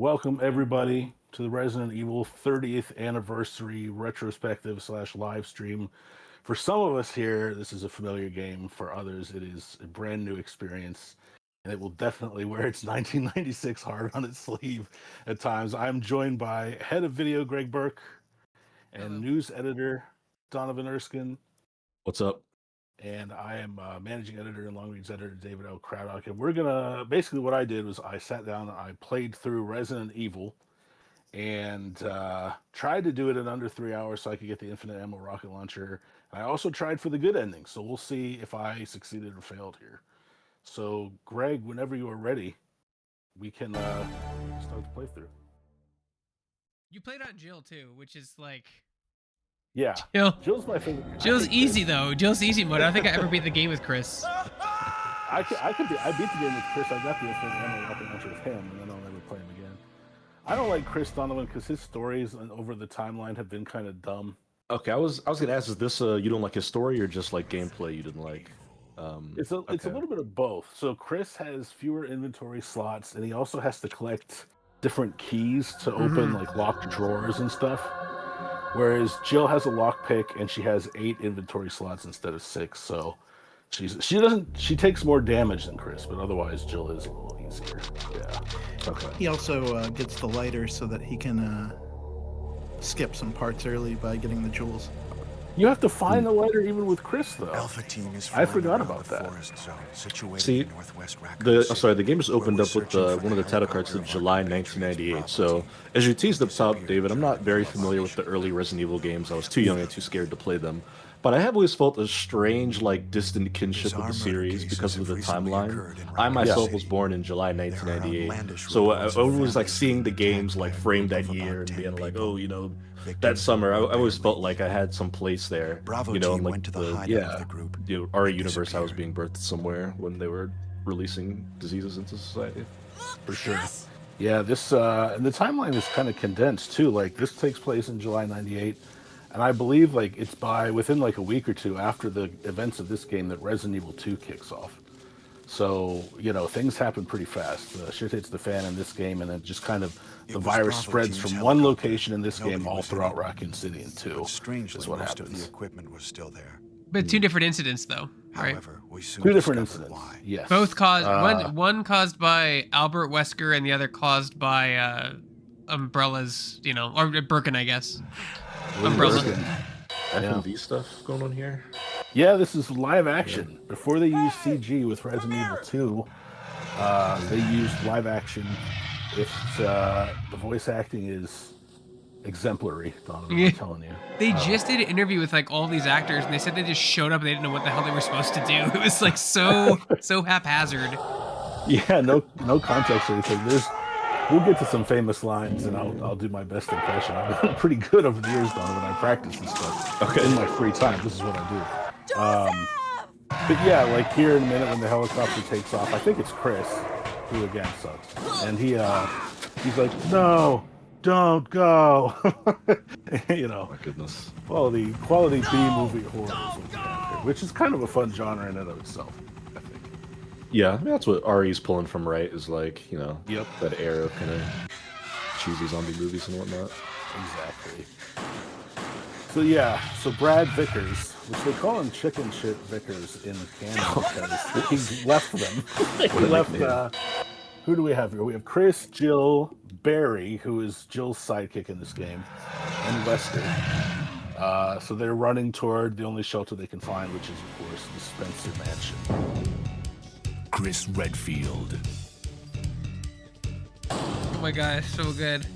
Welcome everybody to the Resident Evil 30th anniversary retrospective slash live stream. For some of us here, this is a familiar game. For others, it is a brand new experience, and it will definitely wear its 1996 heart on its sleeve at times. I'm joined by head of video Greg Burke and Hello. news editor Donovan Erskine, What's up? and I am managing editor and long reads editor David L. Craddock. And we're gonna basically what I did was I sat down and I played through Resident Evil and tried to do it in under 3 hours so I could get the infinite ammo rocket launcher. I also tried for the good ending, so we'll see if I succeeded or failed here. So, Greg, whenever you are ready, we can start the playthrough. You played on Jill too, which is like Yeah, Jill. Jill's my favorite. Jill's easy though. Jill's easy mode. I don't think I ever beat the game with Chris. I beat the game with Chris. I got the infinite ammo rocket launcher with him, and then I'll never play him again. I don't like Chris Donovan because his stories over the timeline have been kind of dumb. Okay, I was gonna ask, is this you don't like his story or just like gameplay you didn't like? It's a little bit of both. So Chris has fewer inventory slots, and he also has to collect different keys to open like locked drawers and stuff. Whereas Jill has a lockpick, and she has 8 inventory slots instead of 6. So she takes more damage than Chris, but otherwise Jill is a little easier. Yeah. Okay. He also gets the lighter so that he can skip some parts early by getting the jewels. You have to find the lighter even with Chris, though. Alpha team is I forgot about the that. forest zone situated See, in northwest Raccoon the game was opened up with one of the title cards of July 1998. So, as you teased up top, David, I'm not very familiar with the early Resident Evil games. I was too young and too scared to play them. But I have always felt a strange, like, distant kinship with the series because of the timeline. I myself was born in July 1998, so I always like seeing the games like framed that year and being like, oh, that summer I always felt like I had some place there. Bravo And, team like went to the hideout yeah, of the group. RA universe, I was being birthed somewhere when they were releasing diseases into society. For sure. Yeah, this and the timeline is kind of condensed too. Like this takes place in July '98, and I believe like it's within like a week or two after the events of this game that Resident Evil 2 kicks off. So things happen pretty fast. Shit hits the fan in this game, and then just kind of the virus spreads from one location in this game all throughout Raccoon City in 2. Strangely, Is what most of happens. the equipment was still there. But two different incidents though, right? However, we soon 2 different discovered incidents. why. Yes. Both caused one caused by Albert Wesker and the other caused by Umbrella's, or Birkin, I guess. Umbrella. FMV stuff going on here. Yeah, this is live action. Before they used CG with Resident Evil 2, they used live action. The voice acting is exemplary, Donovan, I'm telling you. They just did an interview with like all these actors, and they said they just showed up and they didn't know what the hell they were supposed to do. It was like so haphazard. Yeah, no context or anything. We'll get to some famous lines, and I'll do my best impression. I've been pretty good over the years, Donovan. I practice this stuff. Okay. In my free time, this is what I do. But yeah, like here in a minute when the helicopter takes off, I think it's Chris, who again sucks, and he's like, "No, don't go." My goodness. quality B movie horror, is what we have here, which is kind of a fun genre in and of itself. I think. Yeah, I mean, that's what RE's pulling from, right? Is like, Yep. that era of kind of cheesy zombie movies and whatnot. Exactly. So Brad Vickers, which they call him Chicken Shit Vickers in canon because he left them. He left. Who do we have here? We have Chris, Jill, Barry, who is Jill's sidekick in this game, and Wesker. So they're running toward the only shelter they can find, which is of course the Spencer Mansion. Chris Redfield. Oh my gosh, so good.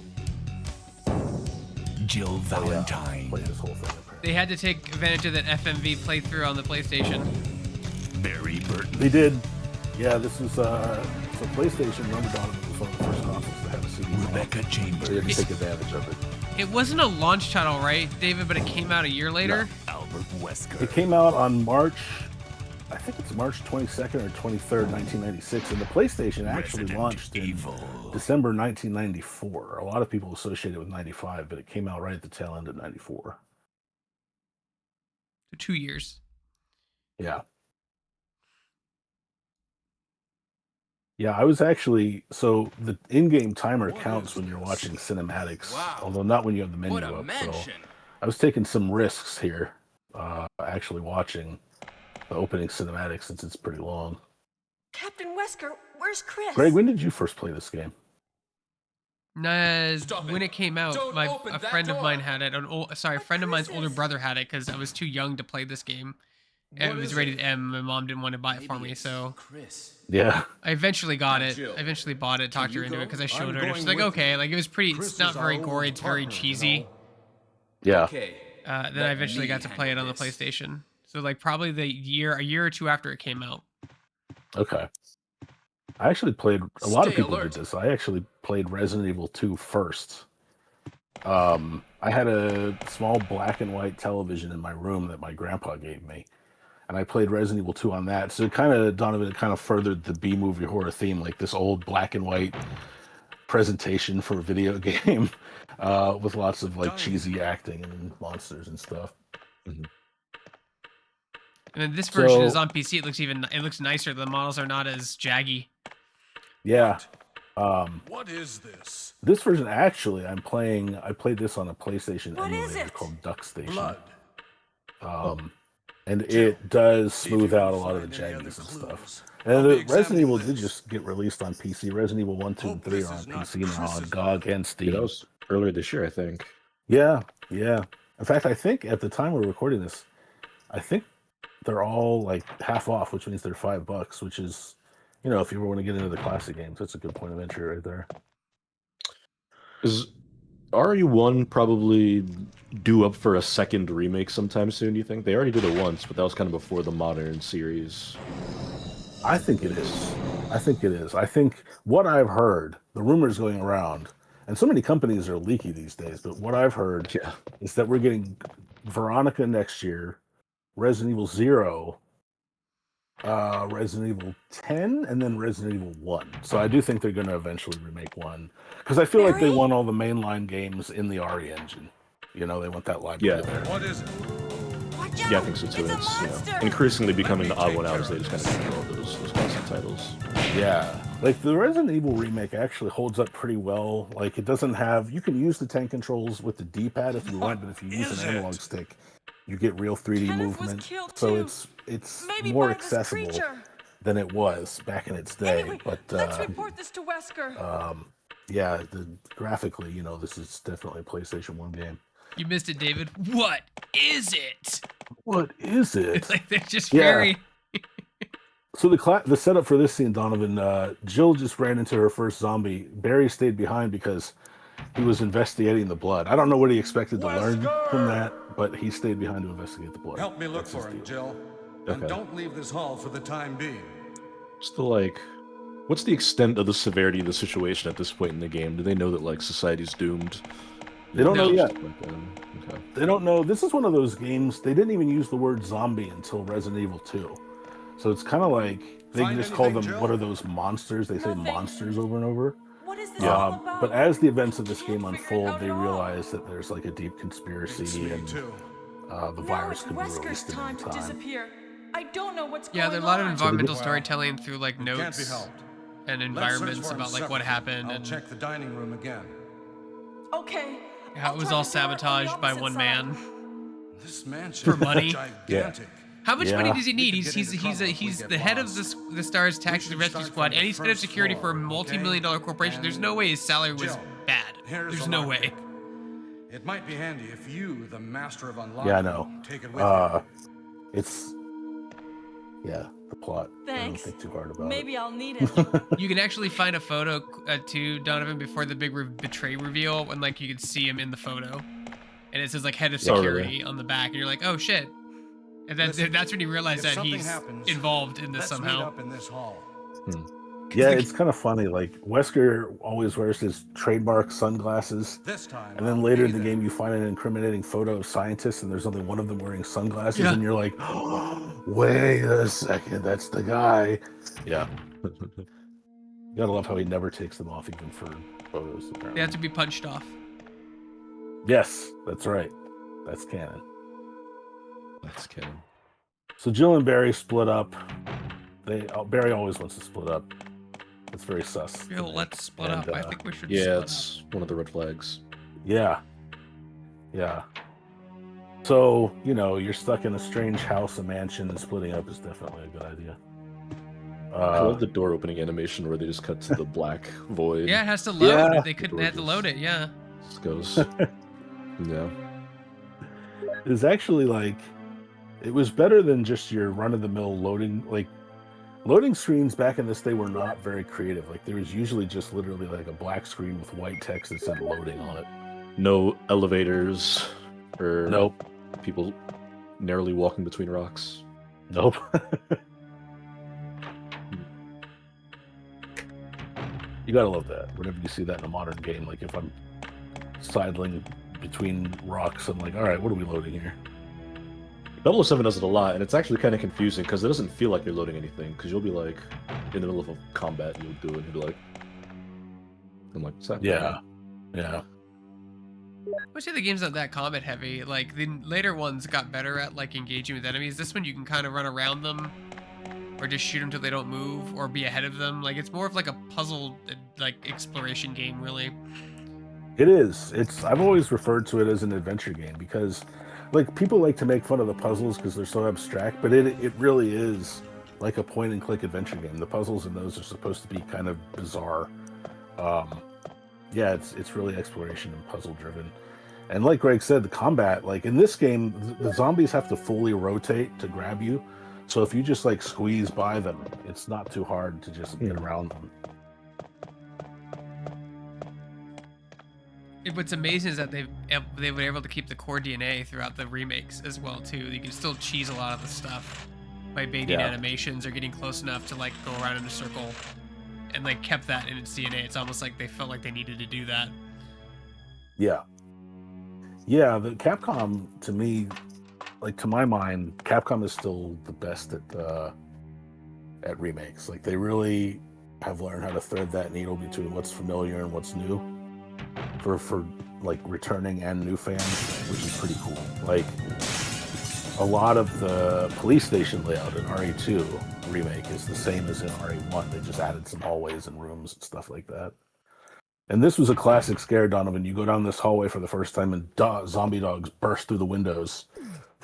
Jill Valentine. Play this whole thing. They had to take advantage of that FMV playthrough on the PlayStation. Barry Burton. They did. Yeah, this is so PlayStation. Remember, Donovan was one of the first consoles to have a CD. Rebecca They Chambers. didn't take advantage of it. It wasn't a launch title, right, David? But it came out a year later. Albert Wesker. It came out on March 22nd or 23rd, 1996, and the PlayStation actually Resident launched in Evil. December 1994. A lot of people associate it with 95, but it came out right at the tail end of 94. 2 years. Yeah. Yeah, I was actually so the in-game timer counts when you're watching cinematics, although not when you have the menu up. So I was taking some risks here, actually watching the opening cinematic since it's pretty long. Captain Wesker, where's Chris? Greg, when did you first play this game? When it came out, a friend of mine had it. A friend of mine's older brother had it because I was too young to play this game. And it was rated M. My mom didn't want to buy it for me, so Yeah. I eventually got it. I eventually bought it, talked her into it because I showed her. And she's like, okay, like it was pretty. It's not very gory. It's very cheesy. Yeah. Then I eventually got to play it on the PlayStation. So like probably a year or two after it came out. Okay. I actually played. A lot of people did this. I actually played Resident Evil 2 first. I had a small black and white television in my room that my grandpa gave me, and I played Resident Evil 2 on that. So Donovan, it kind of furthered the B movie horror theme, like this old black and white presentation for a video game, with lots of like cheesy acting and monsters and stuff. Mm-hmm. And then this version is on PC. It looks nicer. The models are not as jaggy. Yeah. What is this? This version, actually, I played this on a PlayStation emulator called Duck Station. Blood. And it does smooth out a lot of the jagginess and stuff. And the Resident Evil did just get released on PC. Resident Evil 1, 2, and 3 are on PC now on GOG and Steam. Yeah, that was earlier this year, I think. Yeah. In fact, I think at the time we're recording this, I think they're all like half off, which means they're $5, which is, if you want to get into the classic games, that's a good point of entry right there. Is RE1 probably due up for a second remake sometime soon, do you think? They already did it once, but that was kind of before the modern series. I think it is. I think what I've heard, the rumors going around, and so many companies are leaky these days, but what I've heard is that we're getting Veronica next year, Resident Evil 0, Resident Evil 10, and then Resident Evil 1. So I do think they're going to eventually remake 1. Because I feel like they want all the mainline games in the RE engine. They want that library there. What is it? Yeah, I think so too. It's increasingly becoming the odd one out as they just kind of control those classic titles. Yeah. Like the Resident Evil remake actually holds up pretty well. Like it doesn't have, you can use the tank controls with the D-pad if you want, but if you use an analog stick, you get real 3D movement. So it's more accessible than it was back in its day. Anyway, but let's report this to Wesker. yeah, graphically, this is definitely a PlayStation 1 game. You missed it, David. What is it? What is it? Like they're just very. So the setup for this scene, Donovan, Jill just ran into her first zombie. Barry stayed behind because he was investigating the blood. I don't know what he expected to learn from that, but he stayed behind to investigate the blood. Help me look for him, Jill. And don't leave this hall for the time being. Still, what's the extent of the severity of the situation at this point in the game? Do they know that society's doomed? They don't know yet. Okay. They don't know. This is one of those games. They didn't even use the word zombie until Resident Evil 2. So it's kind of like they just call them, what are those monsters? They say monsters over and over. What is this all about? But as the events of this game unfold, they realize that there's a deep conspiracy and the virus could be released at any time. I don't know what's Yeah, there are a lot of environmental storytelling through notes and environments about what happened I'll and check the dining room again. Okay. how it was all sabotaged by one man. This mansion For money? is gigantic. How much Yeah. money does he need? We could He's get into trouble if we he's get the head of lost. the Stars Taxi should Rescue start Squad, from and the he's head of first security for a floor, multi-million-dollar corporation. There's no way his salary was Jill, bad. Here's There's the no way. lockpick. It might be handy if you, the master of unlocking, Yeah, I know. take it with you. It's the plot. Thanks. I don't think too hard about Maybe it. I'll need it. You can actually find a photo to Donovan before the big betray reveal, when you can see him in the photo, and it says head of security on the back, and you're like, oh shit. And that's when you realize If that something he's happens, involved in this Let's meet somehow. up in this hall. Yeah, it's kind of funny. Wesker always wears his trademark sunglasses. This time. And then I'll later be in the there. game, you find an incriminating photo of scientists, and there's only one of them wearing sunglasses, Yeah. and you're like, oh, wait a second, that's the guy. Yeah. You gotta love how he never takes them off, even for photos. They Apparently. have to be punched off. Yes, that's right. That's canon. That's canon. So Jill and Barry split up. Barry always wants to split up. It's very sus. to Yo, me. let's split And, up. I think we should Yeah, split it's one of the red flags. Yeah. Yeah. So, you know, you're stuck in a strange house, a mansion, and splitting up is definitely a good idea. I love the door opening animation where they just cut to the black void. Yeah, it has to load. Yeah. They couldn't have to load it. Yeah. Just goes. Yeah. It was actually like, it was better than just your run-of-the-mill loading. Like, loading screens back in this day were not very creative. Like, there was usually just literally like a black screen with white text that said loading on it. No elevators or Nope. people narrowly walking between rocks. Nope. You gotta love that. Whenever you see that in a modern game, like if I'm sidling between rocks, I'm like, all right, what are we loading here? 007 does it a lot, and it's actually kind of confusing because it doesn't feel like you're loading anything. Because you'll be like in the middle of a combat, you'll do it, and you'll be like, I'm like, what's that? Yeah. Yeah. I say the game's not that combat heavy. Like the later ones got better at like engaging with enemies. This one you can kind of run around them, or just shoot them till they don't move, or be ahead of them. Like it's more of like a puzzle, like exploration game, really. It is. I've always referred to it as an adventure game because, like, people like to make fun of the puzzles because they're so abstract, but it really is like a point-and-click adventure game. The puzzles in those are supposed to be kind of bizarre. Yeah, it's really exploration and puzzle-driven. And like Greg said, the combat, like in this game, the zombies have to fully rotate to grab you. So if you just like squeeze by them, it's not too hard to just get around them. What's amazing is that they were able to keep the core DNA throughout the remakes as well too. You can still cheese a lot of the stuff by baiting animations or getting close enough to like go around in a circle, and like kept that in its DNA. It's almost like they felt like they needed to do that. Yeah. Yeah, the Capcom, to me, like to my mind, Capcom is still the best at remakes. Like they really have learned how to thread that needle between what's familiar and what's new for like returning and new fans, which is pretty cool. Like a lot of the police station layout in RE2 remake is the same as in RE1. They just added some hallways and rooms and stuff like that. And this was a classic scare, Donovan. You go down this hallway for the first time and zombie dogs burst through the windows.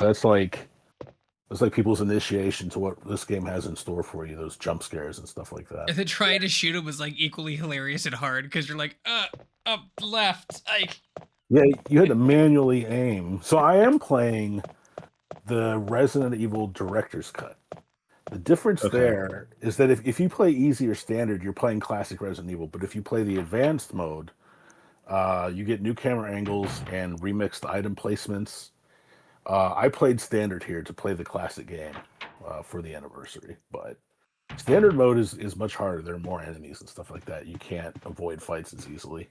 It's like people's initiation to what this game has in store for you, those jump scares and stuff like that. And then trying to shoot him was like equally hilarious and hard because you're like, up left. Like, yeah, you had to manually aim. So I am playing the Resident Evil Director's Cut. The difference there is that if you play easy or standard, you're playing classic Resident Evil. But if you play the advanced mode, you get new camera angles and remixed item placements. I played standard here to play the classic game for the anniversary, but standard mode is much harder. There are more enemies and stuff like that. You can't avoid fights as easily.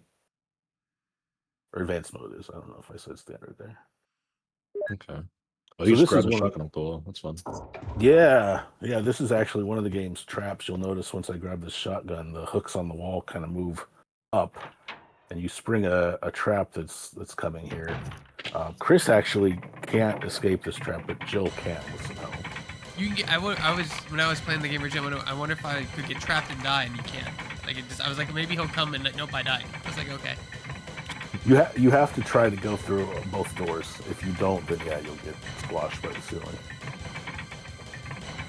Or advanced mode is. I don't know if I said standard there. Okay. Oh, you just grab the shotgun off the wall. That's fun. Yeah. Yeah, this is actually one of the game's traps. You'll notice once I grab this shotgun, the hooks on the wall kind of move up, and you spring a trap that's coming here. Chris actually can't escape this trap, but Jill can with some help. you can get. When I was playing the game originally, I wonder if I could get trapped and die, and you can't. Like I was like, maybe he'll come and nope, I died. I was like, okay. You have to try to go through both doors. If you don't, then yeah, you'll get squashed by the ceiling.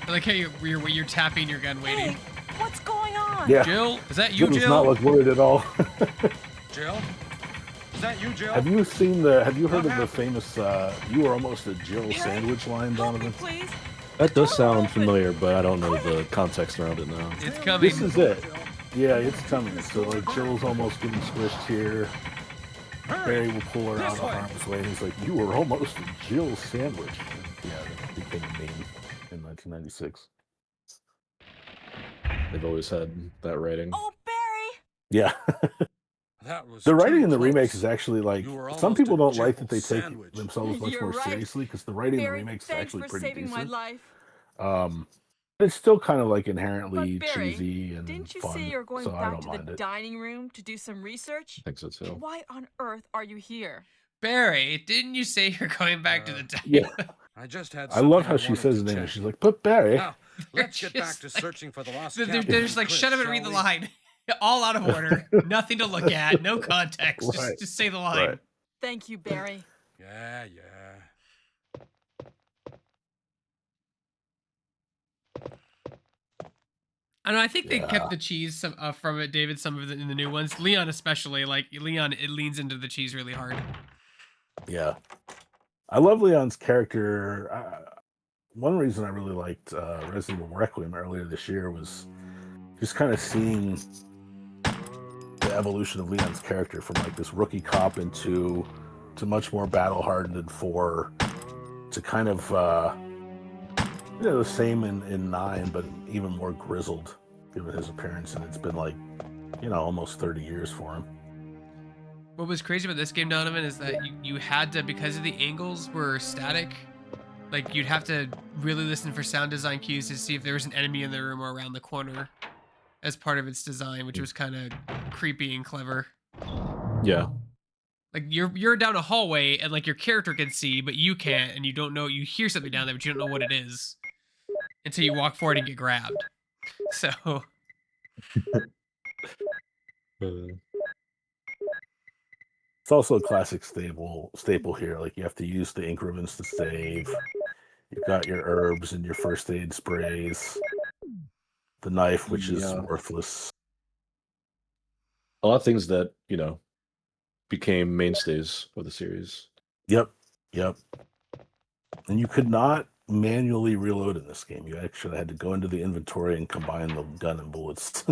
I like how you're tapping your gun, waiting. Hey, what's going on? Yeah, Jill, is that you, Jill does Jill? not look worried at all. Jill? Is that you, Jill? Have you heard of the famous "You were almost a Jill" sandwich line, Help me, Donovan? please. That does sound familiar, but I don't know the context around it now. It's coming. This is it. Yeah, it's coming. So like Jill's almost getting squished here. Barry will pull her out of harm's way, and he's like, "You were almost a Jill sandwich." Yeah, that became a meme in 1996. They've always had that writing. Oh, Barry! Yeah. That was The writing too in the close. remakes is actually like, You were some almost people a don't like Jill that they take sandwich. themselves much You're more right. seriously, because the writing in the Barry, remakes is thanks actually for pretty saving decent. my life. It's still kind of like inherently But Barry, cheesy and didn't you fun, say you're going so I back don't to mind the it. dining room to do some research? I think so too. Why on earth are you here? Barry, didn't you say you're going back to the Yeah, I just had I love something how she wanted says to it in English. check. She's like, "But Barry." Now, let's get back Just to like- searching for the lost They're captain just like, Chris, shut up and read shall the we? line. All out of order. Nothing to look at. No context. Right. Just say the line. Right. Thank you, Barry. Yeah. I don't know. I think they Yeah. kept the cheese from it, David. Some of it in the new ones. Leon especially. Like Leon, it leans into the cheese really hard. Yeah. I love Leon's character. One reason I really liked Resident Evil Requiem earlier this year was just kind of seeing the evolution of Leon's character from like this rookie cop into to much more battle hardened for to kind of the same in 9, but even more grizzled given his appearance, and it's been like almost 30 years for him. What was crazy about this game, Donovan, is that you had to, because of the angles were static, like you'd have to really listen for sound design cues to see if there was an enemy in the room or around the corner as part of its design, which was kind of creepy and clever. Yeah. Like you're down a hallway and like your character can see, but you can't, and you don't know, you hear something down there, but you don't know what it is until you walk forward and get grabbed. So It's also a classic staple here. Like you have to use the ink ribbons to save. You've got your herbs and your first aid sprays. The knife, which is worthless. A lot of things that, became mainstays of the series. Yep. And you could not manually reload in this game. You actually had to go into the inventory and combine the gun and bullets.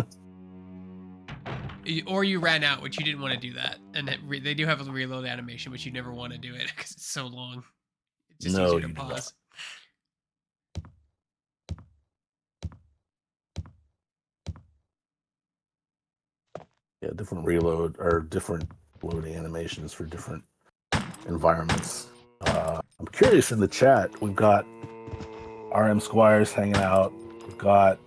or you ran out, which you didn't want to do that. And they do have a reload animation, but you never want to do it because it's so long. It's just easier to pause. Yeah, different reload or different loading animations for different environments. I'm curious, in the chat, we've got RM Squires hanging out. We've got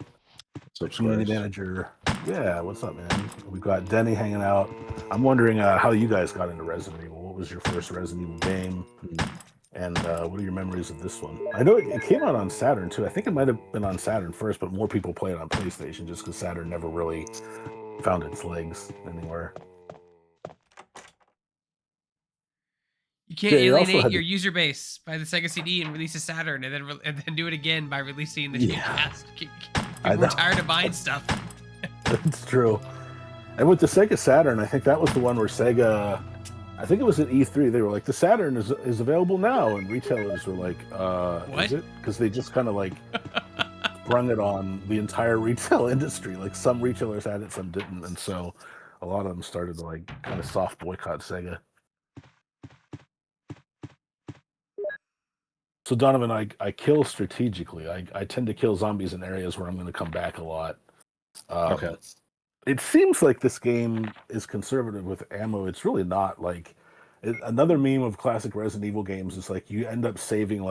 community manager. Yeah, what's up, man? We've got Denny hanging out. I'm wondering how you guys got into Resident Evil. What was your first Resident Evil game? And what are your memories of this one? I know it came out on Saturn, too. I think it might have been on Saturn first, but more people play it on PlayStation just because Saturn never really found its legs anywhere. You can't alienate your user base by the Sega CD and release a Saturn, and then do it again by releasing the Dreamcast. People are tired of buying stuff. That's true. And with the Sega Saturn, I think that was the one where Sega, I think it was at E3, they were like, the Saturn is available now, and retailers were like, what? Is it? Because they just kind of like sprung it on the entire retail industry. Like some retailers had it, some didn't, and so a lot of them started to like kind of soft boycott Sega. So Donovan, I kill strategically. I tend to kill zombies in areas where I'm going to come back a lot. Okay. It seems like this game is conservative with ammo. It's really not. Like another meme of classic Resident Evil games is like you end up saving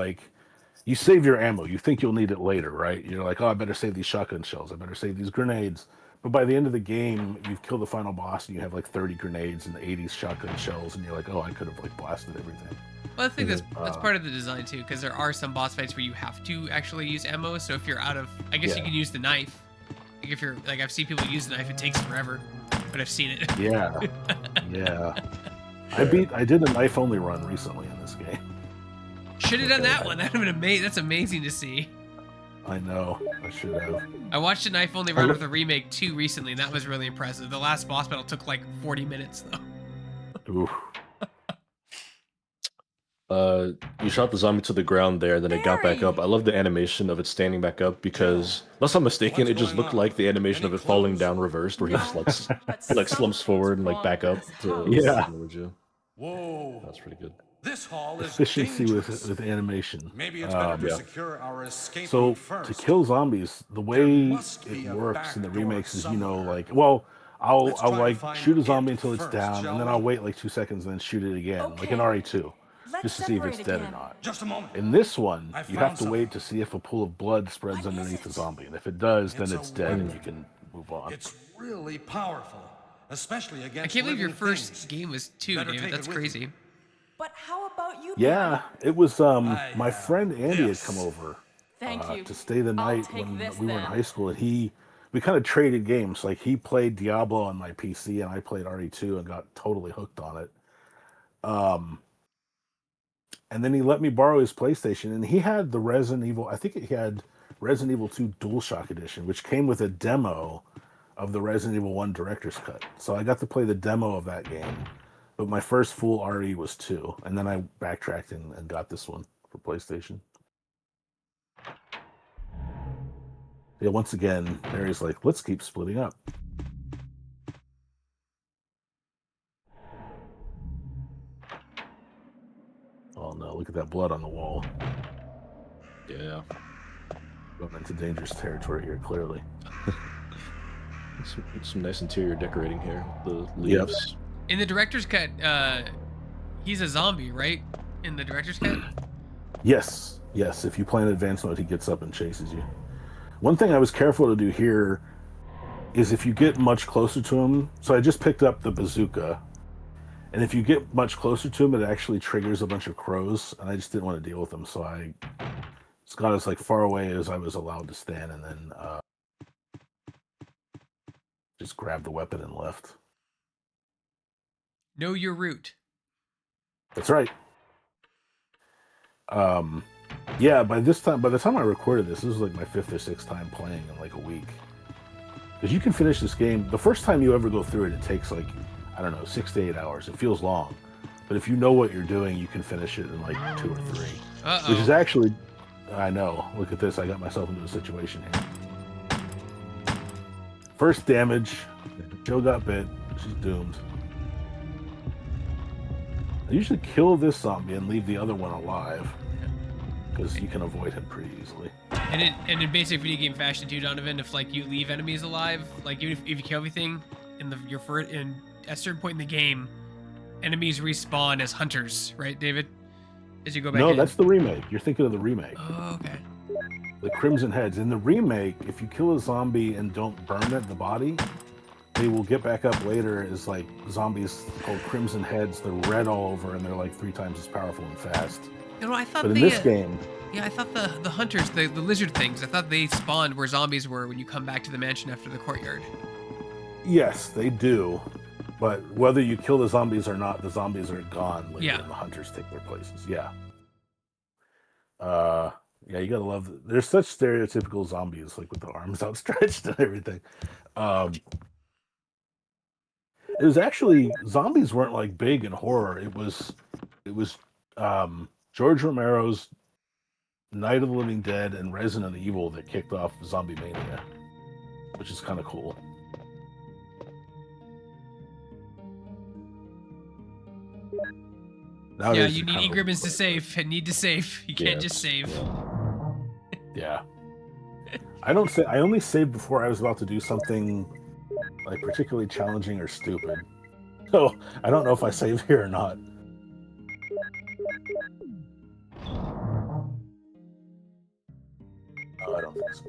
you save your ammo. You think you'll need it later, right? You're like, oh, I better save these shotgun shells. I better save these grenades. But by the end of the game, you've killed the final boss and you have like 30 grenades and 80 shotgun shells, and you're like, oh, I could have like blasted everything. Well, I think that's part of the design too, because there are some boss fights where you have to actually use ammo. So if you're out of, I guess you can use the knife. Like if you're like, I've seen people use the knife, it takes forever, but I've seen it. Yeah. I did a knife only run recently in this game. Should have done that one. That'd have been amazing. That's amazing to see. I know. I should have. I watched a knife only run of the remake 2 recently, and that was really impressive. The last boss battle took like 40 minutes though. Oof. You shot the zombie to the ground there, then it got back up. I love the animation of it standing back up because, unless I'm mistaken, it just looked like the animation of it falling down reversed, where he just like slumps forward and like back up. Whoa. That's pretty good. This hall is Efficiency dangerous. with animation. Maybe it's better to secure our escape So route first. to kill zombies, the way it works in the remakes is, I'll like shoot a zombie until it's down, and then I'll wait like 2 seconds and then shoot it again, like in RE2, just to see if it's dead or not. Just a moment. In this one, you have to found wait to see if a pool of blood spreads underneath the zombie, and if it does, then it's dead and you can move on. It's really powerful, especially against I can't believe your living first things. game was 2, Better David. take That's it with crazy. you. But how about you? Yeah, it was my friend Andy had come over Thank you. to stay the night take when this we were in then. high school, and he we kind of traded games. Like he played Diablo on my PC and I played RE2 and got totally hooked on it. And then he let me borrow his PlayStation, and he had the Resident Evil. I think he had Resident Evil 2 DualShock Edition, which came with a demo of the Resident Evil 1 Director's Cut. So I got to play the demo of that game. But my first full RE was 2, and then I backtracked and got this one for PlayStation. Yeah, once again, Mary's like, let's keep splitting up. Oh no, look at that blood on the wall. Yeah. Going into dangerous territory here, clearly. Some nice interior decorating here. The leaves. In the director's cut, he's a zombie, right? In the director's cut? Yes. If you play in advanced mode, he gets up and chases you. One thing I was careful to do here is if you get much closer to him, so I just picked up the bazooka, and if you get much closer to him, it actually triggers a bunch of crows, and I just didn't want to deal with them, so I just got as like far away as I was allowed to stand, and then just grabbed the weapon and left. Know your route. That's right. Yeah, by the time I recorded this was like my 5th or 6th time playing in like a week. Because you can finish this game, the first time you ever go through it, it takes like, I don't know, 6 to 8 hours. It feels long. But if you know what you're doing, you can finish it in like 2 or 3. Uh-oh. Which is actually, I know, look at this, I got myself into a situation here. First damage, Joe got bit, she's doomed. I usually kill this zombie and leave the other one alive, because you can avoid him pretty easily. And in basic video game fashion too, Donovan, if like you leave enemies alive, like even if you kill everything in a certain point in the game, enemies respawn as hunters, right, David? As you go back in. No, that's the remake. You're thinking of the remake. Oh, okay. The Crimson Heads. In the remake, if you kill a zombie and don't burn it, the body, they will get back up later as like zombies called Crimson Heads. They're red all over and they're like 3 times as powerful and fast. You know, I thought but in this game... Yeah, I thought the hunters, the lizard things, I thought they spawned where zombies were when you come back to the mansion after the courtyard. Yes, they do. But whether you kill the zombies or not, the zombies are gone later and the hunters take their places. Yeah. Yeah, you gotta love... There's such stereotypical zombies, like with the arms outstretched and everything. It was actually... Zombies weren't like big in horror. It was George Romero's Night of the Living Dead and Resident Evil that kicked off Zombie Mania, which is kind of cool. Nowadays, you need increments to save. Need to save. You can't just save. Yeah. I only saved before I was about to do something like particularly challenging or stupid. So I don't know if I saved here or not. I don't think so.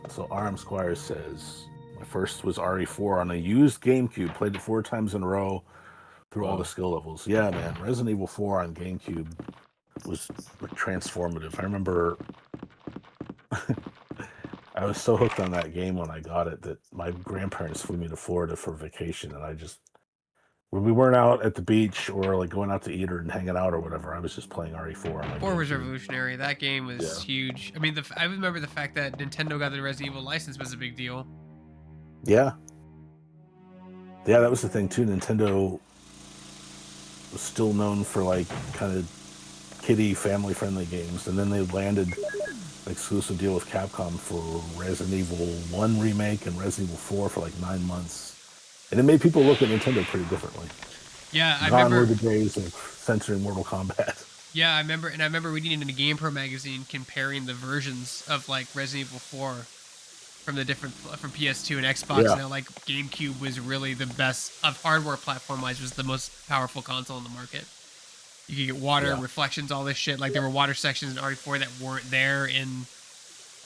So RM Squires says, my first was RE4 on a used GameCube. Played it 4 times in a row through all the skill levels. Yeah, man. Resident Evil 4 on GameCube was transformative. I remember I was so hooked on that game when I got it that my grandparents flew me to Florida for vacation, and when we weren't out at the beach or like going out to eat or hanging out or whatever, I was just playing RE4. 4 was revolutionary. That game was huge. I mean, I remember the fact that Nintendo got the Resident Evil license was a big deal. Yeah. Yeah, that was the thing too. Nintendo was still known for like kind of kiddie, family-friendly games, and then they landed an exclusive deal with Capcom for Resident Evil 1 remake and Resident Evil 4 for like 9 months. And it made people look at Nintendo pretty differently. Yeah, I Gone remember were the days of censoring Mortal Kombat. Yeah, I remember reading in a GamePro magazine comparing the versions of like Resident Evil 4 from PS2 and Xbox. Yeah. And how, like GameCube was really the best of hardware platform-wise, was the most powerful console in the market. You could get water, reflections, all this shit. Like there were water sections in RE4 that weren't there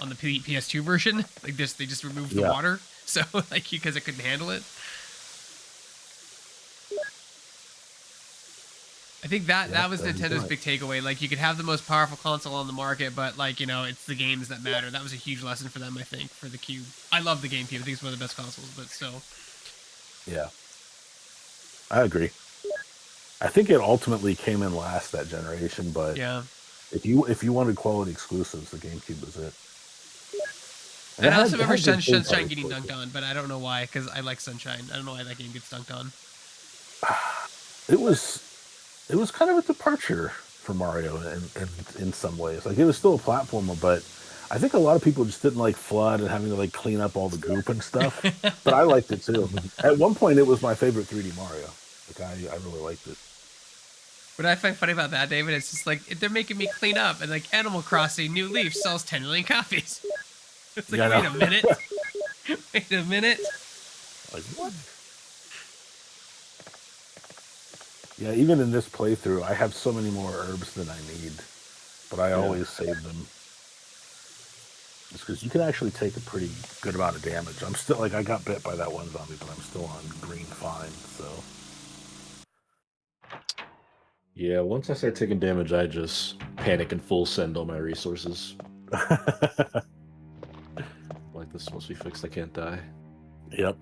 on the PS2 version. Like they just removed the water, so like because it couldn't handle it. I think that Yeah, was that'd be Nintendo's right. big takeaway. Like, you could have the most powerful console on the market, but like, it's the games that matter. That was a huge lesson for them, I think, for the Cube. I love the GameCube. I think it's one of the best consoles, but still. Yeah, I agree. I think it ultimately came in last that generation, but Yeah. if you wanted quality exclusives, the GameCube was it. And I also it remember had good third Sunshine party getting dunked exclusives. on, but I don't know why, because I like Sunshine. I don't know why that game gets dunked on. It was kind of a departure for Mario in some ways. Like, it was still a platformer, but I think a lot of people just didn't like FLUDD and having to like clean up all the goop and stuff. But I liked it too. At one point, it was my favorite 3D Mario. Like, I really liked it. What I find funny about that, David, it's just like they're making me clean up, and like Animal Crossing New Leaf sells 10 million copies. It's like, Yeah, I wait know. a minute. Wait a minute. Like, what? Yeah, even in this playthrough, I have so many more herbs than I need, but I always save them. Just because you can actually take a pretty good amount of damage. I'm still, like, I got bit by that one zombie, but I'm still on green fine, so. Yeah, once I start taking damage, I just panic and full send all my resources. Like, this must be fixed, I can't die. Yep.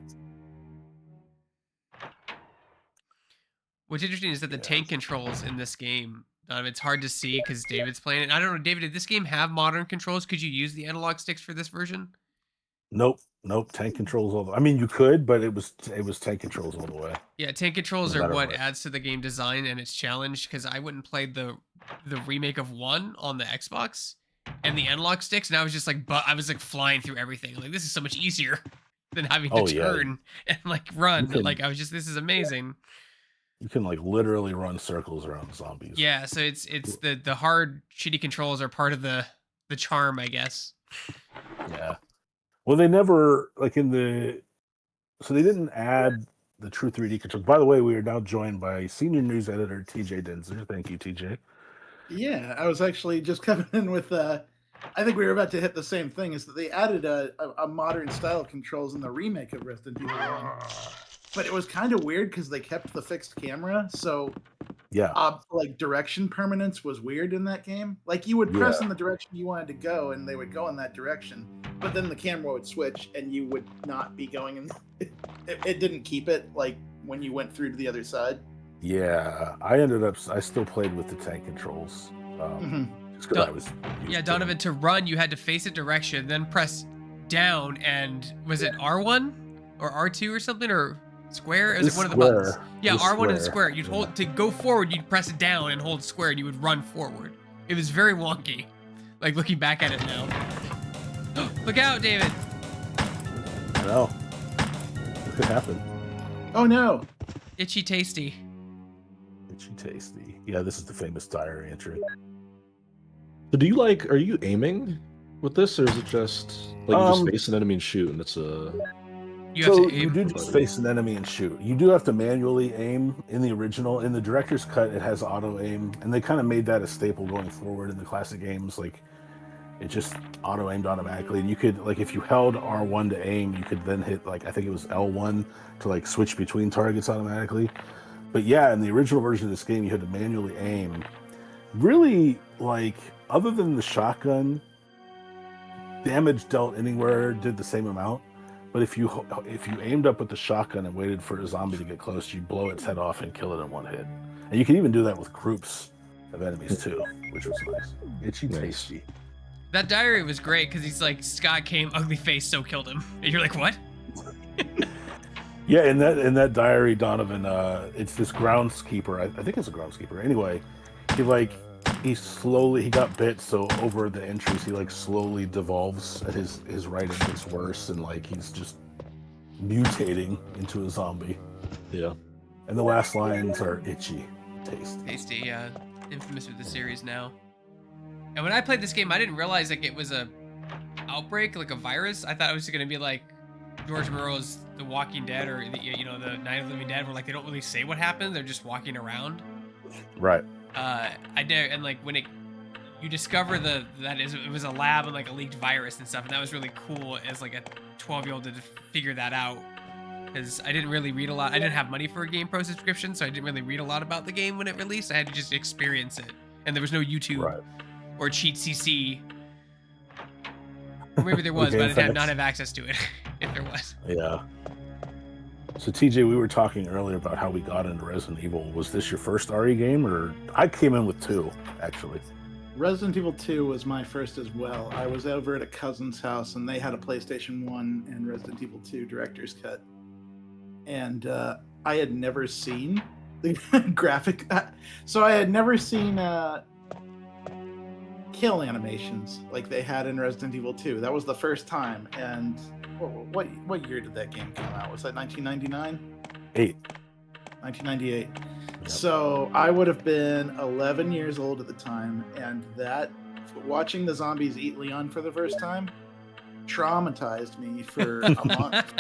What's interesting is that the tank controls in this game, it's hard to see because David's playing it. I don't know, David, did this game have modern controls? Could you use the analog sticks for this version? Nope. Tank controls all the I mean, you could, but it was tank controls all the way. Yeah, tank controls No are matter what what. adds to the game design and its challenge, because I went and played the remake of 1 on the Xbox and the analog sticks, and I was just like, I was like flying through everything. Like, this is so much easier than having to Oh, yeah. turn and like run. can- Like, I was just, this is amazing. You can, like, literally run circles around zombies. Yeah, so it's the hard shitty controls are part of the charm, I guess. Yeah. Well, they never, like, so they didn't add the true 3D controls. By the way, we are now joined by senior news editor TJ Denzer. Thank you, TJ. Yeah, I was actually just coming in with I think we were about to hit the same thing, is that they added a modern style controls in the remake of Resident Evil 1. But it was kind of weird because they kept the fixed camera, so Yeah. like direction permanence was weird in that game. Like, you would press in the direction you wanted to go, and they would go in that direction, but then the camera would switch, and you would not be going in. It didn't keep it like when you went through to the other side. Yeah, I still played with the tank controls. Just because I was. Yeah, Donovan, to run, you had to face a direction, then press down, and was it R1 or R2 or something, or square? It was like one of the buttons. Yeah, R1 and square. You'd hold to go forward. You'd press it down and hold square, and you would run forward. It was very wonky. Like, looking back at it now. Look out, David! I know. What could happen? Oh no! Itchy tasty. Itchy tasty. Yeah, this is the famous diary entry. So do you are you aiming with this, or is it just like you just face an enemy and shoot, and it's a? You have to aim. You do just face an enemy and shoot. You do have to manually aim in the original. In the director's cut, it has auto aim, and they kind of made that a staple going forward in the classic games. Like, it just auto aimed automatically, and you could, like, if you held R1 to aim, you could then hit, like, I think it was L1 to like switch between targets automatically. But yeah, in the original version of this game, you had to manually aim. Really, like, other than the shotgun, damage dealt anywhere did the same amount. But if you aimed up with the shotgun and waited for a zombie to get close, you'd blow its head off and kill it in one hit. And you can even do that with groups of enemies too, which was nice. Itchy tasty. That diary was great because he's like, Scott came, ugly face, so killed him. And you're like, what? Yeah, in that diary, Donovan, it's this groundskeeper. I think it's a groundskeeper. Anyway, he got bit, so over the entries he like slowly devolves, and his writing gets worse, and like he's just mutating into a zombie. Yeah. And the last lines are itchy tasty. Tasty, yeah. Infamous with the series now. And when I played this game, I didn't realize like it was a outbreak, like a virus. I thought it was gonna be like George Burroughs' The Walking Dead, or the Night of the Living Dead, where like they don't really say what happened, they're just walking around. Right. I did, and like when you discover it was a lab and like a leaked virus and stuff, and that was really cool as like a 12-year-old to figure that out. because I didn't really read a lot. I didn't have money for a Game Pro subscription, so I didn't really read a lot about the game when it released. I had to just experience it, and there was no YouTube or Cheat CC. Or maybe there was, but I did not have access to it. If there was. Yeah. So TJ, we were talking earlier about how we got into Resident Evil. Was this your first RE game, or I came in with 2 actually? Resident Evil 2 was my first as well. I was over at a cousin's house, and they had a PlayStation 1 and Resident Evil 2 Director's Cut. And I had never seen the graphic. So I had never seen kill animations like they had in Resident Evil 2. That was the first time. And what year did that game come out? Was that 1999? 1998. Yep. So I would have been 11 years old at the time, and that watching the zombies eat Leon for the first time traumatized me for a month.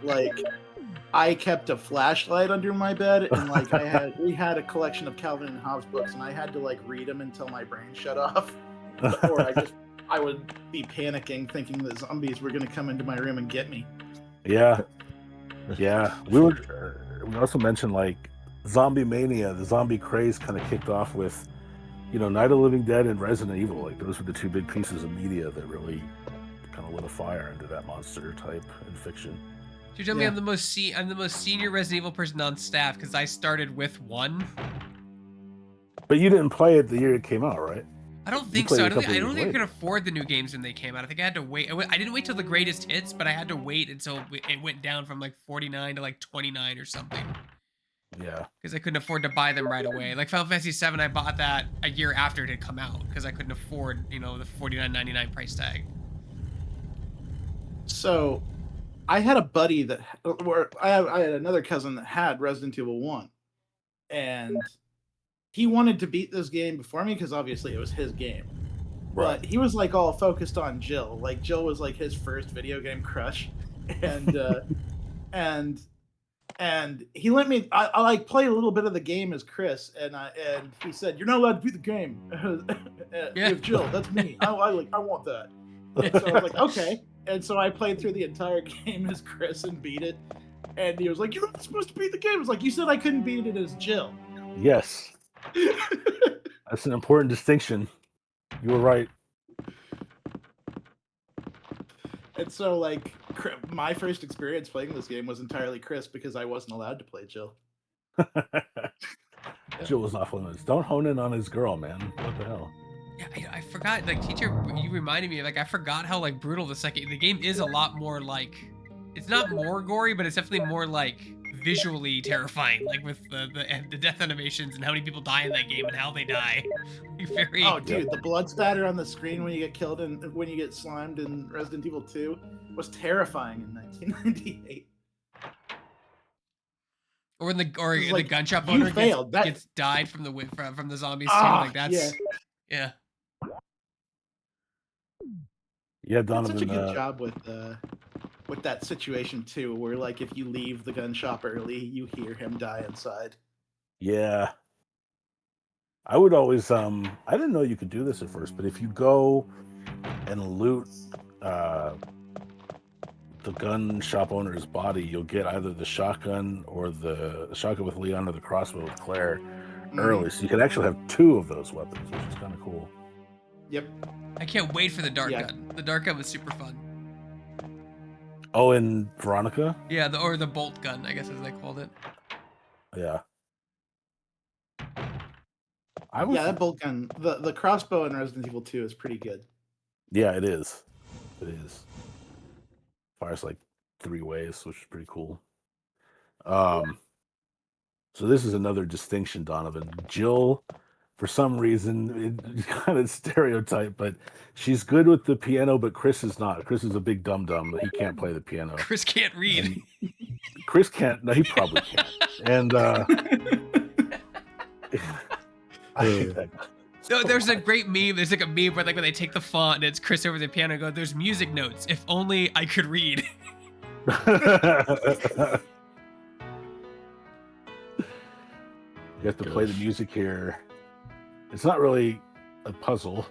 Like, I kept a flashlight under my bed, and like we had a collection of Calvin and Hobbes books, and I had to like read them until my brain shut off, or I would be panicking, thinking that zombies were going to come into my room and get me. Yeah. We also mentioned like Zombie Mania, the zombie craze kind of kicked off with, Night of the Living Dead and Resident Evil. Like those were the 2 big pieces of media that really kind of lit a fire into that monster type in fiction. You tell me I'm the most senior Resident Evil person on staff because I started with 1. But you didn't play it the year it came out, right? I don't think so. I don't think I could afford the new games when they came out. I think I had to wait. I didn't wait till the greatest hits, but I had to wait until it went down from like 49 to like 29 or something. Yeah. Because I couldn't afford to buy them right away. Like Final Fantasy VII, I bought that a year after it had come out because I couldn't afford, the $49.99 price tag. So, I had a buddy I had another cousin that had Resident Evil 1, and he wanted to beat this game before me because obviously it was his game. Right. But he was like all focused on Jill. Like Jill was like his first video game crush, and and he let me. I like play a little bit of the game as Chris, and he said, "You're not allowed to beat the game with Jill. That's me. I want that." So I was like, "Okay." And so I played through the entire game as Chris and beat it. And he was like, "You're not supposed to beat the game." I was like, "You said I couldn't beat it as Jill." Yes. That's an important distinction. You were right. And so, like, my first experience playing this game was entirely Chris because I wasn't allowed to play Jill. Jill was off limits. Don't hone in on his girl, man. What the hell? Yeah, I forgot. Like, teacher, you reminded me. Like, I forgot how like brutal the game is. A lot more like, it's not more gory, but it's definitely more like visually terrifying. Like with the death animations and how many people die in that game and how they die. Oh, dude, the blood spatter on the screen when you get killed and when you get slimed in Resident Evil 2 was terrifying in 1998. Or in the gun shop owner gets died from the zombies too. Like that's yeah. Yeah, Donovan. Such a good job with that situation too, where like if you leave the gun shop early, you hear him die inside. Yeah. I would always I didn't know you could do this at first, but if you go and loot the gun shop owner's body, you'll get either the shotgun or the shotgun with Leon or the crossbow with Claire early. So you can actually have 2 of those weapons, which is kind of cool. Yep. I can't wait for the dark gun. The dark gun was super fun. Oh, and Veronica? Yeah, the bolt gun, I guess as they called it. Yeah. That bolt gun. The crossbow in Resident Evil 2 is pretty good. Yeah, it is. It is. Fires like 3 ways, which is pretty cool. So this is another distinction, Donovan. Jill, for some reason, it's kind of stereotype, but she's good with the piano, but Chris is not. Chris is a big dum-dum. He can't play the piano. Chris can't read. And Chris can't. No, he probably can't. And no, there's a great meme. There's like a meme where like when they take the font and it's Chris over the piano and go, "There's music notes. If only I could read." You have to play the music here. It's not really a puzzle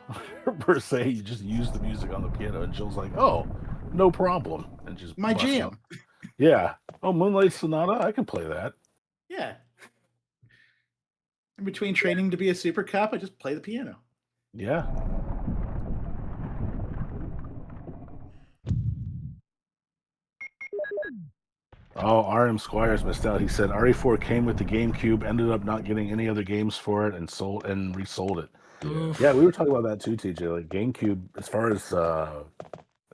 per se. You just use the music on the piano, and Jill's like, "Oh, no problem," and just my jam. Yeah. Oh, Moonlight Sonata. I can play that. Yeah. In between training to be a super cop, I just play the piano. Yeah. Oh, RM Squires missed out. He said RE4 came with the GameCube, ended up not getting any other games for it, and resold it. Oof. Yeah, we were talking about that too, TJ. Like GameCube, as far as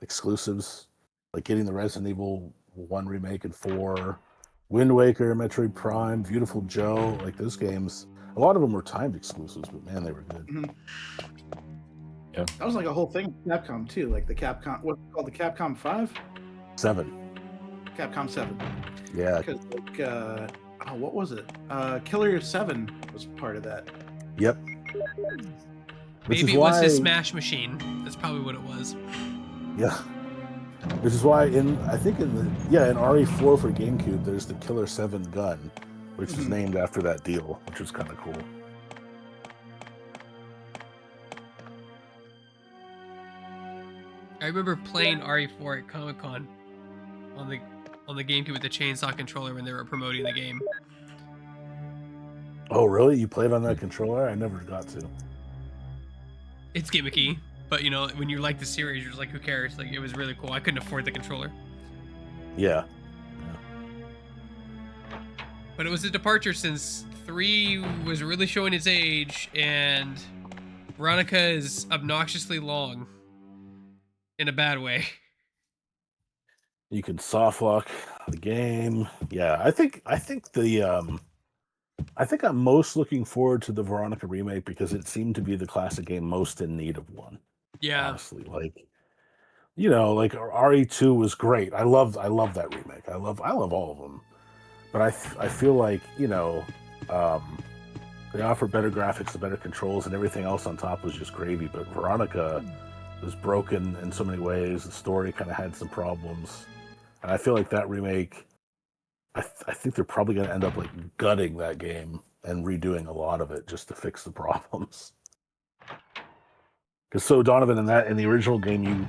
exclusives, like getting the Resident Evil 1 remake and 4, Wind Waker, Metroid Prime, Beautiful Joe, like those games, a lot of them were timed exclusives, but man, they were good. Mhm. Yeah. That was like a whole thing with Capcom too, like the Capcom, what's it called, the Capcom 5? 7. Capcom 7. Yeah. Because like, what was it? Killer 7 was part of that. Yep. Maybe it was his Smash machine. That's probably what it was. Yeah. Which is why in RE4 for GameCube, there's the Killer 7 gun, which is named after that deal, which is kind of cool. I remember playing RE4 at Comic-Con on the GameCube with the chainsaw controller when they were promoting the game. Oh, really? You played on that controller? I never got to. It's gimmicky, but you know, when you like the series, you're just like, who cares? Like, it was really cool. I couldn't afford the controller. Yeah. But it was a departure since 3 was really showing its age, and Veronica is obnoxiously long. In a bad way. You can soft lock the game. Yeah, I think I'm most looking forward to the Veronica remake because it seemed to be the classic game most in need of one. Yeah. Honestly, like like RE2 was great. I love that remake. I love all of them. But I feel like, they offer better graphics, the better controls, and everything else on top was just gravy. But Veronica was broken in so many ways. The story kind of had some problems. And I feel like that remake, I think they're probably going to end up like gutting that game and redoing a lot of it just to fix the problems. Because so Donovan, in the original game,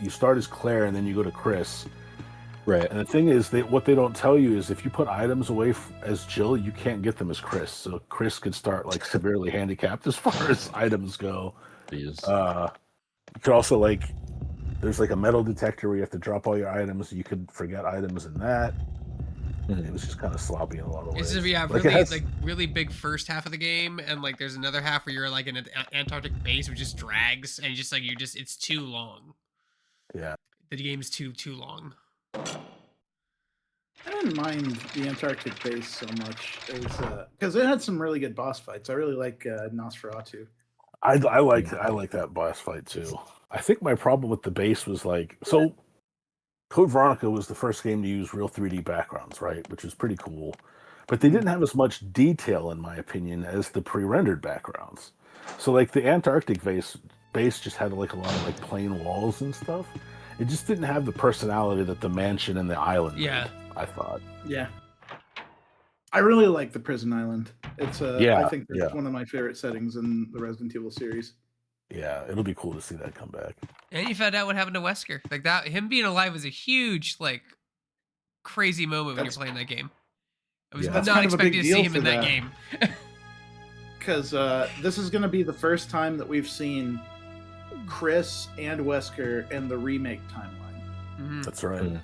you start as Claire and then you go to Chris. Right. And the thing is, what they don't tell you is if you put items away as Jill, you can't get them as Chris. So Chris could start like severely handicapped as far as items go. Jeez. You could also there's like a metal detector where you have to drop all your items. You could forget items in that. It was just kind of sloppy in a lot of ways. It's just, really big first half of the game, and like there's another half where you're like in an Antarctic base which just drags, and it's too long. Yeah. The game's too long. I didn't mind the Antarctic base so much because it had some really good boss fights. I really like Nosferatu. I like that boss fight too. I think my problem with the base was Code Veronica was the first game to use real 3D backgrounds, right? Which is pretty cool. But they didn't have as much detail, in my opinion, as the pre-rendered backgrounds. So like the Antarctic base just had like a lot of like plain walls and stuff. It just didn't have the personality that the mansion and the island did, I thought. Yeah. I really like the prison island. It's I think it's one of my favorite settings in the Resident Evil series. Yeah, it'll be cool to see that come back. And you found out what happened to Wesker. Like that, him being alive was a huge, crazy moment when you're playing that game. I was not expecting to see him in that game. Because this is going to be the first time that we've seen Chris and Wesker in the remake timeline. Mm-hmm. That's right.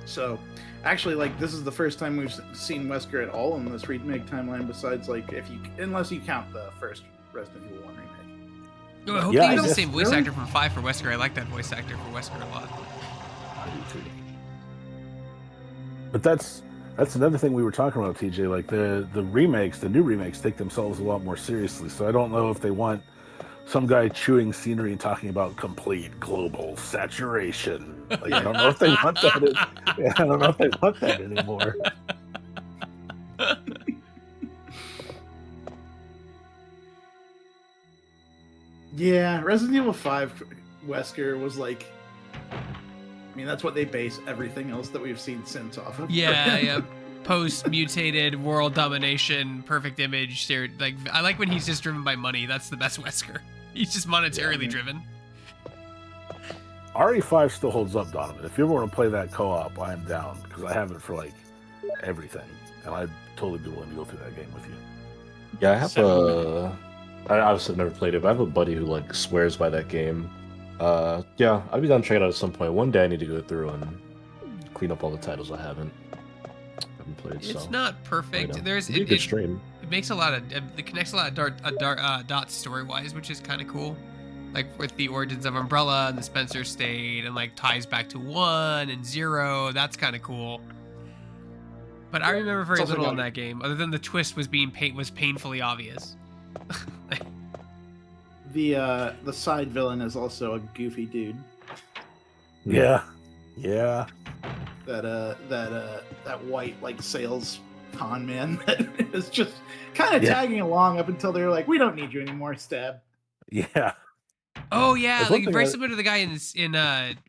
So, actually, this is the first time we've seen Wesker at all in this remake timeline. Besides, unless you count the first Resident Evil 1 remake. I hope they use the same voice actor from 5 for Wesker. I like that voice actor for Wesker a lot. I do too. But that's another thing we were talking about, TJ. Like the new remakes take themselves a lot more seriously. So I don't know if they want some guy chewing scenery and talking about complete global saturation. I don't know if they want that. I don't know if they want that anymore. Yeah, Resident Evil 5 Wesker was that's what they base everything else that we've seen since off of. Yeah. Post-mutated world domination, perfect image. I like when he's just driven by money. That's the best Wesker. He's just monetarily driven. RE5 still holds up, Donovan. If you ever want to play that co-op, I am down because I have it for like everything, and I'd totally be willing to go through that game with you. Yeah, I have I obviously never played it, but I have a buddy who like swears by that game. Yeah, I'd be down to check it out at some point. One day I need to go through and clean up all the titles I haven't played. It's so not perfect. it'd There's be a good stream. It makes a lot of it connects a lot of dots story wise, which is kind of cool. Like with the origins of Umbrella and the Spencer State, and like ties back to 1 and 0. That's kind of cool. But I remember very little in that game, other than the twist was painfully obvious. The side villain is also a goofy dude. Yeah, yeah. That white like sales con man that is just kind of tagging along up until they're like, we don't need you anymore. Stab. Yeah. Oh yeah, There's like one very thing similar to the guy in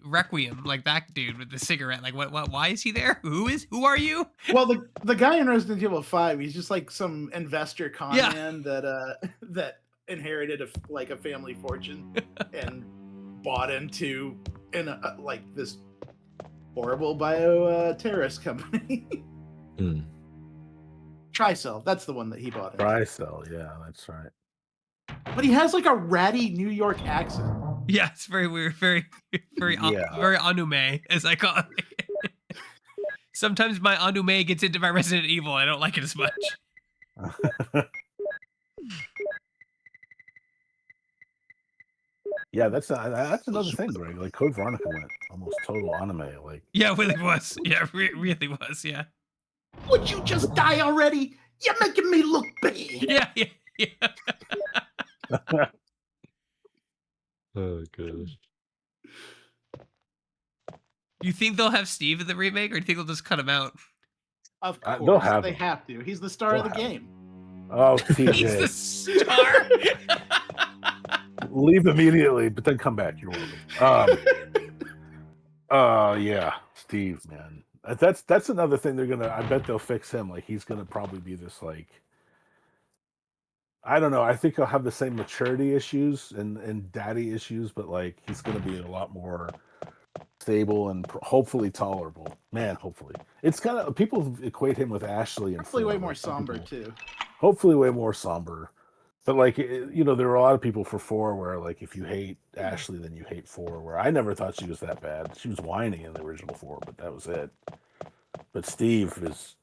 Requiem, like that dude with the cigarette. Like what? Why is he there? Who are you? Well, the guy in Resident Evil 5, he's just like some investor con man that inherited a family fortune and bought into like this horrible terrorist company. Tricell, that's the one that he bought into. Tricell, yeah, that's right. But he has like a ratty New York accent. Yeah, it's very weird, very very anime, as I call it. Sometimes my anime gets into my Resident Evil. I don't like it as much. Yeah, that's another thing, Greg. Like Code Veronica went almost total anime. Like, yeah, it really was. Yeah, really was. Yeah. Would you just die already? You're making me look bad. Yeah. Oh gosh. You think they'll have Steve in the remake, or do you think they'll just cut him out? Of course, they'll have they him. have to. He's the star of the game. Oh, TJ. He's the star. Leave immediately, but then come back. You're welcome. Yeah, Steve, man. That's another thing I bet they'll fix him. Like he's gonna probably be this like, I don't know. I think he'll have the same maturity issues and daddy issues, but like he's gonna be a lot more stable and hopefully tolerable. Man, hopefully. It's kind of people equate him with Ashley and hopefully way more somber too. Hopefully way more somber. But like there were a lot of people for 4 where like if you hate Ashley, then you hate 4. Where I never thought she was that bad. She was whining in the original 4, but that was it. But Steve is,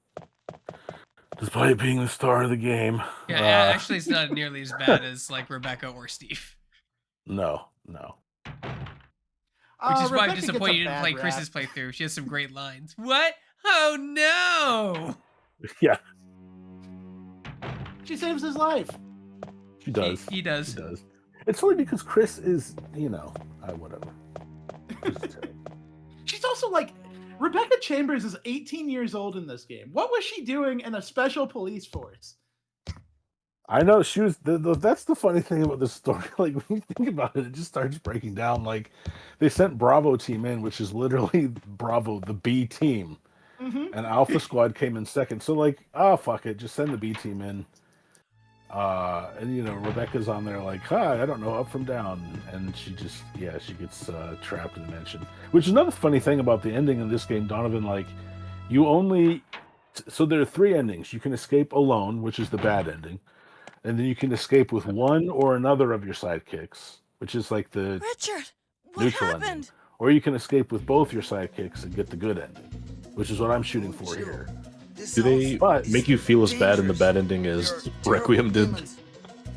despite being the star of the game, yeah, Ashley's not nearly as bad as like Rebecca or Steve. No. Which is why I'm disappointed you didn't play Chris's playthrough. She has some great lines. What? Oh no! Yeah. She saves his life. She does. He does. He does. It's only because Chris is, whatever. She's also like, Rebecca Chambers is 18 years old in this game. What was she doing in a special police force? I know she was. That's the funny thing about this story. Like when you think about it, it just starts breaking down. Like they sent Bravo team in, which is literally Bravo, the B team, and Alpha Squad came in second. So like, fuck it, just send the B team in. And Rebecca's on there like, hi, I don't know, up from down, and she gets trapped in the mansion. Which is another funny thing about the ending in this game, Donovan. Like, so there are 3 endings. You can escape alone, which is the bad ending, and then you can escape with one or another of your sidekicks, which is like the Richard, what neutral happened? ending. Or you can escape with both your sidekicks and get the good ending, which is what I'm shooting for here. Do they make you feel as bad in the bad ending as Requiem did?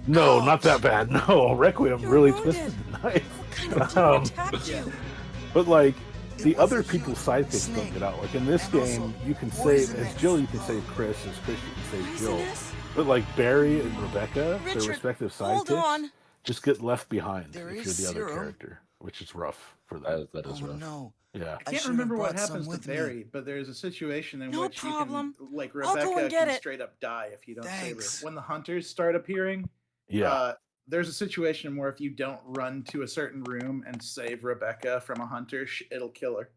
No, not that bad. No, Requiem really twisted the knife. What kind of demon attacked you? But like the other people's sidekicks don't get out. Like in this game, you can save as Jill, you can save Chris. As Chris, you can save Jill. But like Barry and Rebecca, their respective sidekicks, just get left behind if you're the other character, which is rough for them. That is rough. No. Yeah. I can't remember what happens to Barry, but there's a situation in which you can, like, Rebecca can straight up die if you don't save her. When the hunters start appearing, there's a situation where if you don't run to a certain room and save Rebecca from a hunter, it'll kill her.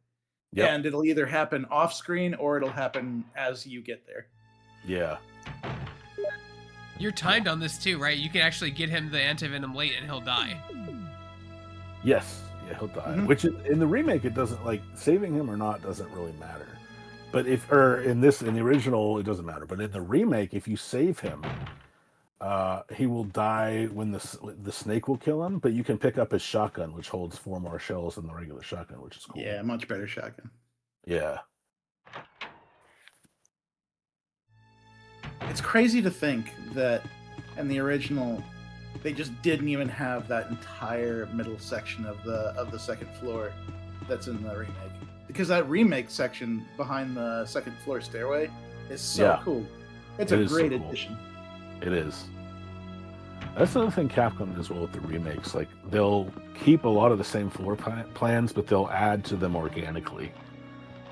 Yep. And it'll either happen off screen or it'll happen as you get there. Yeah. You're timed on this too, right? You can actually get him the antivenom late and he'll die. Yes. Yeah, he'll die. Mhm. Which in the remake, it doesn't like saving him or not doesn't really matter. But in the original, it doesn't matter. But in the remake, if you save him, he will die when the snake will kill him. But you can pick up his shotgun, which holds 4 more shells than the regular shotgun, which is cool. Yeah, much better shotgun. Yeah. It's crazy to think that in the original, they just didn't even have that entire middle section of the second floor that's in the remake. Because that remake section behind the second floor stairway is so cool. It's a great addition. It is. That's another thing Capcom does well with the remakes. Like they'll keep a lot of the same floor plans, but they'll add to them organically.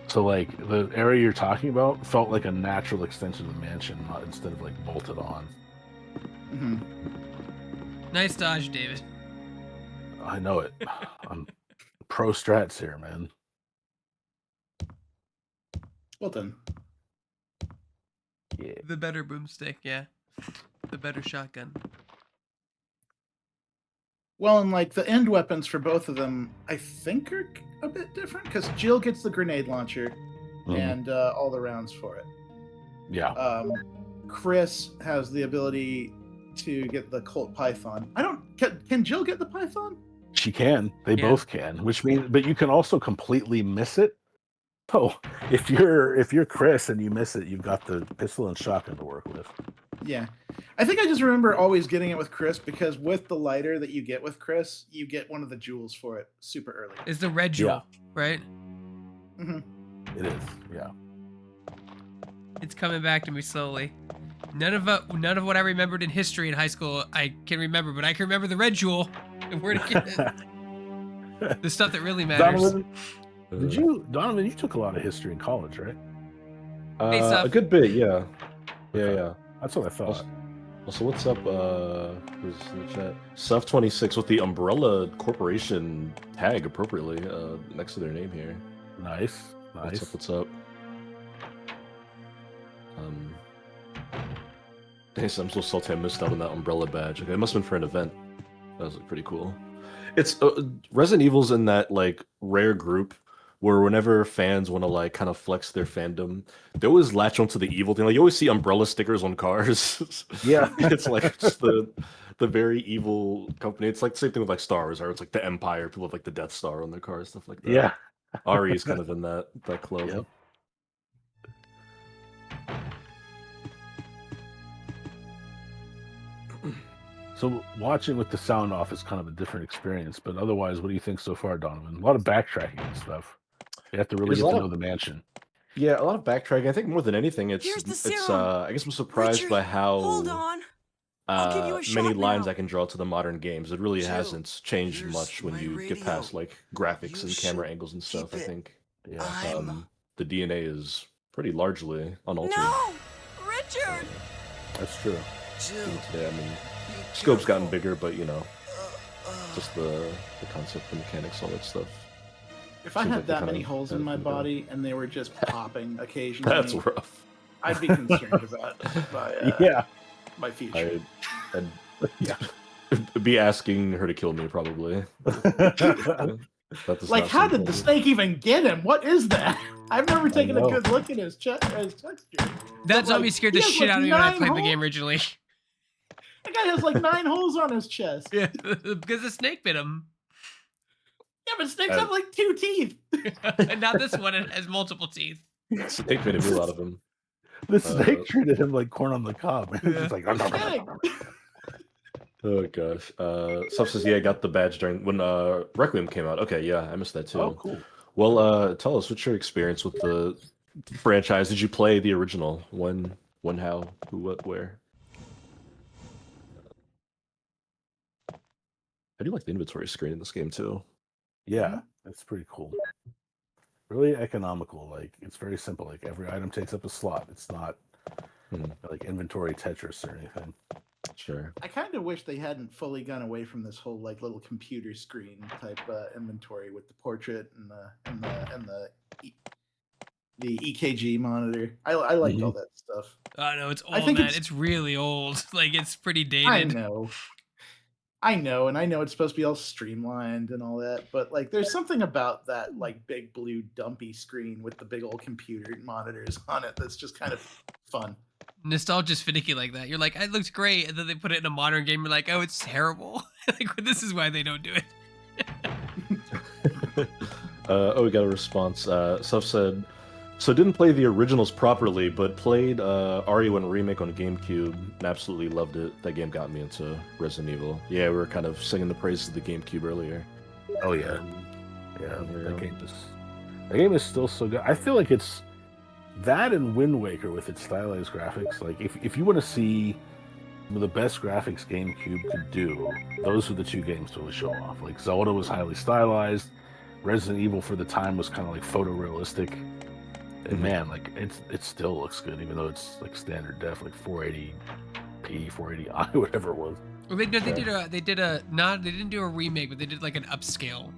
So like the area you're talking about felt like a natural extension of the mansion, instead of like bolted on. Mm-hmm. Nice dodge, David. I know it. I'm pro strats here, man. Well done. Yeah. The better boomstick, yeah. The better shotgun. Well, and like the end weapons for both of them, I think are a bit different because Jill gets the grenade launcher and all the rounds for it. Yeah. Chris has the ability to get the Colt Python. Can Jill get the Python? She can. They both can, which means, but you can also completely miss it. Oh, if you're Chris and you miss it, you've got the pistol and shotgun to work with. Yeah. I think I just remember always getting it with Chris because with the lighter that you get with Chris, you get one of the jewels for it super early. It's the red jewel, right? Mm-hmm. It is, yeah. It's coming back to me slowly. None of what I remembered in history in high school I can remember, but I can remember the red jewel and where to get it. The stuff that really matters. Donovan, you took a lot of history in college, right? A good bit, yeah. Yeah. That's what I thought. Also, what's up? Who's in the chat? Suff26 with the Umbrella Corporation tag appropriately next to their name here. Nice. What's up? Dang, I'm so salty I missed out on that Umbrella badge. Okay, it must have been for an event. That was pretty cool. It's Resident Evil's in that like rare group where whenever fans want to like kind of flex their fandom, they always latch onto the evil thing. Like you always see Umbrella stickers on cars. Yeah, it's like just the very evil company. It's like the same thing with like Star Wars, or it's like the Empire. People have like the Death Star on their cars, stuff like that. Yeah, Ari is kind of in that club. Yep. So watching with the sound off is kind of a different experience, but otherwise, what do you think so far, Donovan? A lot of backtracking and stuff. You have to really get to know the mansion. Yeah, a lot of backtracking. I think more than anything, I guess I'm surprised by how Hold on. I'll give you a many shot lines now. I can draw to the modern games. It really hasn't changed here's much when my you get radio. past like graphics You and camera should angles and stuff. I keep it. think I'm the DNA is pretty largely unaltered. No! Richard! That's true. Jill. Yeah, I mean, Be scope's gotten careful. bigger, but you know, Uh, just the concept, the mechanics, all that stuff. If I Seems had like they that kinda many holes in had my it figured out. body and they were just popping occasionally, That's rough. I'd be concerned about my future. I'd be asking her to kill me probably. Like, how did the snake even get him? What is that? I've never taken a know. good look at his texture. That But, zombie like, scared he the has, shit like, out of me when I 9 played the holes. game originally. That guy has like 9 holes on his chest. Yeah, because the snake bit him. Yeah, but snakes have like 2 teeth. And now this one it has multiple teeth. Snake made a meal out of him. The snake treated him like corn on the cob. It's just like, Oh gosh. Stuff says, yeah, I got the badge during when Requiem came out. Okay, yeah, I missed that too. oh, cool. Well, tell us, what's your experience with the franchise? Did you play the original? When, how, who, what, where? I do like the inventory screen in this game too. Yeah, that's pretty cool. Really economical. Like it's very simple. Like every item takes up a slot. It's not like inventory Tetris or anything. Sure. I kind of wish they hadn't fully gone away from this whole like little computer screen type inventory with the portrait and the EKG monitor. I liked all that stuff. Oh no, it's I old, think man. it's- It's really old. Like it's pretty dated. I know. I know, and I know it's supposed to be all streamlined and all that, but like, there's something about that like big blue dumpy screen with the big old computer monitors on it that's just kind of fun. Nostalgia's finicky like that. You're like, it looks great, and then they put it in a modern game. You're like, oh, it's terrible. Like, this is why they don't do it. We got a response. Suf said, so didn't play the originals properly, but played RE1 Remake on GameCube and absolutely loved it. That game got me into Resident Evil. Yeah, we were kind of singing the praises of the GameCube earlier. Oh yeah, that game is still so good. I feel like it's that and Wind Waker with its stylized graphics. Like if you want to see the best graphics GameCube could do, those are the two games to really show off. Like Zelda was highly stylized. Resident Evil for the time was kind of like photorealistic. And man, like it still looks good, even though it's like standard def, like 480p, 480i, whatever it was. Well, they didn't do a remake, but they did like an upscale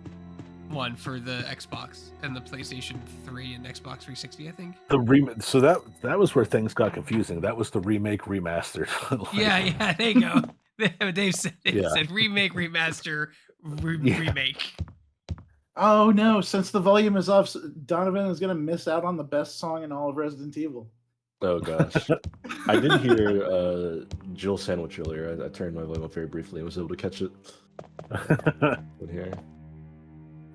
one for the Xbox and the PlayStation 3 and Xbox 360, I think. So that was where things got confusing. That was the remake remastered. Like, yeah, there you go. Dave said it. Said remake, remaster, remake. Oh no, since the volume is off, Donovan is going to miss out on the best song in all of Resident Evil. Oh gosh. I did hear Jill Sandwich earlier. I turned my volume up very briefly and was able to catch it. Here.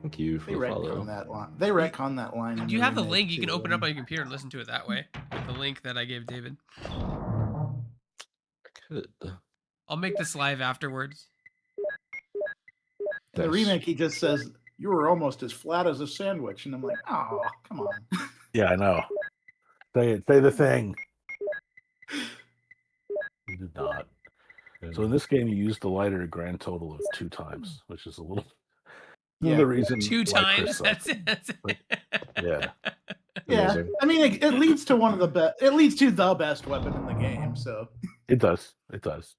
Thank you for the follow. They retcon that line. Do you have the link? You can open it up on your computer and listen to it that way. With the link that I gave David. I could. I'll make this live afterwards. In the remake, he just says, "You were almost as flat as a sandwich," and I'm like, "Oh, come on." Yeah, I know. Say it. Say the thing. You did not. So in this game, you used the lighter a grand total of 2 times, which is a little. Yeah, the reason 2 times. That's it. Yeah. Yeah. Amazing. I mean, it leads to one of the best. It leads to the best weapon in the game. So. It does. It does.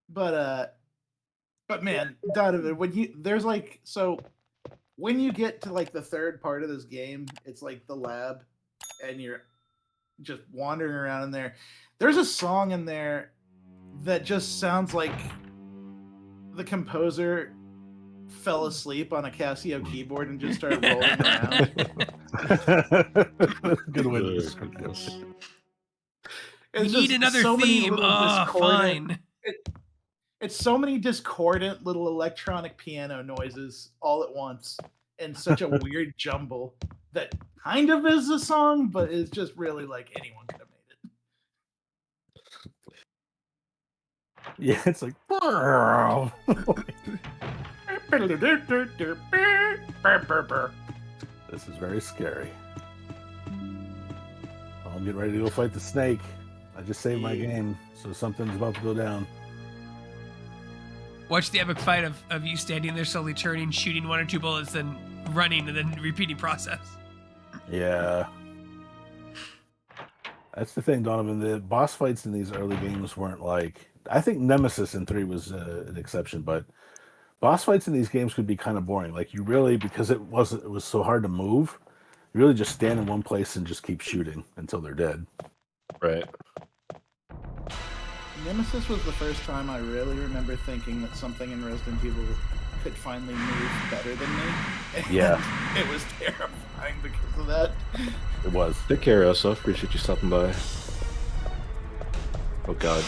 But man, Donovan, when you get to like the third part of this game, it's like the lab, and you're just wandering around in there. There's a song in there that just sounds like the composer fell asleep on a Casio keyboard and just started rolling around. Good way to describe this. We need another theme. Oh, fine. It's so many discordant little electronic piano noises all at once in such a weird jumble that kind of is a song, but is just really like anyone could have made it. Yeah, it's like. This is very scary. I'm getting ready to go fight the snake. I just saved my game, so something's about to go down. Watch the epic fight of you standing there slowly turning, shooting 1 or 2 bullets, then running, and then repeating process. Yeah. That's the thing, Donovan. The boss fights in these early games weren't like... I think Nemesis in 3 was an exception, but boss fights in these games could be kind of boring. Like, you really, because it was so hard to move, you really just stand in one place and just keep shooting until they're dead. Right. Nemesis was the first time I really remember thinking that something in Resident Evil could finally move better than me. And yeah. It was terrifying because of that. It was. Take care, Elsa. Appreciate you stopping by. Oh god.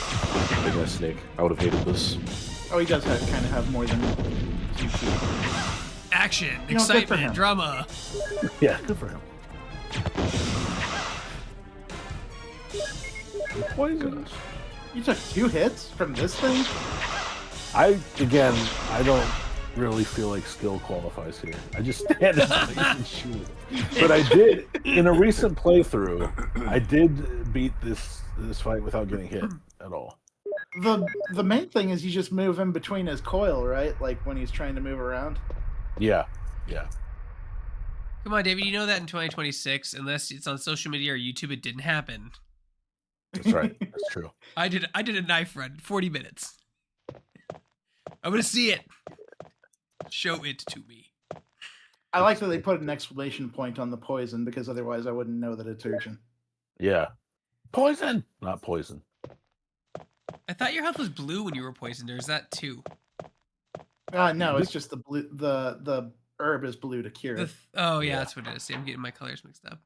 Big ass snake. I would have hated this. Oh, he does kind of have more than QQ. Action, excitement, drama. Yeah, good for him. Poison. You took 2 hits from this thing? I don't really feel like skill qualifies here. I just stand in place and shoot. But I did, in a recent playthrough, I did beat this fight without getting hit at all. The main thing is you just move in between his coil, right? Like when he's trying to move around. Yeah. Come on, David, you know that in 2026, unless it's on social media or YouTube, it didn't happen. That's right. That's true. I did a knife run, 40 minutes. I'm gonna see it. Show it to me. I like that they put an exclamation point on the poison, because otherwise I wouldn't know that it's urgent. Yeah. Poison! Not poison. I thought your health was blue when you were poisoned, or is that 2? No, it's just the blue. The herb is blue to cure. Oh yeah, that's what it is. See, I'm getting my colors mixed up.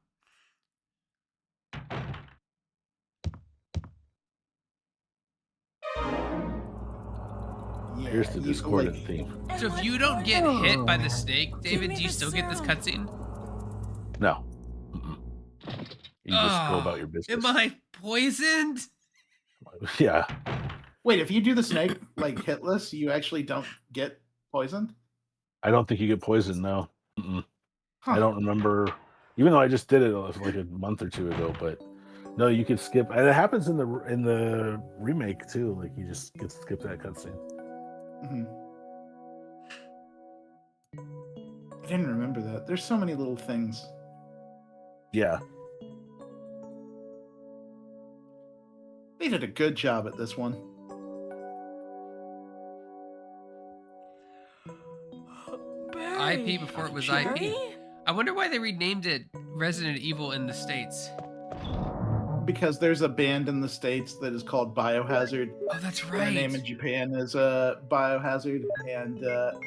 Yeah, Here's the discordant theme. So if you don't get hit by the snake, David, do you still get this cutscene? No. You just go about your business. Am I poisoned? Yeah. Wait, if you do the snake like hitless, you actually don't get poisoned? I don't think you get poisoned. No. Huh. I don't remember. Even though I just did it like a month or two ago, but no, you can skip. And it happens in the remake too. Like you just get to skip that cutscene. Mm-hmm. I didn't remember that. There's so many little things. Yeah. They did a good job at this one. IP before it was IP. I wonder why they renamed it Resident Evil in the States. Because there's a band in the States that is called Biohazard. Oh, that's Their right. name in Japan is Biohazard, and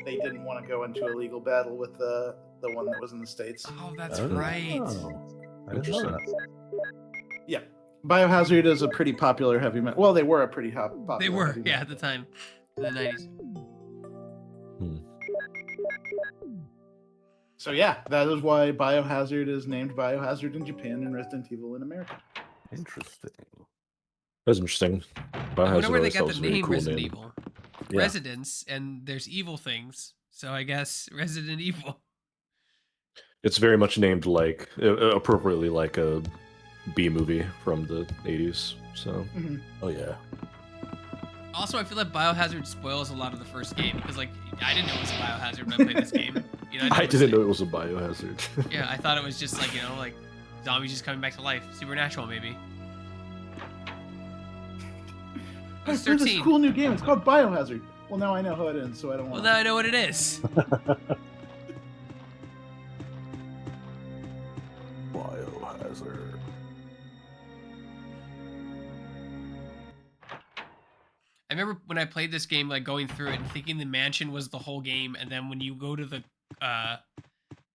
they didn't want to go into a legal battle with the one that was in the States. Oh, that's right. I didn't know that. Yeah. Biohazard is a pretty popular heavy metal. Well, they were a pretty popular. They were, heavy metal. yeah, at the time, in the 90s. So yeah, that is why Biohazard is named Biohazard in Japan and Resident Evil in America. Interesting. That's interesting. I wonder where they Biohazard got always the was a very name cool Resident name. Evil. Yeah. Residents, and there's evil things. So I guess Resident Evil. It's very much named like appropriately like a B movie from the 80s. So Mm-hmm. Oh yeah. Also, I feel like Biohazard spoils a lot of the first game because, like, I didn't know it was a Biohazard when I played this game. You know, I didn't know it was a Biohazard. Yeah, I thought it was just like, you know, like zombies just coming back to life, supernatural maybe. I was played this 13. cool new game. It's called Biohazard. Well, now I know how it ends, so I don't Well, want. now I know what it is. Biohazard. I remember when I played this game, like going through it and thinking the mansion was the whole game, and then when you go to the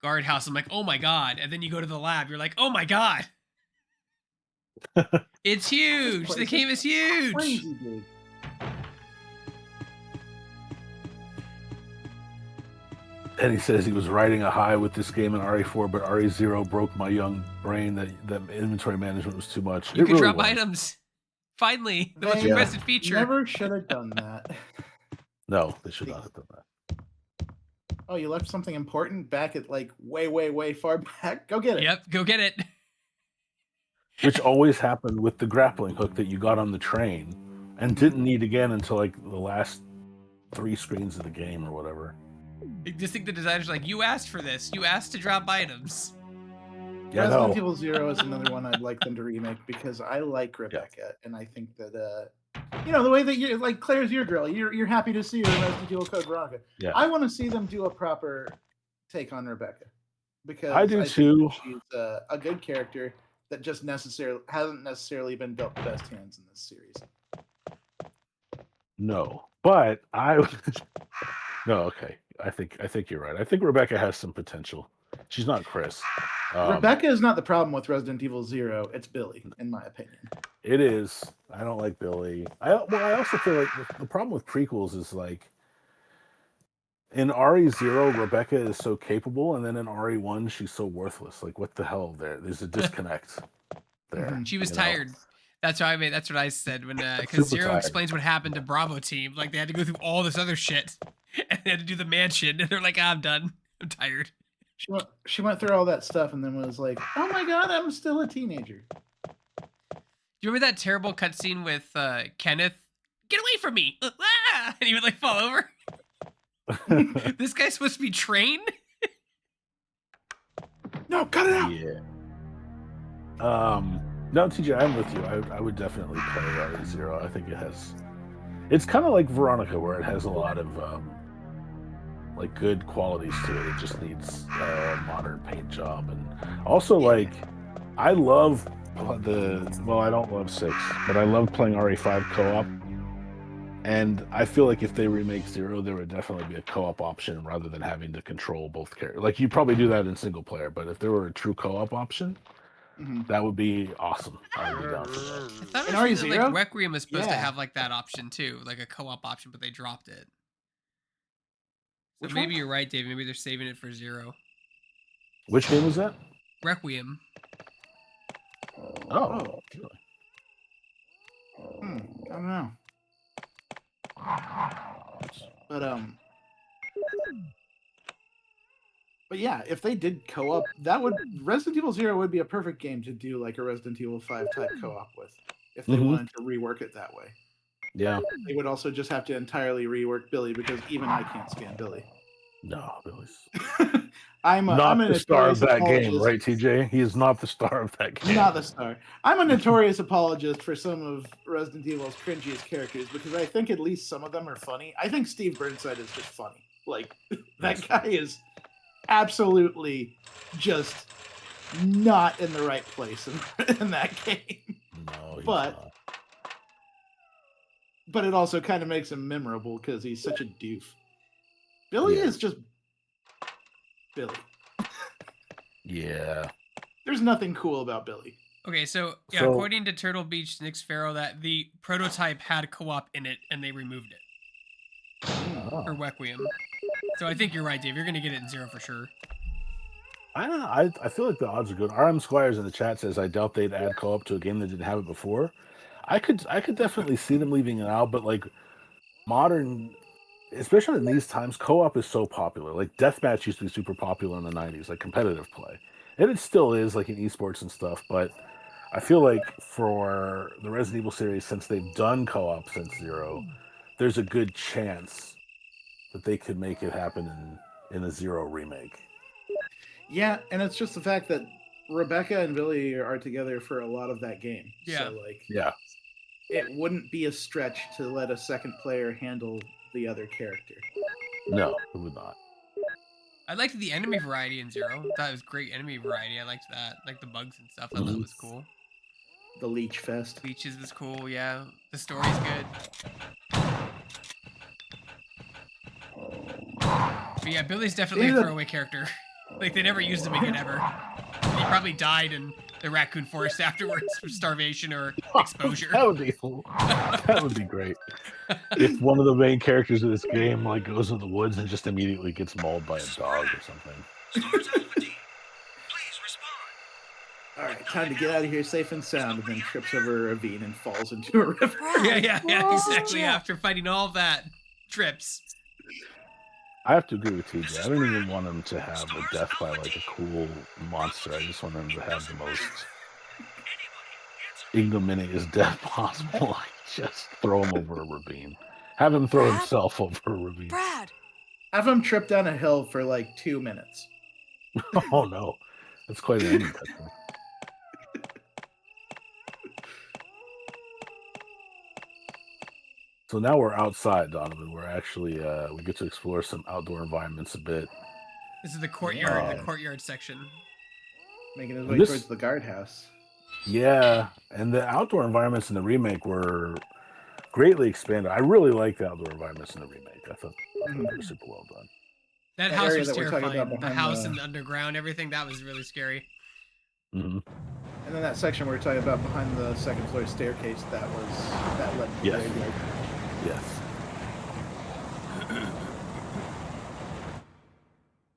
guardhouse, I'm like, oh my god, and then you go to the lab, you're like, oh my god, it's huge. The game is huge. Crazy big. And he says he was riding a high with this game in RE4, but RE0 broke my young brain that inventory management was too much. You It can really drop was. items. Finally, the most They requested feature. Never should have done that. No, they should not have done that. Oh, you left something important back at like way, way, way far back? Go get it. Yep, go get it. Which always happened with the grappling hook that you got on the train and didn't need again until like the last 3 screens of the game or whatever. I just think the designer's like, you asked for this. You asked to drop items. Yeah, Resident no. Evil 0 is another one I'd like them to remake because I like Rebecca, and I think that you know, the way that you like Claire's your girl, you're happy to see her in Resident Evil Code Veronica. Yeah. I want to see them do a proper take on Rebecca because I do think too. She's a good character that just hasn't necessarily been dealt the best hands in this series. No. But no, okay. I think you're right. I think Rebecca has some potential. She's not Chris. Rebecca is not the problem with Resident Evil 0. It's Billy, in my opinion. It is. I don't like Billy. I also feel like the problem with prequels is like in RE0, Rebecca is so capable, and then in RE1, she's so worthless. Like, what the hell? There's a disconnect there. She was you know? tired. That's what I said when because Super Zero tired. explains what happened to Bravo team. Like they had to go through all this other shit, and they had to do the mansion, and they're like, I'm done. I'm tired. She went through all that stuff and then was like, "Oh my god, I'm still a teenager." Do you remember that terrible cutscene with Kenneth? Get away from me! Ah! And he would like fall over. This guy's supposed to be trained. No, cut it out. Yeah. No, TJ, I'm with you. I would definitely play RE0. I think it's kind of like Veronica, where it has a lot of like good qualities to it. It just needs a modern paint job, and also like I love I don't love 6, but I love playing RE5 co-op And I feel like if they remake Zero, there would definitely be a co-op option rather than having to control both characters. Like you probably do that in single player, but if there were a true co-op option, that would be awesome. I would be down for that. I thought In I was reading that, RE0? like Requiem was supposed to Yeah. have like that option too, like a co-op option, but they dropped it. So Which maybe one? you're right, David. Maybe they're saving it for Zero. Which game was that? Requiem. Oh, I don't know. But yeah, if they did co-op, that would Resident Evil 0 would be a perfect game to do like a Resident Evil 5 type co-op with, if they wanted to rework it that way. Yeah. They would also just have to entirely rework Billy because even I can't stand Billy. No, Billy's I'm a not the star of that apologist. game, right, TJ? He is not the star of that game. Not the star. I'm a notorious apologist for some of Resident Evil's cringiest characters because I think at least some of them are funny. I think Steve Burnside is just funny. Like, that guy is absolutely just not in the right place in that game. No, he's But not. but it also kind of makes him memorable because he's such a doof. Billy is just Billy. Yeah. There's nothing cool about Billy. Okay, so yeah, according to Turtle Beach, Nick Sparrow, that the prototype had co-op in it and they removed it for Requiem. So I think you're right, Dave. You're gonna get it in Zero for sure. I don't know. I feel like the odds are good. RM Squires in the chat says I doubt they'd add co-op to a game that didn't have it before. I could definitely see them leaving it out, but like modern, especially in these times, co-op is so popular. Like deathmatch used to be super popular in the 90s, like competitive play. And it still is, like in esports and stuff, but I feel like for the Resident Evil series, since they've done co-op since Zero, there's a good chance that they could make it happen in a Zero remake. Yeah, and it's just the fact that Rebecca and Billy are together for a lot of that game. Yeah. So like Yeah. it wouldn't be a stretch to let a second player handle the other character. No, it would not. I liked the enemy variety in Zero. That was great enemy variety. I liked that. Like the bugs and stuff. I thought that was cool. The Leech Fest. Leeches was cool, yeah. The story's good. But yeah, Billy's definitely a throwaway character. Like, they never used him again ever. And he probably died in the raccoon forest afterwards from starvation or exposure. That would be great. If one of the main characters of this game like goes to the woods and just immediately gets mauled by a dog or something. All right, time to get out of here safe and sound, and then trips over a ravine and falls into a river. Yeah, exactly. After fighting all that, trips. I have to agree with TJ. I don't even want him to have a death by like a cool monster. I just want him to have the most ignominious death possible. Like, just throw him over a ravine. Have him throw himself over a ravine. Brad. Have him trip down a hill for like 2 minutes. Oh no, that's quite an ending. So now we're outside, Donovan. We're actually we get to explore some outdoor environments a bit. This is the courtyard, the courtyard section. Making his way towards the guardhouse. Yeah, and the outdoor environments in the remake were greatly expanded. I really like the outdoor environments in the remake. I thought they were super well done. That house was terrifying. The house in the underground, everything, that was really scary. Mm-hmm. And then that section we were talking about behind the second floor staircase, that led to the graveyard. Yes.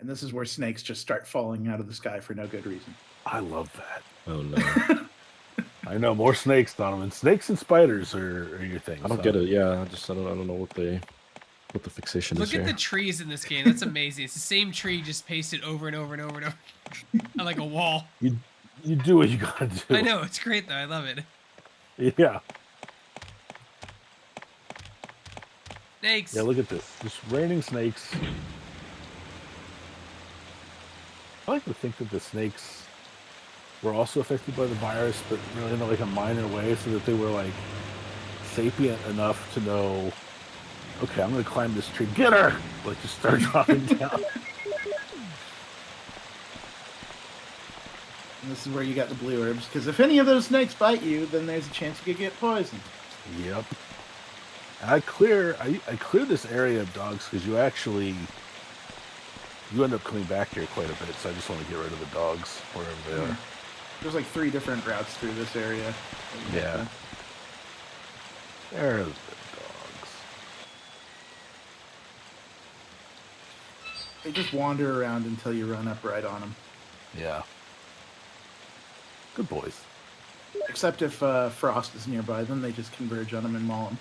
And this is where snakes just start falling out of the sky for no good reason. I love that. Oh no. I know, more snakes, Donovan. Snakes and spiders are your thing. I don't get it. Yeah, I don't know what the fixation is. Look at the trees in this game. That's amazing. It's the same tree just pasted over and over and over and over on like a wall. You do what you gotta do. I know, it's great though. I love it. Yeah. Snakes. Yeah, look at this. Just raining snakes. I like to think that the snakes were also affected by the virus, but really in like a minor way, so that they were like sapient enough to know, okay, I'm gonna climb this tree. Get her! Like just start dropping down. And this is where you got the blue herbs, because if any of those snakes bite you, then there's a chance you could get poisoned. Yep. And I clear this area of dogs because you end up coming back here quite a bit. So I just want to get rid of the dogs wherever they are. There's like 3 different routes through this area. Yeah. There's the dogs. They just wander around until you run up right on them. Yeah. Good boys. Except if Frost is nearby, then they just converge on him and maul him.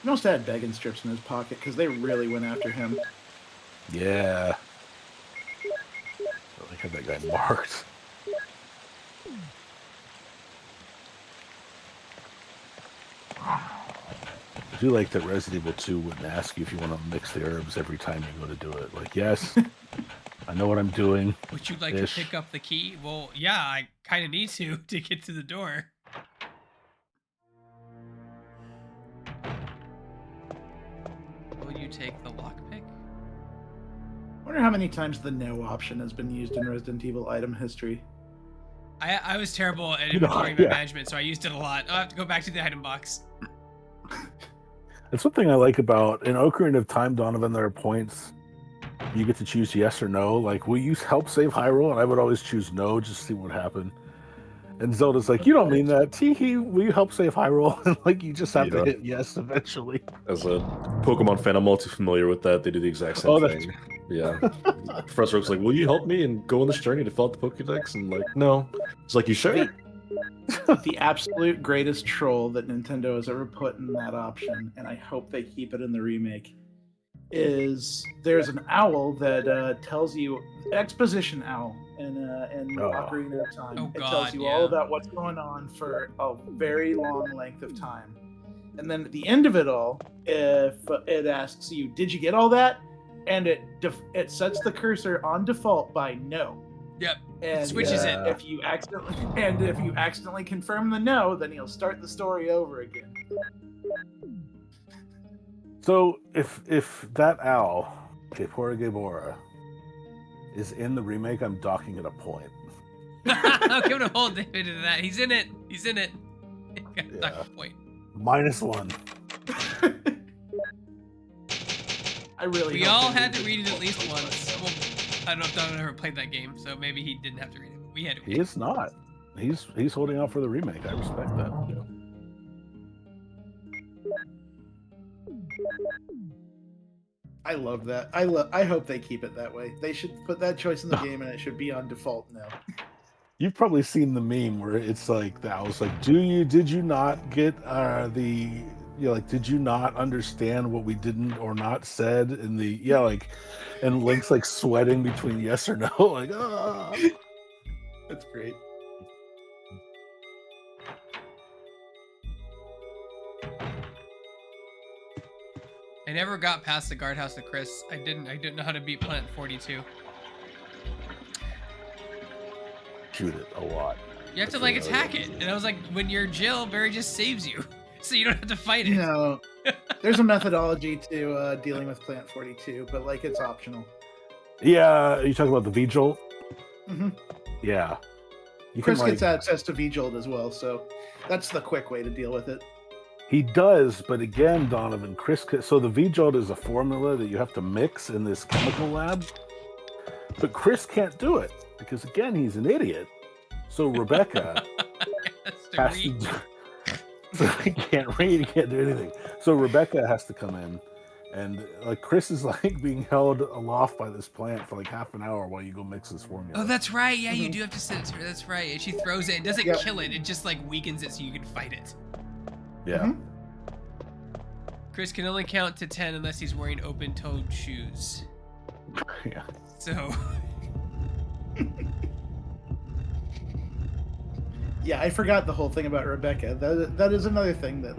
He must have had begging strips in his pocket because they really went after him. Yeah. I had that guy marked. I do like that Resident Evil 2 wouldn't ask you if you want to mix the herbs every time you go to do it. Like, yes, I know what I'm doing. Would you like to pick up the key? Well, yeah, I kind of need to get to the door. Will you take the lockpick? I wonder how many times the no option has been used in Resident Evil item history. I was terrible at inventory management, so I used it a lot. I'll have to go back to the item box. That's one thing I like about in Ocarina of Time, Donovan. There are points you get to choose yes or no. Like, will you help save Hyrule? And I would always choose no, just to see what happened. And Zelda's like, you don't mean that. Teehee, will you help save Hyrule? And like, you just have to hit yes eventually. As a Pokemon fan, I'm all too familiar with that. They do the exact same thing. Yeah. Professor Oak's like, will you help me and go on this journey to fill out the Pokédex? And like, no. It's like, you sure? The absolute greatest troll that Nintendo has ever put in that option, and I hope they keep it in the remake, is there's an owl that tells you, exposition owl in Ocarina of Time. It tells you all about what's going on for a very long length of time. And then at the end of it all, if it asks you, did you get all that? And it sets the cursor on default by no. Yep. And it switches it. If you accidentally confirm the no, then he'll start the story over again. So if that owl, Gepora Gebora, is in the remake, I'm docking it a point. I'm gonna hold David to that. He's in it. He's in it. Dock a point. -1. We all had to read it at least once. Well, I don't know if Donovan ever played that game, so maybe he didn't have to read it. But we had to read He is not. He's holding out for the remake. I respect that. Yeah. I love that. I hope they keep it that way. They should put that choice in the game, and it should be on default now. You've probably seen the meme where it's like the owl's like, did you not get did you not understand what we didn't or not said in the and Link's like sweating between yes or no, like That's great. I never got past the guardhouse of Chris. I didn't know how to beat Planet 42. Shoot it a lot. You have to like attack it, and I was like, when you're Jill, Barry just saves you, so you don't have to fight it. No, there's a methodology to dealing with Planet 42, but like it's optional. Yeah, are you talking about the V-Jolt? Mm-hmm. Yeah. Chris gets access to V-Jolt as well, so that's the quick way to deal with it. He does, but again, Donovan, so the V-Jolt is a formula that you have to mix in this chemical lab, but Chris can't do it because again, he's an idiot. So Rebecca has to so he can't read, he can't do anything. So Rebecca has to come in, and like Chris is like being held aloft by this plant for like half an hour while you go mix this formula. Oh, that's right. Yeah, you do have to sit to her. That's right. And she throws it. It doesn't kill it. It just like weakens it so you can fight it. Yeah. Mm-hmm. Chris can only count to 10 unless he's wearing open-toed shoes. Yeah. So. Yeah, I forgot the whole thing about Rebecca. That is another thing that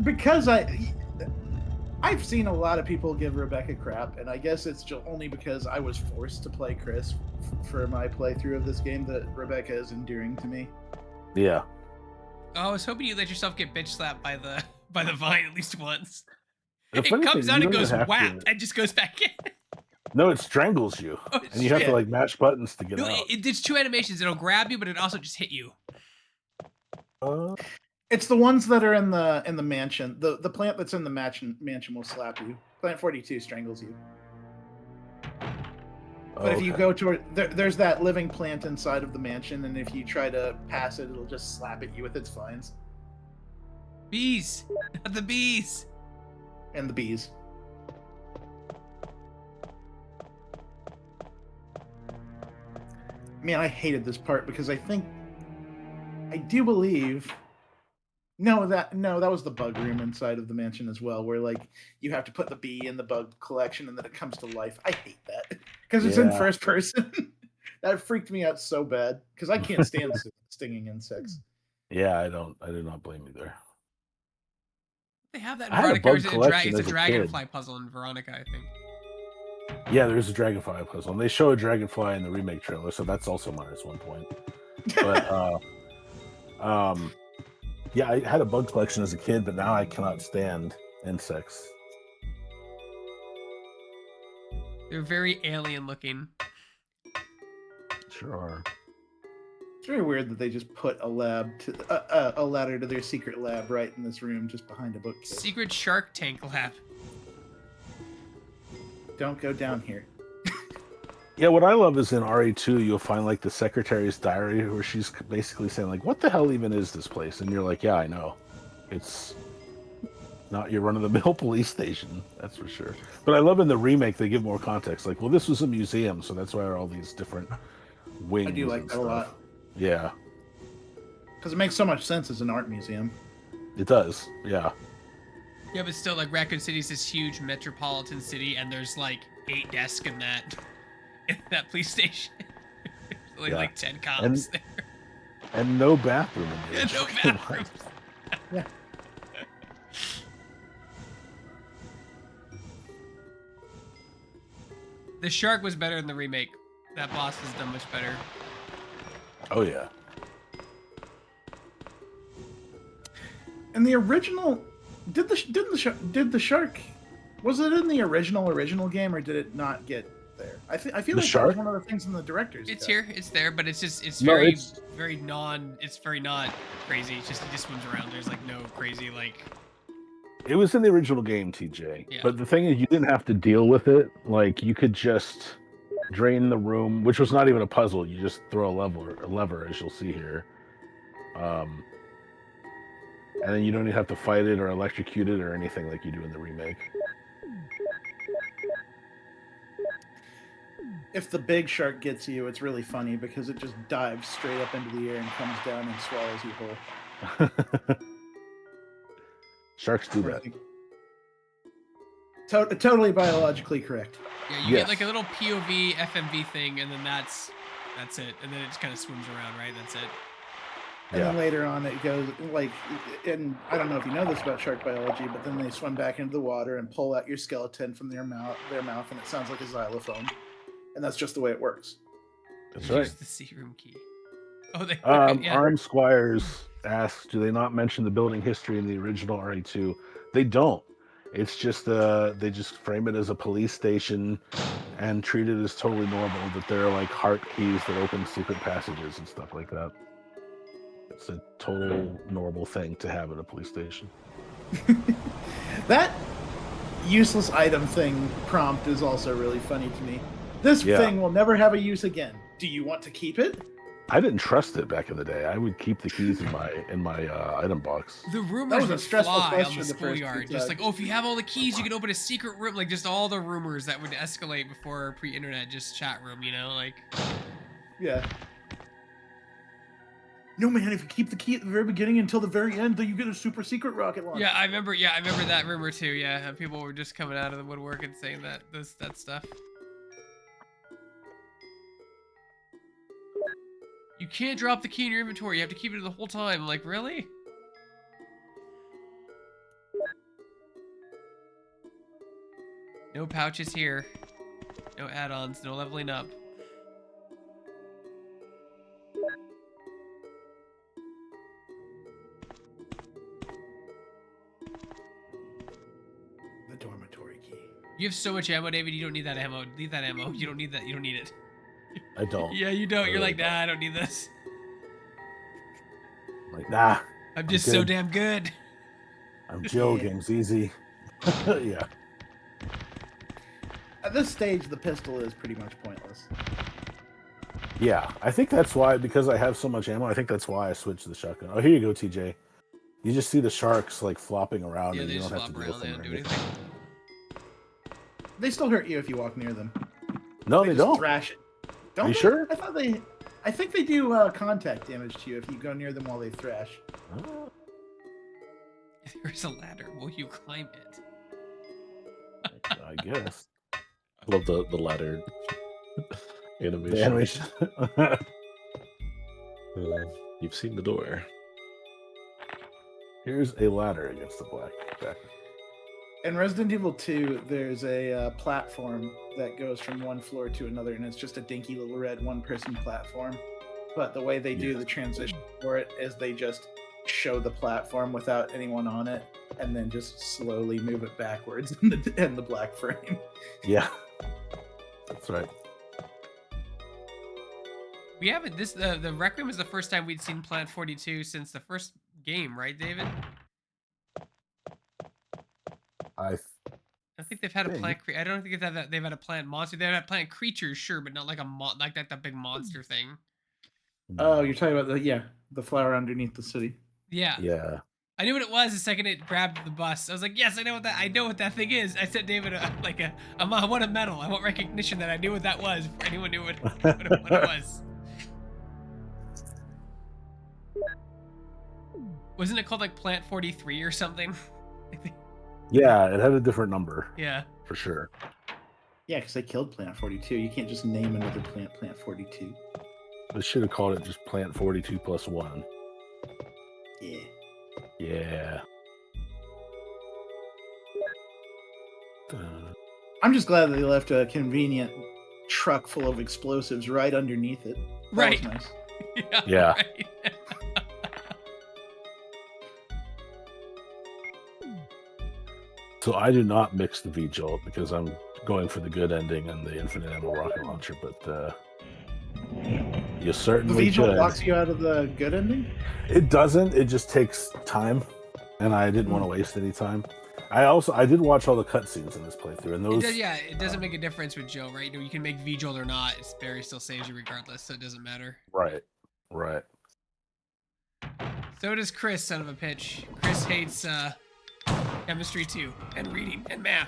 because I've seen a lot of people give Rebecca crap, and I guess it's only because I was forced to play Chris for my playthrough of this game that Rebecca is endearing to me. Yeah. Oh, I was hoping you let yourself get bitch slapped by the vine at least once. The It funny comes thing, out you and don't goes even have whap to- and just goes back in. No, it strangles you, Oh, and you have to shit. like mash buttons to get No, out. it's two animations. It'll grab you, but it also just hit you. It's the ones that are in the mansion. The plant that's in the mansion will slap you. Plant 42 strangles you. But if you go toward there's that living plant inside of the mansion, and if you try to pass it, it'll just slap at you with its vines Bees, the bees. and the bees. Man, I hated this part because I do believe. No, that was the bug room inside of the mansion as well, where like you have to put the bee in the bug collection and then it comes to life. I hate that because it's in first person. That freaked me out so bad because I can't stand stinging insects. Yeah, I do not blame you there. They have that in I had a Veronica. bug collection It's a as a dragonfly kid. puzzle in Veronica, I think. Yeah, there's a dragonfly puzzle, and they show a dragonfly in the remake trailer, so that's also -1 point. But yeah, I had a bug collection as a kid, but now I cannot stand insects. They're very alien looking. Sure are. It's very weird that they just put a ladder to their secret lab right in this room, just behind a bookcase. Secret Shark Tank lab. Don't go down here. Yeah, what I love is in RA2, you'll find like the secretary's diary where she's basically saying like, "What the hell even is this place?" And you're like, "Yeah, I know. It's not your run-of-the-mill police station, that's for sure." But I love in the remake they give more context. Like, well, this was a museum, so that's why there are all these different wings. I do like and that stuff. a lot Yeah, because it makes so much sense as an art museum. it does. Yeah. Yeah, but still, like Raccoon City's this huge metropolitan city, and there's like 8 desks in that police station. There's Yeah. like 10 cops And- there. And no bathroom in Yeah, there. no bathrooms. Yeah. The shark was better in the remake. That boss was done much better. Oh yeah. And the original, did the shark? Was it in the original game, or did it not get there? I feel The like that shark? was one of the things in the director's It's cut. here, it's there, but it's just it's No, very it's- very not crazy. It's just it just swims around. There's like no crazy like It was in the original game, TJ. Yeah. But the thing is, you didn't have to deal with it. Like, you could just drain the room, which was not even a puzzle. You just throw a lever, as you'll see here. And then you don't even have to fight it or electrocute it or anything like you do in the remake. If the big shark gets you, it's really funny because it just dives straight up into the air and comes down and swallows you whole. Sharks do I that. think- Totally biologically correct. yeah, you Yes. get like a little POV FMV thing, and then that's it, and then it just kind of swims around, right? That's it. And Yeah. then later on, it goes like, and I don't know if you know this about shark biology, but then they swim back into the water and pull out your skeleton from their mouth, and it sounds like a xylophone, and that's just the way it works. That's Use right. the sea room key. Oh, they yeah. Arm Squires asks, do they not mention the building history in the original RE2? They don't. It's just they just frame it as a police station and treat it as totally normal, that there are like heart keys that open secret passages and stuff like that. It's a total normal thing to have at a police station. That useless item thing prompt is also really funny to me. This Yeah. thing will never have a use again. Do you want to keep it? I didn't trust it back in the day. I would keep the keys in my item box. The rumors was a would stressful fly on question the the first schoolyard. two Just like, times. oh, if you have all the keys, you can open a secret room. Like, just all the rumors that would escalate before pre-internet, just chat room, you know? Like, Yeah. No, man, if you keep the key at the very beginning until the very end, then you get a super secret rocket launcher. yeah, I remember that rumor too. Yeah, and people were just coming out of the woodwork and saying that stuff. You can't drop the key in your inventory. You have to keep it the whole time. Like, really? No pouches here. No add-ons. No leveling up. The dormitory key. You have so much ammo, David. You don't need that ammo. Leave that ammo. You don't need that. You don't need it. I don't. Yeah, you don't. I You're really like, nah, I don't need this. Like, nah. I'm just so good. damn good. I'm Jill. Yeah. Game's easy. Yeah. At this stage, the pistol is pretty much pointless. Yeah. I think that's why, because I have so much ammo, I think that's why I switched to the shotgun. Oh, here you go, TJ. You just see the sharks like flopping around, Yeah, and they you just don't have to flop deal with around. They them. don't do anything. They still hurt you if you walk near them. No, they just don't. thrash it. Don't Are you they? sure? I think they do contact damage to you if you go near them while they thrash. Oh, There's a ladder. Will you climb it? I guess. Love the ladder animation. The animation. You've seen the door. Here's a ladder against the black. In Resident Evil 2, there's a platform that goes from one floor to another, and it's just a dinky little red one-person platform. But the way they do the transition for it is they just show the platform without anyone on it, and then just slowly move it backwards in the black frame. Yeah. That's right. We haven't. The Requiem is the first time we'd seen Plant 42 since the first game, right, David? I think they've had a plant. I don't think they've had a plant monster. They've had plant creatures, sure, but not like that big monster thing. Oh, you're talking about the flower underneath the city. Yeah. Yeah. I knew what it was the second it grabbed the bus. I was like, yes, I know what that thing is. I sent David I want a medal. I want recognition that I knew what that was before anyone knew what it was. Wasn't it called like Plant 43 or something? Yeah, it had a different number. Yeah. For sure. Yeah, because they killed Plant 42. You can't just name another Plant 42. They should have called it just Plant 42 plus 1. Yeah. Yeah. I'm just glad that they left a convenient truck full of explosives right underneath it. That Right. was nice. Yeah. Right. So I do not mix the V-Jolt because I'm going for the good ending and the infinite ammo rocket launcher, but you The certainly V-Jolt could. blocks you out of the good ending? It doesn't. It just takes time, and I didn't want to waste any time. I did watch all the cutscenes in this playthrough, and those. It doesn't make a difference with Joe, right? You can make V-Jolt or not. Barry still saves you regardless, so it doesn't matter. Right. So does Chris, son of a pitch. Chris hates chemistry too, and reading and math.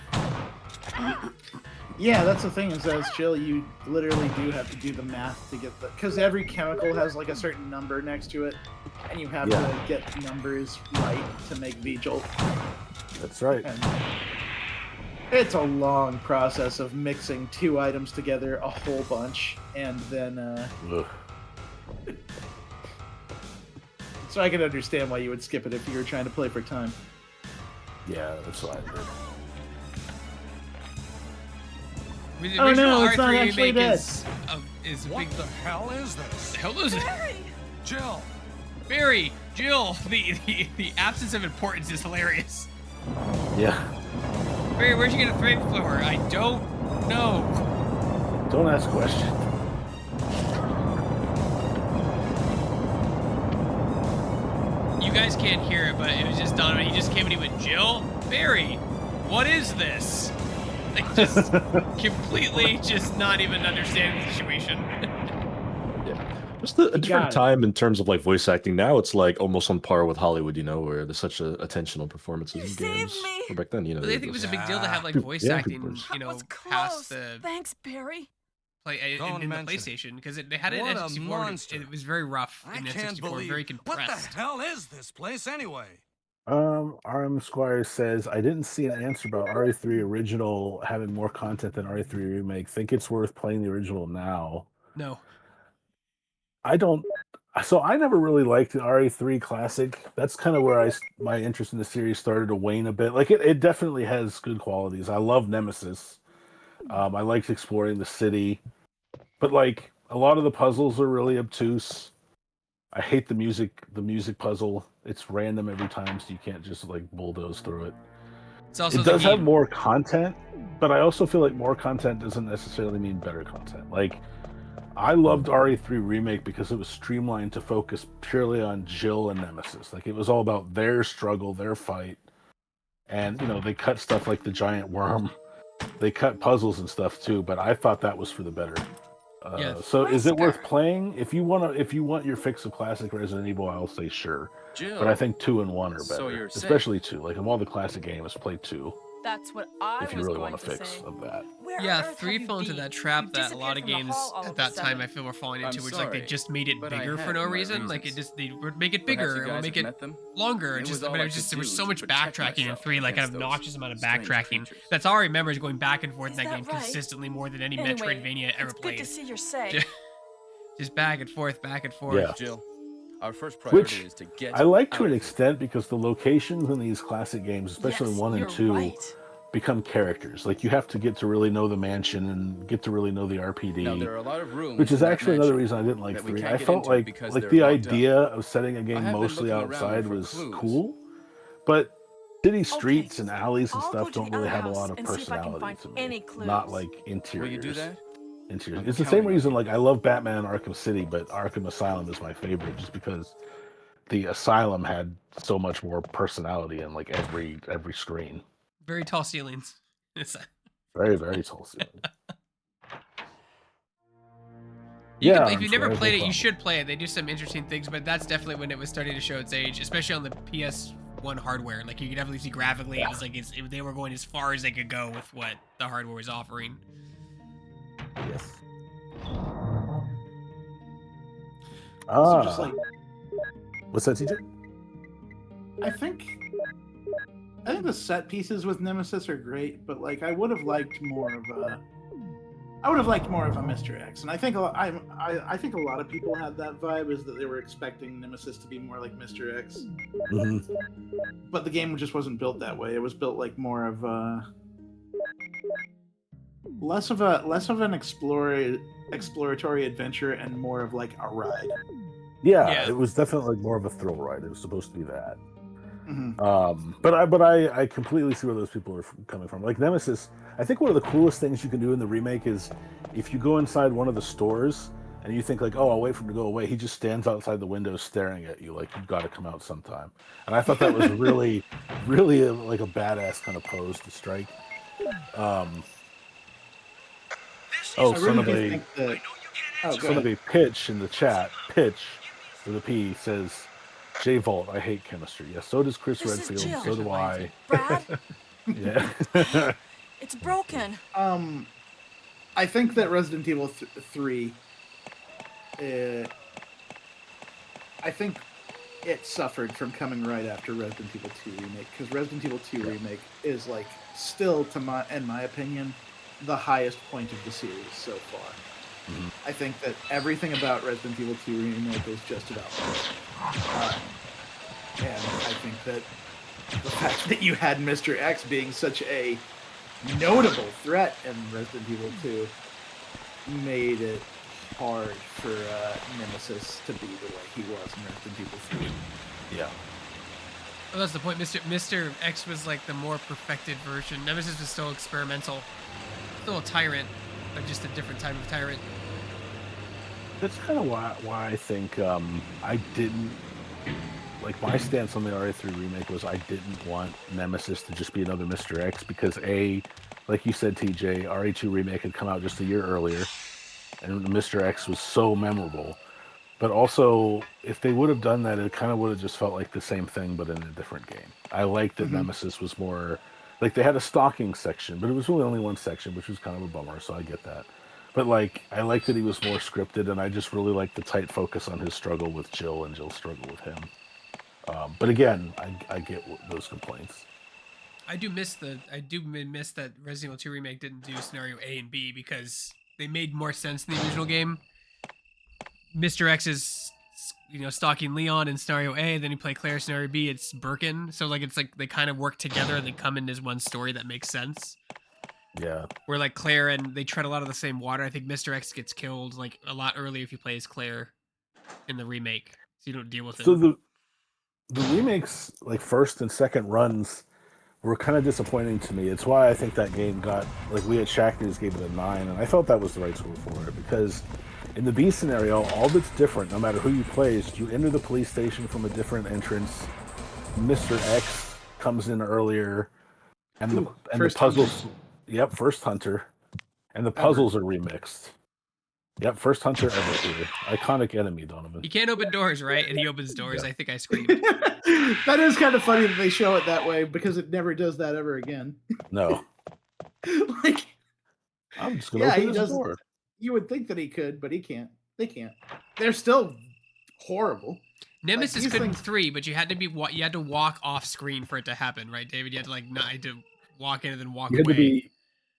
Yeah, that's the thing is as Jill, you literally do have to do the math to get because every chemical has like a certain number next to it, and you have to get numbers right to make V-Jolt. That's right. And it's a long process of mixing two items together a whole bunch, and then so I can understand why you would skip it if you were trying to play for time. Yeah, that's what I did. The Oh, original no, it's not R3 actually remake dead. is a What big. the hell is this? The hell is it? Jill! Barry, Jill, the absence of importance is hilarious. Yeah. Barry, where'd you get a flamethrower? I don't know. Don't ask questions. You guys can't hear it, but it was just Donovan. He just came and he went, Jill, Barry, what is this? Like, just completely just not even understanding the situation. Just a different time in terms of like voice acting. Now it's like almost on par with Hollywood, where there's such a attention on performances in games. Or back then, But they think it was a big deal to have like voice acting, past the Thanks, Barry. in the PlayStation because they had it in N64. It was very rough in N64, very compressed. What the hell is this place anyway? RM Squire says, I didn't see an answer about RE3 original having more content than RE3 remake. Think it's worth playing the original now? No. I don't. So I never really liked the RE3 classic. That's kind of where my interest in the series started to wane a bit. Like it definitely has good qualities. I love Nemesis. I liked exploring the city, but like a lot of the puzzles are really obtuse. I hate the music puzzle. It's random every time, so you can't just like bulldoze through it. It's also it does have more content, but I also feel like more content doesn't necessarily mean better content. Like, I loved RE3 Remake because it was streamlined to focus purely on Jill and Nemesis. Like, it was all about their struggle, their fight. And, you know, they cut stuff like the giant worm. They cut puzzles and stuff too, but I thought that was for the better. So is it worth playing? If you want your fix of classic Resident Evil, I'll say sure. Jill, but I think 2 and 1 are so better. you're saying- Especially 2. Like, of all the classic games, play 2. That's what I If you was really going want a to fix say. of that. Where Yeah, on earth 3 have you fell into been? that trap You that a lot disappeared of from the games hall all at of a that time sudden. I feel were falling into, I'm which like they sorry, just made it but I bigger for have no my reason. Like reasons. they would make it Perhaps bigger you and would guys make have it met them? longer. It Just was I all mean, I it was just could there was do so to much protect backtracking in myself 3. Like an against those obnoxious amount of strange backtracking. creatures. That's all I remember is going back and forth in Is that that game right? consistently more than any Anyway, Metroidvania ever it's good played. to see you're safe. Just back and forth, back and forth. Yeah. Jill, our first priority Which is to get I like out to an of here. extent because the locations in these classic games, especially Yes, 1 and you're 2, right. become characters. Like, you have to get to really know the mansion and get to really know the Now RPD. there are a lot of rooms Which is in that actually another mansion reason I didn't like that we 3. can't I get felt into like because like they're the locked up. idea of setting a I game have been mostly looking around outside for was clues. cool, but city Okay, streets and alleys and I'll go stuff to don't the really other have a house lot of and see if I can personality find to me. any clues. Not like Will interiors. you do that? Interiors. I'm It's the counting same on reason you. like I love Batman Arkham City, but Arkham Asylum is my favorite just because the Asylum had so much more personality in like every screen. Very tall ceilings. It's Very, very tall ceiling. You Yeah, can, if you've never no played it, you problem. should play it. They do some interesting things, but that's definitely when it was starting to show its age, especially on the PS1 hardware. Like you could definitely see graphically, it was like they were going as far as they could go with what the hardware was offering. Yes. Also, just like What's that, TJ? I think the set pieces with Nemesis are great, but like I would have liked more of a Mr. X, and I think I think a lot of people had that vibe, is that they were expecting Nemesis to be more like Mr. X, Mm-hmm. but the game just wasn't built that way. It was built like more of a less of an exploratory adventure and more of like a ride. Yeah, it was definitely like more of a thrill ride. It was supposed to be that. Mm-hmm. But I completely see where those people are coming from. Like Nemesis, I think one of the coolest things you can do in the remake is if you go inside one of the stores and you think like, oh, I'll wait for him to go away. He just stands outside the window staring at you like you've got to come out sometime. And I thought that was really, really like a badass kind of pose to strike. Son of a pitch in the chat. Pitch with a P says, J Vault, I hate chemistry. Yes, so does Chris This is Redfield. Jill. So do I. Brad, Yeah. it's broken. I think that Resident Evil 3, I think it suffered from coming right after Resident Evil 2 Remake, because Resident Evil 2 Remake is like still, in my opinion, the highest point of the series so far. Mhm. I think that everything about Resident Evil 2 Remake is just about perfect. And I think that the fact that you had Mr. X being such a notable threat in Resident Evil 2 made it hard for Nemesis to be the way he was in Resident Evil 3. Yeah. Well, that's the point. Mr. X was like the more perfected version. Nemesis was still experimental. Still a tyrant, but just a different type of tyrant. That's kind of why I think I didn't like my stance on the RE3 remake was I didn't want Nemesis to just be another Mr. X because like you said, TJ, RE2 remake had come out just a year earlier, and Mr. X was so memorable. But also, if they would have done that, it kind of would have just felt like the same thing, but in a different game. I liked that Nemesis was more like they had a stalking section, but it was really only one section, which was kind of a bummer. So I get that. But like, I liked that he was more scripted, and I just really liked the tight focus on his struggle with Jill and Jill's struggle with him. But again, I get those complaints. I do miss that Resident Evil 2 Remake didn't do scenario A and B because they made more sense in the original game. Mr. X is, stalking Leon in scenario A, then you play Claire scenario B, it's Birkin. So like it's like they kind of work together and they come in as one story that makes sense. Yeah. Where like Claire and they tread a lot of the same water. I think Mr. X gets killed like a lot earlier if you play as Claire in the remake. So you don't deal with it. So the remakes, like first and second runs, were kind of disappointing to me. It's why I think that game got, like, we at Shack News gave it a 9, and I felt that was the right score for it, because in the B scenario, all that's different, no matter who you play, is you enter the police station from a different entrance. Mr. X comes in earlier, and the puzzles. Hunter. Yep, first hunter, and the puzzles are remixed. Yep, first hunter ever here. Iconic enemy, Donovan. You can't open doors, right? And he opens doors. Yeah. I think I screamed. That is kind of funny that they show it that way, because it never does that ever again. No. Like, I'm just gonna open this door. You would think that he could, but he can't. They can't. They're still horrible. Nemesis like, couldn't 3, but you had to walk off screen for it to happen, right, David? You had to walk in and then walk away.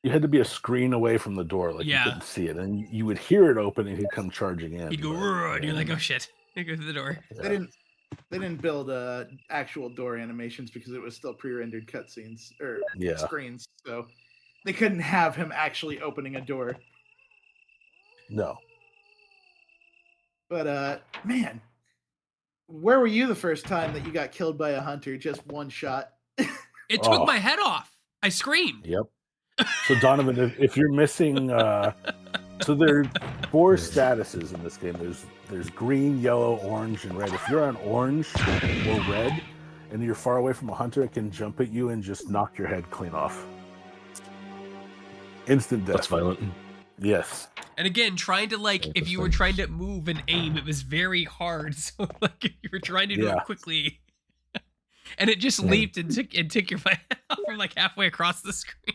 You had to be a screen away from the door, like you couldn't see it, and you would hear it open, and he'd come charging in. He'd go, and you're like, oh shit! He goes to the door. Yeah. They didn't build actual door animations because it was still pre-rendered cutscenes or screens, so they couldn't have him actually opening a door. No. But man, where were you the first time that you got killed by a hunter? Just one shot. It took my head off. I screamed. Yep. So Donovan, if you're missing, so there are 4 statuses in this game. There's green, yellow, orange, and red. If you're on orange or red, and you're far away from a hunter, it can jump at you and just knock your head clean off. Instant death. That's violent. Yes. And again, trying to if you were trying to move and aim, it was very hard. So if you were trying to do it quickly, and it just leaped and took your head off from halfway across the screen.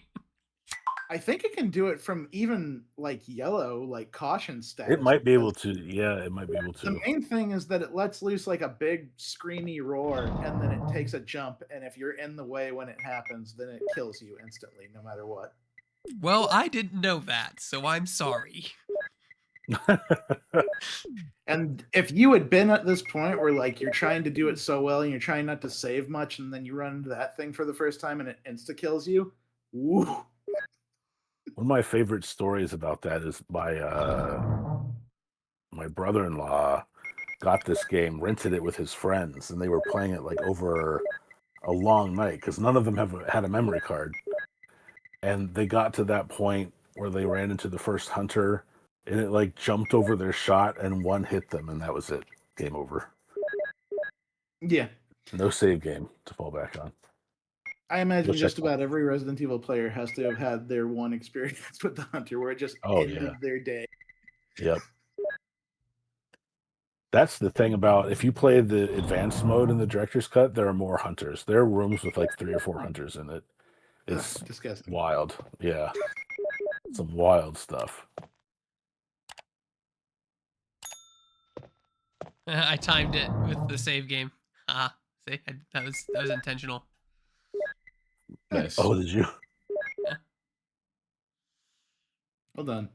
I think it can do it from even yellow, caution status. It might be able to. Yeah, it might be able to. The main thing is that it lets loose a big screamy roar, and then it takes a jump. And if you're in the way when it happens, then it kills you instantly, no matter what. Well, I didn't know that, so I'm sorry. And if you had been at this point where you're trying to do it so well and you're trying not to save much, and then you run into that thing for the first time and it insta kills you, woo. One of my favorite stories about that is my brother-in-law got this game, rented it with his friends, and they were playing it over a long night because none of them had a memory card. And they got to that point where they ran into the first hunter, and it jumped over their shot, and one hit them, and that was it. Game over. Yeah. No save game to fall back on. I imagine just about every Resident Evil player has to have had their one experience with the hunter where it just ended their day. Yep. That's the thing about, if you play the advanced mode in the director's cut, there are more hunters. There are rooms with 3 or 4 hunters in it. It's disgusting. Wild. Yeah. Some wild stuff. I timed it with the save game. See, that was intentional. Nice. Oh, did you? Yeah. Well done.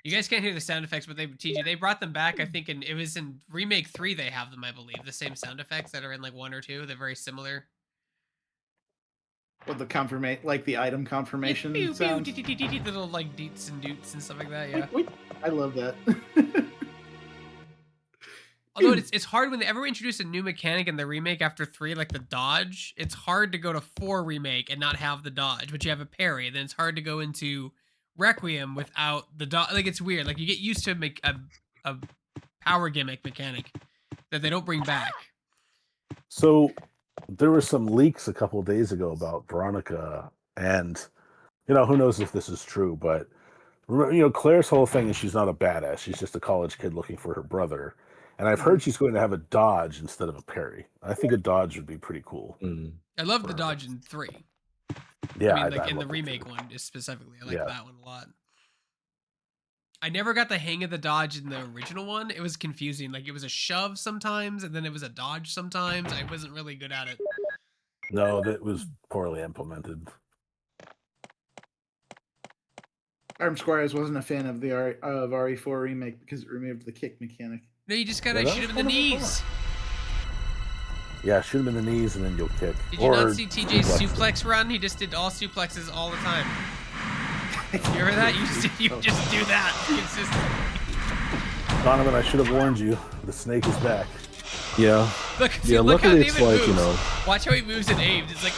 You guys can't hear the sound effects, but they brought them back. I think it was in Remake 3. They have them, I believe, the same sound effects that are in 1 or 2. They're very similar. What, the the item confirmation sounds? Little deets and doots and stuff like that. Yeah. I love that. Although it's hard when they ever introduce a new mechanic in the remake after 3, like the dodge. It's hard to go to 4 remake and not have the dodge, but you have a parry. Then it's hard to go into Requiem without the dodge. It's weird. You get used to make a power gimmick mechanic that they don't bring back. So there were some leaks a couple of days ago about Veronica, and who knows if this is true, but Claire's whole thing is she's not a badass. She's just a college kid looking for her brother. And I've heard she's going to have a dodge instead of a parry. I think a dodge would be pretty cool. I love the dodge in 3. Yeah, I mean, in the remake one, just specifically, I like that one a lot. I never got the hang of the dodge in the original one. It was confusing. It was a shove sometimes, and then it was a dodge sometimes. I wasn't really good at it. No, that was poorly implemented. Arm Squires wasn't a fan of the RE4 remake because it removed the kick mechanic. No, you just gotta shoot him in the knees. Yeah, shoot him in the knees and then you'll kick. Did you not see TJ's suplex run? He just did all suplexes all the time. You heard that? You just do that consistently. Donovan, I should have warned you. The snake is back. Yeah. Look, see, Yeah, look how luckily David it's like, moves. you know. Watch how he moves and aims. It's like,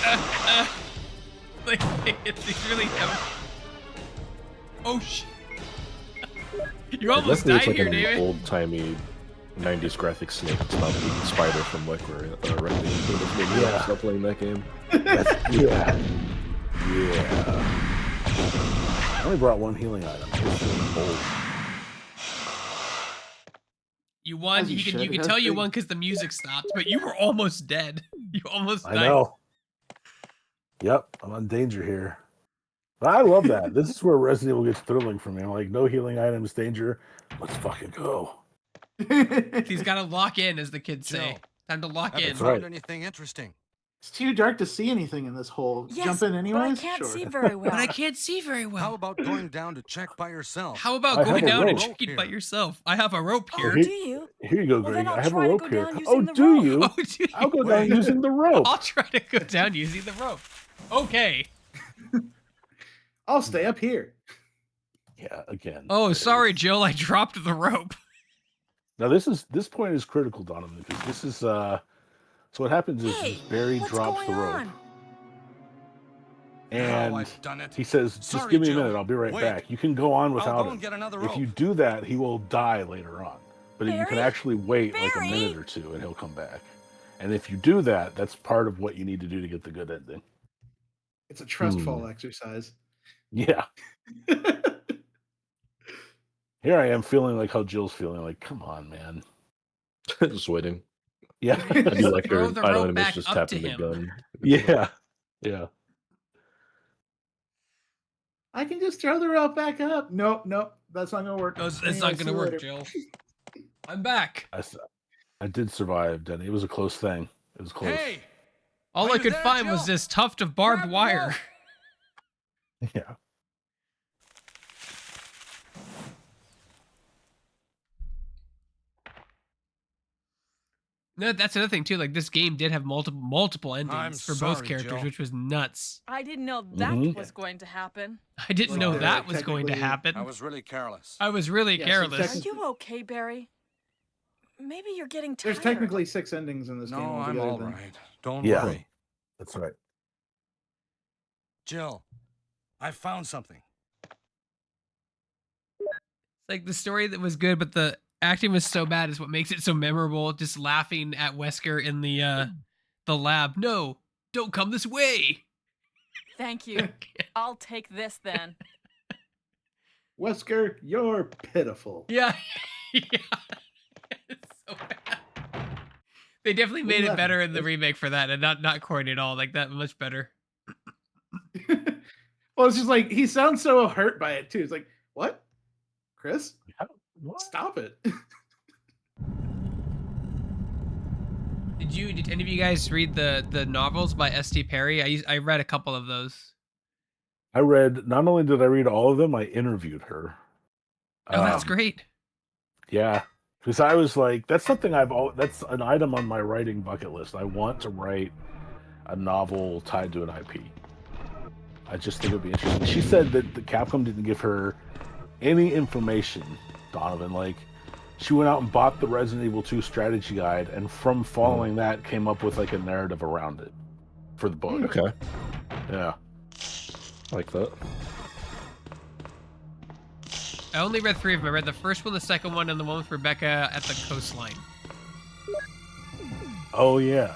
it's really. Oh shit! You almost Luckily, died it's like here, an David. old-timey 90s graphic snake. It's not the spider from like Resident Evil. Yeah. Stop playing that game. Yeah. I only brought one healing item. It's really bold. You won. As you You should. can It has tell you big- won because the music stopped, but you were almost dead. You almost died. I know. Yep, I'm on danger here. But I love that. This is where Resident Evil gets thrilling for me. I'm like, no healing items, danger. Let's fucking go. He's got to lock in, as the kids say. Jill, Time to lock Have you in. That's found right. anything interesting? It's too dark to see anything in this hole. Yes, Jump in but anyways? I can't Sure. see very well. But I can't see very How well. about going down to check by yourself? How about I going have a down and rope checking here. by yourself? I have a rope Oh, here. do you? Here you go, Well, Greg. then I'll I have a try to rope go here. down Oh, using the do rope. you? Oh, do you? I'll go down Wait. using the rope. I'll try to go down using the rope. Okay. I'll stay up here. Yeah, again. Oh, there sorry, it is. Jill. I dropped the rope. Now this point is critical, Donovan, because this is so what happens is Hey, Barry what's drops going the rope. on? And Now I've done it. he says, just Sorry, give me a Jill. minute, I'll be right Wait. back. You can go on I'll without go him. and get another If rope. you do that, he will die later on. But if you can Barry? actually wait like a Barry? minute or two and he'll come back. And if you do that, that's part of what you need to do to get the good ending. It's a trust fall exercise. Yeah. Here I am feeling like how Jill's feeling. Like, come on, man. Just waiting. Yeah. I do like Throw her the idle rope animation back just up to tapping the him. gun. Yeah. Yeah. I can just throw the rope back up. Nope, that's not gonna work. No, it's Anyway, not see going to you work, later. Jill. I'm back. I did survive, Denny. It was a close thing. It was close. Hey! All Are I you could there, find was Jill? this tuft of barbed Grab the wire. rope. Yeah. No, that's another thing too. Like this game did have multiple endings I'm for both sorry, characters, Jill. which was nuts. I didn't know that Mhm. was going to happen. I didn't Like, know they're that was going to technically- happen. I was really careless. I was really Yeah, so careless. Are you okay, Barry? Maybe you're getting tired. There's technically 6 endings in this game No, I'm altogether. all then. right. Don't Yeah. worry. That's right. Jill, I found something. Like the story that was good, but the acting was so bad is what makes it so memorable. Just laughing at Wesker in the lab. No, don't come this way. Thank you. I'll take this then. Wesker, you're pitiful. Yeah. Yeah. It's so bad. They definitely made it laughing better in the at? remake for that, and not corny at all. Like that, much better. Well, it's just like he sounds so hurt by it too. It's like, what? Chris? What? Stop it. Did any of you guys read the novels by S.T. Perry? I read a couple of those. I read, not only did I read all of them, I interviewed her. Oh, that's Um, great. Yeah. Because I was like, that's something that's an item on my writing bucket list. I want to write a novel tied to an IP. I just think it would be interesting. She said that the Capcom didn't give her any information, Donovan. Like, she went out and bought the Resident Evil 2 strategy guide, and from following that, came up with like a narrative around it for the book. Okay. Yeah. I like that. I only read 3 of them. I read the first one, the second one, and the one with Rebecca at the coastline. Oh yeah.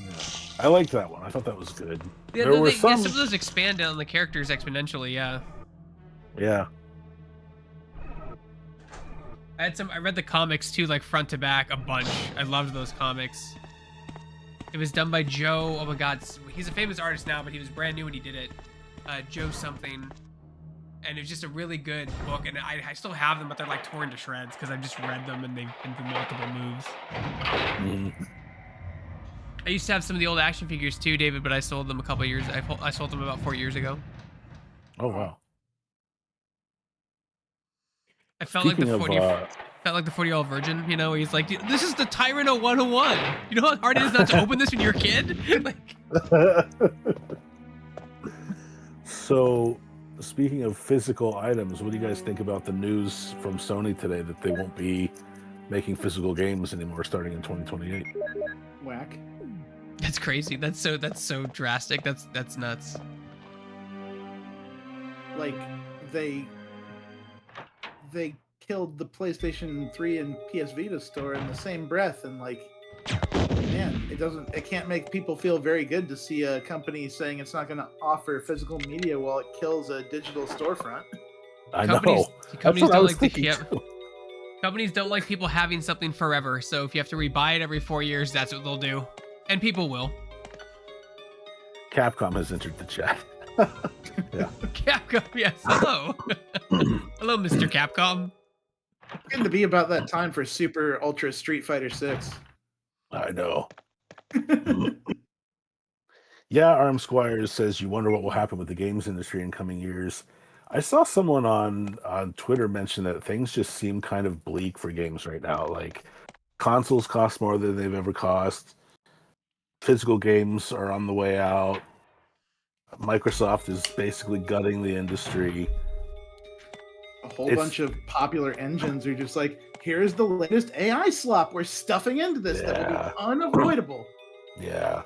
Yeah. I liked that one. I thought that was good. Yeah, There no, were some some. of those expand on the characters exponentially. Yeah, Yeah. I read the comics too, like front to back, a bunch. I loved those comics. It was done by Joe. Oh my God, he's a famous artist now, but he was brand new when he did it. Joe something, and it was just a really good book. And I still have them, but they're like torn to shreds because I've just read them and they've been through multiple moves. Mhm. I used to have some of the old action figures too, David, but I sold them a couple years. I sold them about 4 years ago. Oh wow. I felt like the Speaking 40. of, Felt like the 40-year-old virgin, you know, where he's like, "This is the Tyranno 101. You know how hard it is not to open this when you're a kid?" Like, So, speaking of physical items, what do you guys think about the news from Sony today that they won't be making physical games anymore starting in 2028? Whack. That's crazy. That's so drastic. That's nuts. Like they killed the PlayStation 3 and PS Vita store in the same breath, and like, man, it can't make people feel very good to see a company saying it's not going to offer physical media while it kills a digital storefront. I Companies know. don't like companies don't like people having something forever. So if you have to rebuy it every 4 years, that's what they'll do, and people will. Capcom has entered the chat. Yeah. Capcom, yes. Hello. Hello, Mr. Capcom. It's going to be about that time for Super Ultra Street Fighter 6. I know. Yeah, Arm Squires says you wonder what will happen with the games industry in coming years. I saw someone on Twitter mention that things just seem kind of bleak for games right now. Like consoles cost more than they've ever cost. Physical games are on the way out. Microsoft is basically gutting the industry. A whole bunch of popular engines are just like, here's the latest AI slop we're stuffing into this that will be unavoidable. Yeah.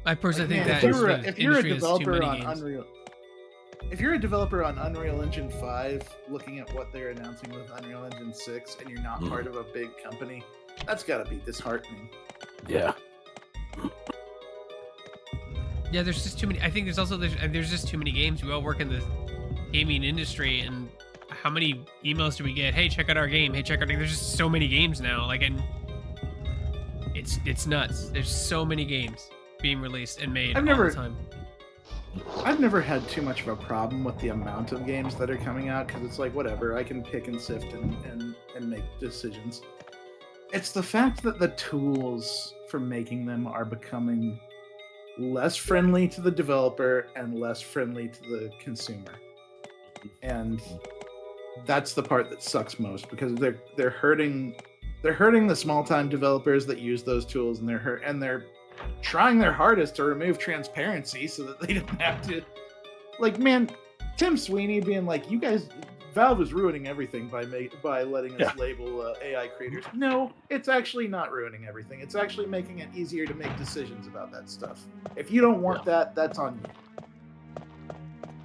I personally think Man, that if you're a developer on Unreal, if you're a developer on Unreal Engine 5, looking at what they're announcing with Unreal Engine 6, and you're not part of a big company, that's got to be disheartening. Yeah. Yeah, there's just too many. I think there's just too many games. We all work in the gaming industry, and how many emails do we get? Hey, check out our game. Hey, check out. There's just so many games now. Like, and it's nuts. There's so many games being released and made all the time. I've never had too much of a problem with the amount of games that are coming out, because it's like, whatever, I can pick and sift and make decisions. It's the fact that the tools for making them are becoming less friendly to the developer and less friendly to the consumer. And that's the part that sucks most, because they're hurting the small-time developers that use those tools, and they're trying their hardest to remove transparency so that they don't have to, like, man, Tim Sweeney being like, you guys, Valve is ruining everything by letting us label AI creators. No, it's actually not ruining everything. It's actually making it easier to make decisions about that stuff. If you don't want that, that's on you.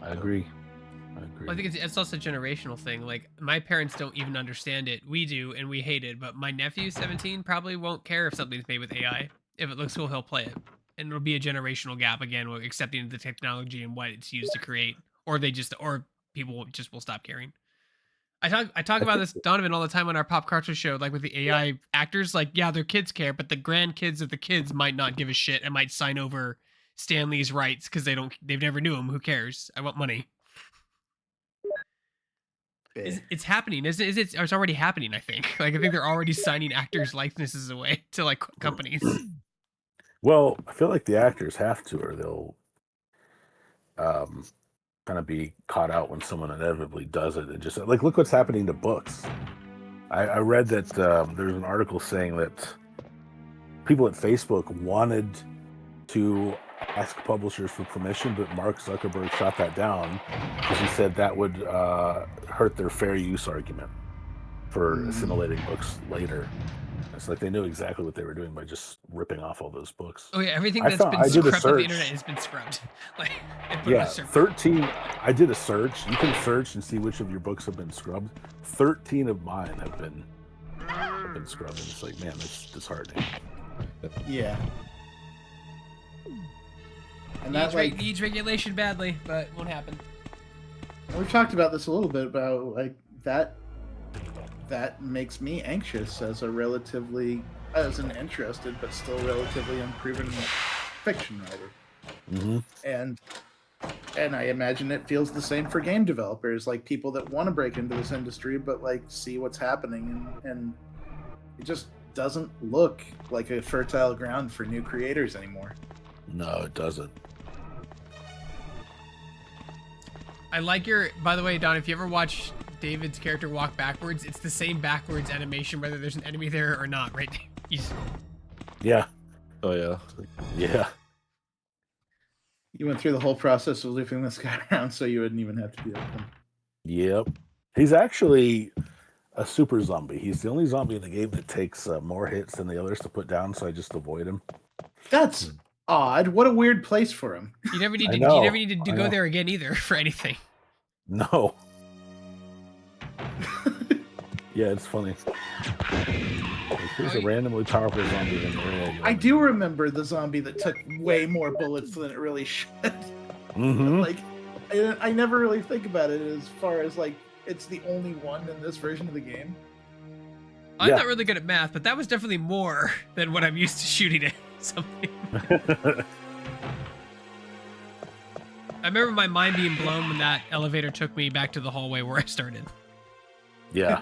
I agree. Well, I think it's also a generational thing. Like, my parents don't even understand it. We do, and we hate it. But my nephew, 17, probably won't care if something's made with AI. If it looks cool, he'll play it. And it'll be a generational gap again, accepting the technology and what it's used to create, or people just will stop caring. I talk about this, Donovan, all the time on our Pop Culture show, like with the AI actors. Like, yeah, their kids care, but the grandkids of the kids might not give a shit and might sign over Stan Lee's rights because they've never knew him. Who cares? I want money. It's happening, isn't it? It's already happening, I think. Like, I think they're already signing actors' likenesses away to, like, companies. Well, I feel like the actors have to, or they'll kind of be caught out when someone inevitably does it. And just, like, look what's happening to books. I read that there's an article saying that people at Facebook wanted to ask publishers for permission, but Mark Zuckerberg shot that down because he said that would hurt their fair use argument for assimilating books later. It's like they knew exactly what they were doing by just ripping off all those books. Oh yeah, everything that's been scrubbed on the internet has been scrubbed. Like, yeah, 13. I did a search. You can search and see which of your books have been scrubbed. 13 of mine have been scrubbed. And it's like, man, that's disheartening. Yeah. And needs regulation badly, but won't happen. We've talked about this a little bit about, like, that makes me anxious as an interested but still relatively unproven fiction writer. Mm-hmm. And I imagine it feels the same for game developers, like people that want to break into this industry but like see what's happening, and it just doesn't look like a fertile ground for new creators anymore. No, it doesn't. I like by the way, Don, if you ever watch David's character walk backwards, it's the same backwards animation whether there's an enemy there or not, right? Yeah. Oh yeah. Yeah. You went through the whole process of looping this guy around so you wouldn't even have to deal with him. Yep. He's actually a super zombie. He's the only zombie in the game that takes more hits than the others to put down, so I just avoid him. That's odd. What a weird place for him. You never need to go there again either for anything. No. Yeah, it's funny. He's a randomly powerful zombie than I do remember the zombie that took way more bullets than it really should. Mm-hmm. Like, I never really think about it as far as like it's the only one in this version of the game. I'm not really good at math, but that was definitely more than what I'm used to shooting at something. I remember my mind being blown when that elevator took me back to the hallway where I started. Yeah.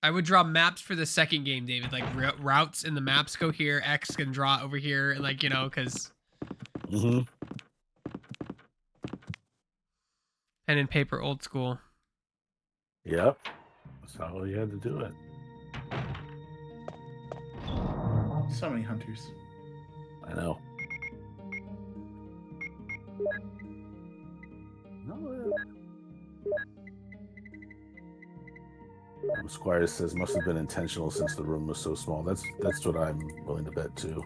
I would draw maps for the second game, David, like routes in the maps go here, X can draw over here, and like, you know, because... Mm-hmm. Pen and paper, old school. Yep. That's how you had to do it. So many hunters. I know. No, Squire says must have been intentional since the room was so small. That's what I'm willing to bet too.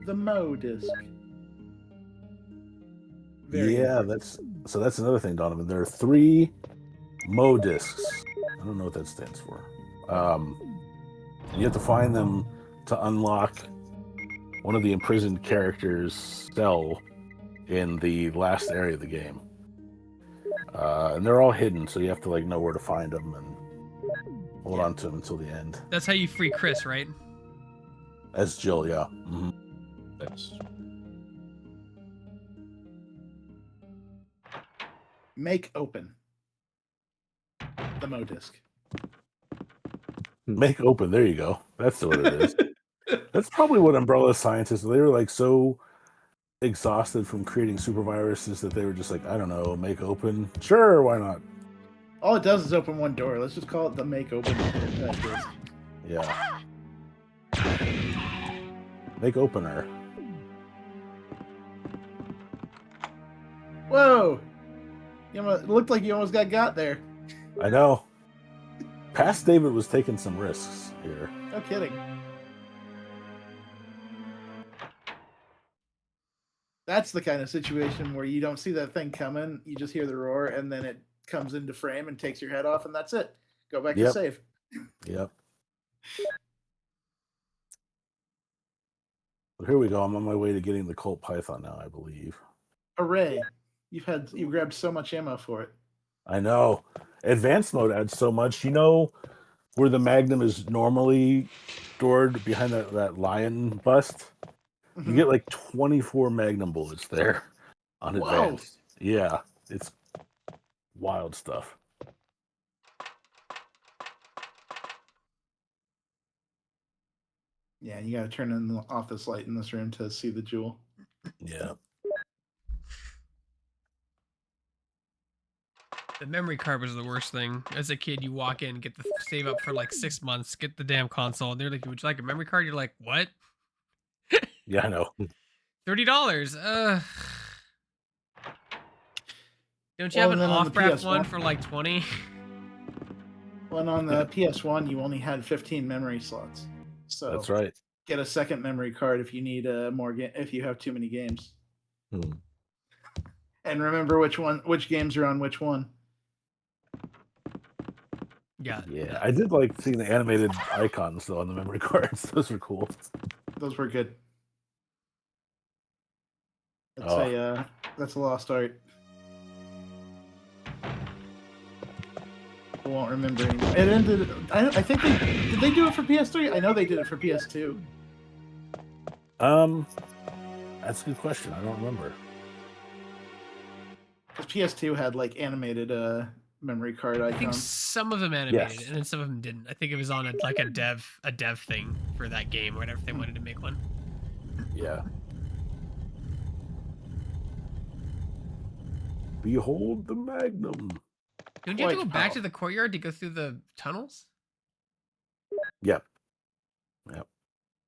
The Mo disc. That's another thing, Donovan. There are 3 Mo discs. I don't know what that stands for. You have to find them to unlock one of the imprisoned characters' cell in the last area of the game. And they're all hidden, so you have to like know where to find them and hold on to them until the end. That's how you free Chris, right? As Jill, yeah. Mm-hmm. That's... Make open. The Mo disc. Make open. There you go. That's what it is. That's probably what Umbrella scientists, they were like so exhausted from creating super viruses that they were just like, I don't know, make open. Sure, why not? All it does is open one door. Let's just call it the make open disc. Yeah. Make opener. Whoa! It looked like you almost got there. I know. Past David was taking some risks here. No kidding. That's the kind of situation where you don't see that thing coming, you just hear the roar, and then it comes into frame and takes your head off, and that's it. Go back to save. Yep. But here we go. I'm on my way to getting the Colt Python now, I believe. Hooray. You grabbed so much ammo for it. I know. Advanced mode adds so much. You know where the Magnum is normally stored behind that lion bust? You get like 24 Magnum bullets there on Advanced. Yeah, it's wild stuff. Yeah, you got to turn off this light in this room to see the jewel. Yeah. The memory card was the worst thing. As a kid, you walk in, get the save up for like 6 months, get the damn console, and they're like, would you like a memory card? You're like, what? Yeah, I know. $30. Don't you have an off-brand one for like 20? Well, on the PS1, you only had 15 memory slots. So that's right. Get a second memory card if you need more if you have too many games. And remember which games are on which one. Yeah. I did like seeing the animated icons though on the memory cards. Those were cool. Those were good. That's a lost art. People won't remember anymore. It ended. I think did they do it for PS3? I know they did it for PS2. That's a good question. I don't remember. Because PS2 had like animated memory card icons. I think some of them animated, and then some of them didn't. I think it was on a dev thing for that game, or whatever they wanted to make one. Yeah. Behold the Magnum. Don't you have to go back to the courtyard to go through the tunnels? Yep.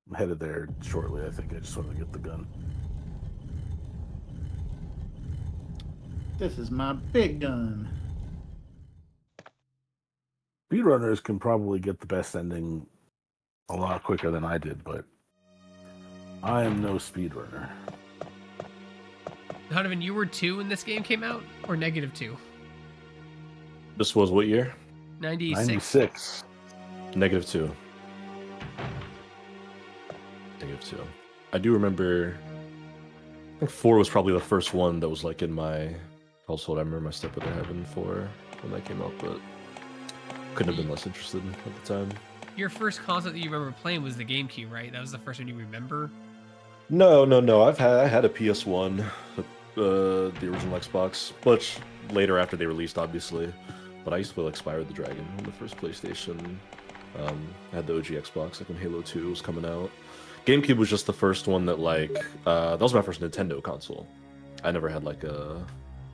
I'm headed there shortly. I think I just want to get the gun. This is my big gun. Speedrunners can probably get the best ending a lot quicker than I did, but I am no speedrunner. Donovan, you were 2 when this game came out, or -2? This was what year? 96. 96. -2. -2. I do remember. I think 4 was probably the first one that was like in my household. I remember my stepbrother having 4 when that came out, but couldn't have been less interested at the time. Your first console that you remember playing was the GameCube, right? That was the first one you remember? No. I had a PS1, the original Xbox, much later after they released, obviously. But I used to play like Spyro the Dragon on the first PlayStation. I had the OG Xbox, like when Halo 2 was coming out. GameCube was just the first one that like that was my first Nintendo console. I never had like a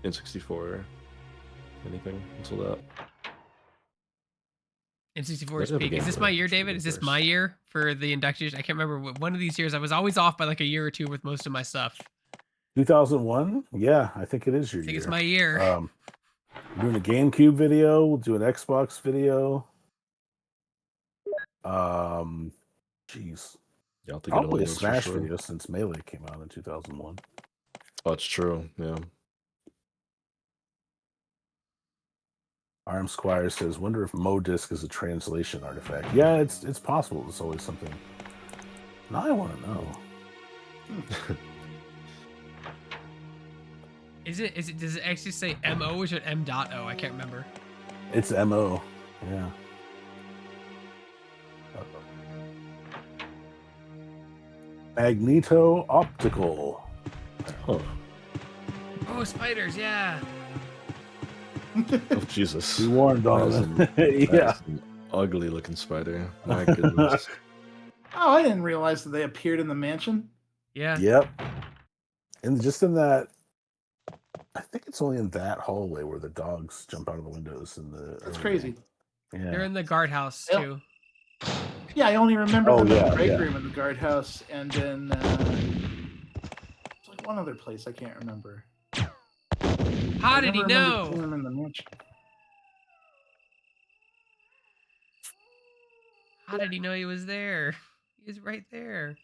N64 or anything until that. N64 is peak. Is this my year, David? Is this my year for the inductees? I can't remember. One of these years, I was always off by like a year or 2 with most of my stuff. 2001? Yeah, I think it is your year. I think it's my year. We're doing a GameCube video. We'll do an Xbox video. Jeez. Yeah, I'll probably a Smash video since Melee came out in 2001. Oh, it's true. Yeah. Arm Squire says, "Wonder if Modisc is a translation artifact." Yeah, it's possible. It's always something. Now I want to know. Is it? Does it actually say MO or is it M.O? I can't remember. It's MO. Yeah. Magneto Optical. Oh. Oh, spiders! Yeah. Oh Jesus! You warned Donovan. Yeah. An ugly looking spider. My goodness. Oh, I didn't realize that they appeared in the mansion. Yeah. Yep. And just in that, I think it's only in that hallway where the dogs jump out of the windows. That's crazy. Yeah. They're in the guardhouse too. Yeah, I only remember them in the break room in the guardhouse, and then it's like one other place I can't remember. How did he know? Them in the mansion. How did he know he was there? He was right there.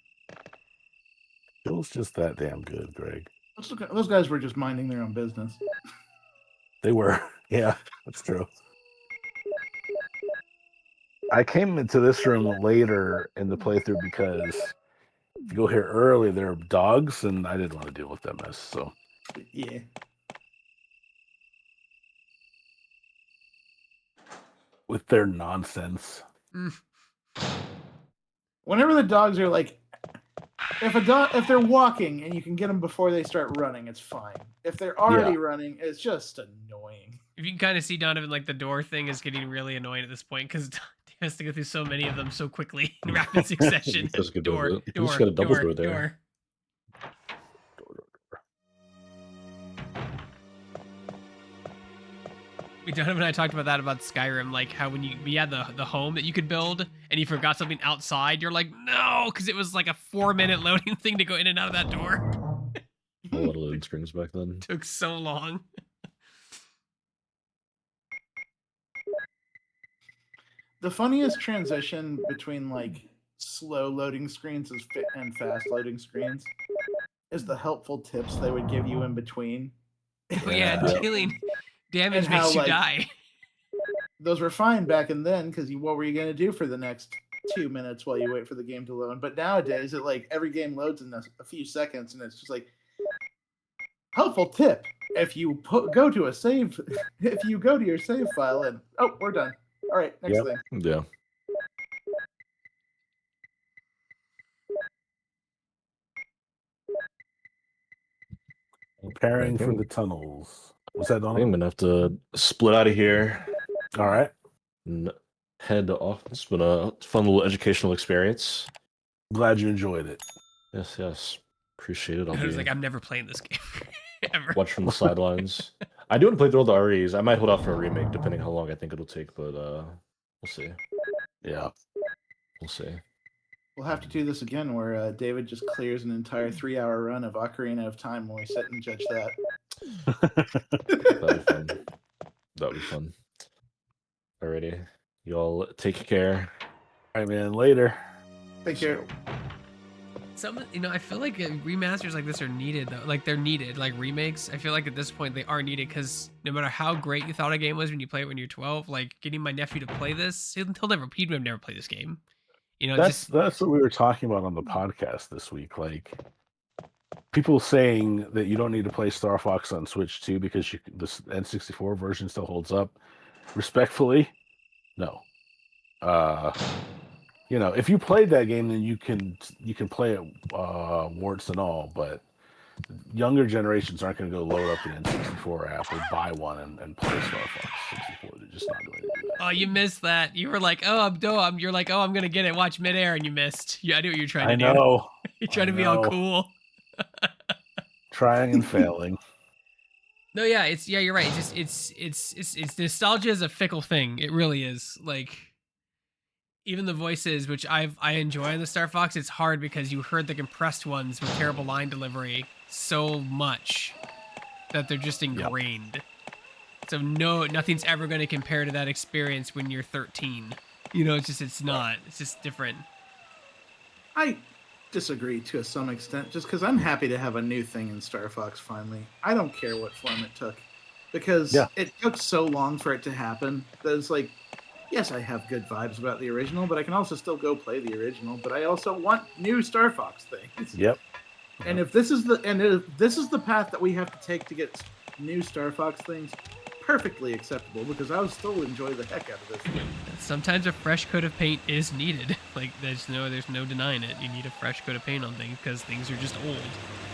Bill's just that damn good, Greg. Those guys were just minding their own business. They were. Yeah, that's true. I came into this room later in the playthrough because if you go here early, there are dogs, and I didn't want to deal with that mess. So yeah. With their nonsense. Whenever the dogs are like, if they're walking and you can get them before they start running, it's fine. If they're already running, it's just annoying. If you can kind of see Donovan, like the door thing is getting really annoying at this point because he has to go through so many of them so quickly in rapid succession. Door. Donovan and I talked about that about Skyrim, like how when we had the home that you could build and you forgot something outside, you're like, no, because it was like a 4-minute loading thing to go in and out of that door. A lot of loading screens back then. It took so long. The funniest transition between like slow loading screens and fast loading screens is the helpful tips they would give you in between. Oh yeah, dealing damage makes you die. Those were fine back and then because what were you going to do for the next 2 minutes while you wait for the game to load? But nowadays, every game loads in a few seconds, and it's just like helpful tip: if you go to your save file and we're done. All right, next thing. Yeah. Preparing for the tunnels. Was that on? I'm gonna have to split out of here. All right. And head off. It's been a fun little educational experience. Glad you enjoyed it. Yes. Appreciate it. I was like, I'm never playing this game. Ever. Watch from the sidelines. I do want to play through all the REs. I might hold off for a remake, depending how long I think it'll take, but we'll see. Yeah. We'll see. We'll have to do this again, where David just clears an entire 3-hour run of Ocarina of Time when we sit and judge that. That'd be fun. That'd be fun. Alrighty, y'all take care. All right, man. Later. Take care. I feel like remasters like this are needed though. Like they're needed. Like remakes, I feel like at this point they are needed because no matter how great you thought a game was when you play it when you're 12, like getting my nephew to play this, he'd never play this game. That's what we were talking about on the podcast this week. Like people saying that you don't need to play Star Fox on Switch 2 because this N64 version still holds up. Respectfully, no. If you played that game, then you can play it warts and all. But younger generations aren't going to go load up the N64 app or buy one and play Star Fox 64. They're just not going to do that. Oh, you missed that. You were like, you're like, I'm going to get it. Watch midair, and you missed. Yeah, I knew what you're trying to do. I know. You're trying to be all cool. Trying and failing. No, yeah, you're right. It's nostalgia is a fickle thing. It really is. Like, even the voices, which I enjoy in the Star Fox, it's hard because you heard the compressed ones with terrible line delivery so much that they're just ingrained. Yep. So nothing's ever going to compare to that experience when you're 13. It's not. It's just different. I disagree to some extent, just because I'm happy to have a new thing in Star Fox finally. I don't care what form it took, because it took so long for it to happen that it's like, yes, I have good vibes about the original, but I can also still go play the original. But I also want new Star Fox things. Yep. And if this is the path that we have to take to get new Star Fox things, perfectly acceptable, because I would still enjoy the heck out of this thing. Sometimes a fresh coat of paint is needed. Like there's no denying it. You need a fresh coat of paint on things because things are just old.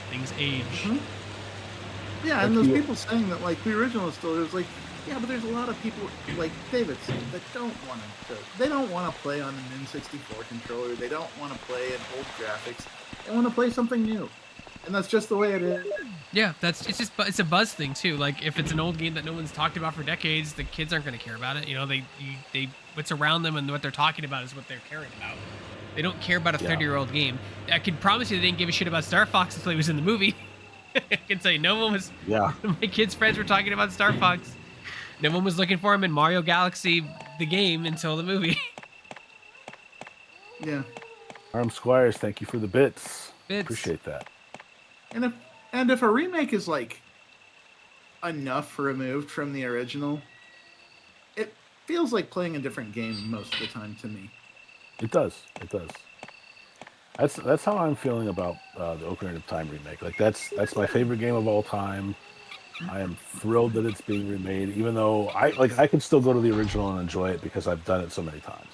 Things age. Mm-hmm. Yeah, and those people saying that like the original is still, there's like, yeah, but there's a lot of people like David said that don't want to. They don't want to play on an N64 controller. They don't want to play in old graphics. They want to play something new, and that's just the way it is. Yeah, it's a buzz thing too. Like if it's an old game that no one's talked about for decades, the kids aren't going to care about it. They what's around them and what they're talking about is what they're caring about. They don't care about a 30-year-old game. I can promise you they didn't give a shit about Star Fox until he was in the movie. I can tell you, no one was. Yeah. My kids' friends were talking about Star Fox. No one was looking for him in Mario Galaxy, the game, until the movie. Yeah. Arm Squires, thank you for the bits. Appreciate that. And if a remake is like enough removed from the original, it feels like playing a different game most of the time to me. It does. That's how I'm feeling about the Ocarina of Time remake. Like that's my favorite game of all time. I am thrilled that it's being remade, even though I could still go to the original and enjoy it because I've done it so many times.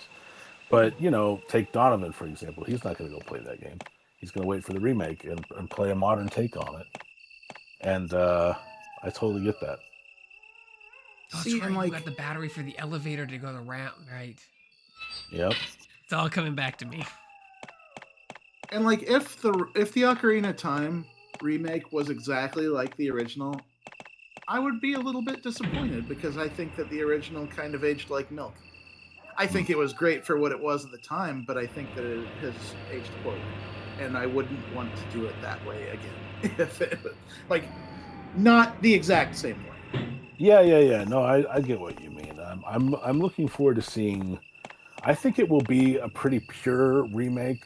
But take Donovan for example. He's not going to go play that game. He's going to wait for the remake and play a modern take on it. And I totally get that. Oh, see, right. You got the battery for the elevator to go the ramp, right? Yep. It's all coming back to me. And like if the Ocarina of Time remake was exactly like the original, I would be a little bit disappointed because I think that the original kind of aged like milk. I think it was great for what it was at the time, but I think that it has aged poorly. And I wouldn't want to do it that way again. If it, like, not the exact same way. Yeah. No, I get what you mean. I'm looking forward to seeing. I think it will be a pretty pure remake,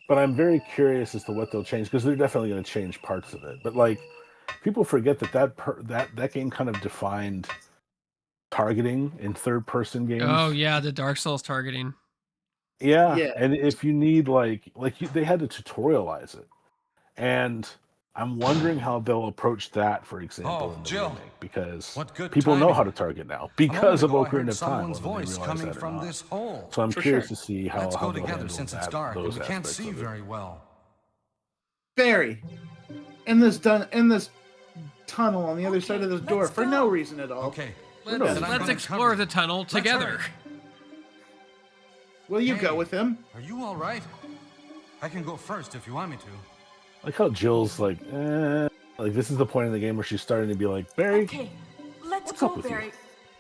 but I'm very curious as to what they'll change because they're definitely going to change parts of it. But like, people forget that game kind of defined targeting in third-person games. Oh yeah, the Dark Souls targeting. Yeah. And if you need they had to tutorialize it, and I'm wondering how they'll approach that, for example, in the remake, because people know how to target now because of Ocarina of Time. Voice coming from this hole. So I'm curious to see how Let's go they'll together since it's dark and we can't see very well. Barry, in this tunnel on the other side of this door for no reason at all. Okay. Let's explore the tunnel together. Will you go with him? Are you all right? I can go first if you want me to. Like how Jill's like this is the point in the game where she's starting to be like, Barry. Okay, let's go, Barry.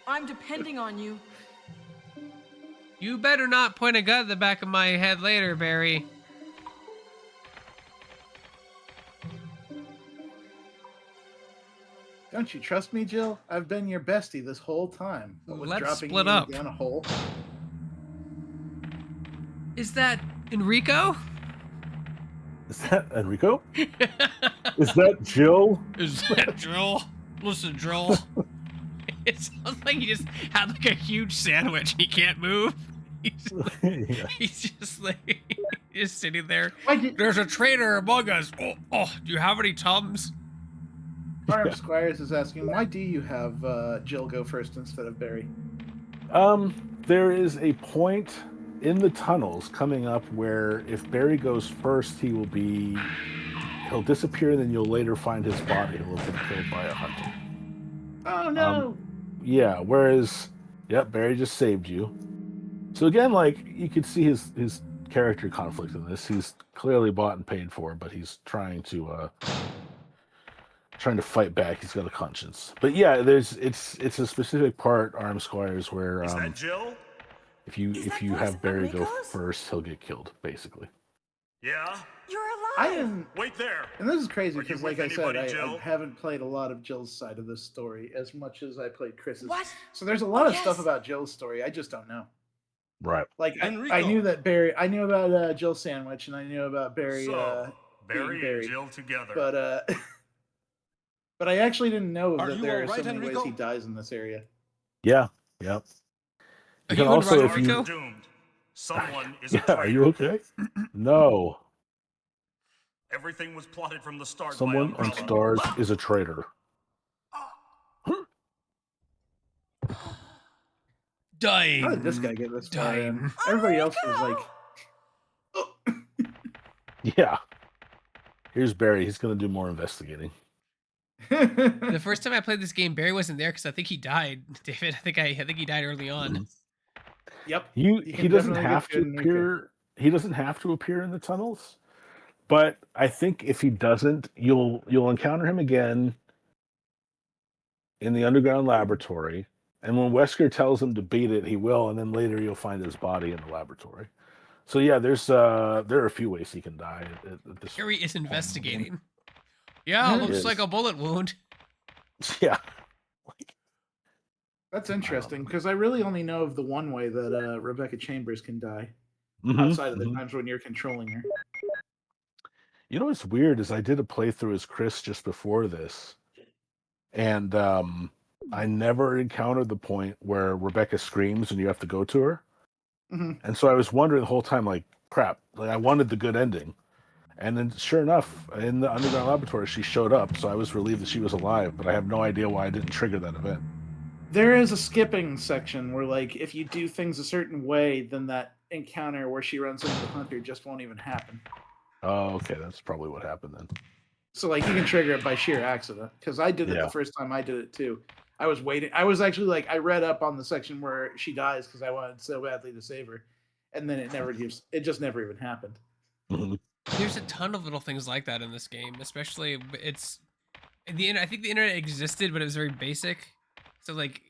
I'm depending on you. You better not point a gun at the back of my head later, Barry. Don't you trust me, Jill? I've been your bestie this whole time. But with Let's dropping split you up. down a hole. Is that Enrico? Is that Enrico? Is that Jill? Is that Drill? Listen, Drill. It sounds like he just had like a huge sandwich and he can't move. He's just like just sitting there. There's a traitor among us. Oh, do you have any Tums? Farm Squires is asking, why do you have Jill go first instead of Barry? There is a point in the tunnels coming up where if Barry goes first, he'll disappear, and then you'll later find his body. He'll have been killed by a hunter. Oh no! Yeah, whereas, Barry just saved you. So again, like, you could see his character conflict in this. He's clearly bought and paid for, but he's trying to fight back. He's got a conscience. But yeah, it's a specific part, Arm Squires, where Is that Jill? if you have Barry go first, he'll get killed, basically. Yeah? You're I alive. didn't. Wait there. And this is crazy Are you because, with like I said, anybody, I Jill? haven't played a lot of Jill's side of this story as much as I played Chris's. What? So there's a lot of yes. stuff about Jill's story I just don't know. Right. Like I Enrico. knew that Barry. I knew about Jill's sandwich, and I knew about Barry. So, Barry being Barry. and Jill together. But but I actually didn't know Are that you there are all so right, many ways Enrico? he dies in this area. Yeah. Yep. Are can you also, right, if you, Enrico? Doomed. Someone is a yeah, traitor. are you okay? No. Everything was plotted from the start Someone by on Umbrella. Stars is a traitor. Dying. How did this guy get this far in? Dying. Everybody else was like, oh. Yeah. Here's Barry. He's going to do more investigating. The first time I played this game, Barry wasn't there because I think he died. David, I think he died early on. Yep. He doesn't definitely have get to to Enrico. appear. He doesn't have to appear in the tunnels. But I think if he doesn't, you'll encounter him again in the underground laboratory. And when Wesker tells him to beat it, he will, and then later you'll find his body in the laboratory. So yeah, there are a few ways he can die. At this Harry is investigating. Yeah, It looks is. like a bullet wound. Yeah. That's interesting because I really only know of the one way that Rebecca Chambers can die Mhm, outside of the mhm. times when you're controlling her. You know what's weird is I did a playthrough as Chris just before this, and I never encountered the point where Rebecca screams and you have to go to her. Mm-hmm. And so I was wondering the whole time, like, crap, like I wanted the good ending. And then sure enough, in the underground laboratory, she showed up, so I was relieved that she was alive, but I have no idea why I didn't trigger that event. There is a skipping section where, like, if you do things a certain way, then that encounter where she runs into the hunter just won't even happen. Oh, okay, that's probably what happened then. So, like, you can trigger it by sheer accident. Because I did it the first time I did it, too. I was waiting. I was actually, like, I read up on the section where she dies because I wanted so badly to save her. And then it just never even happened. Mm-hmm. There's a ton of little things like that in this game, especially I think the internet existed, but it was very basic. So like,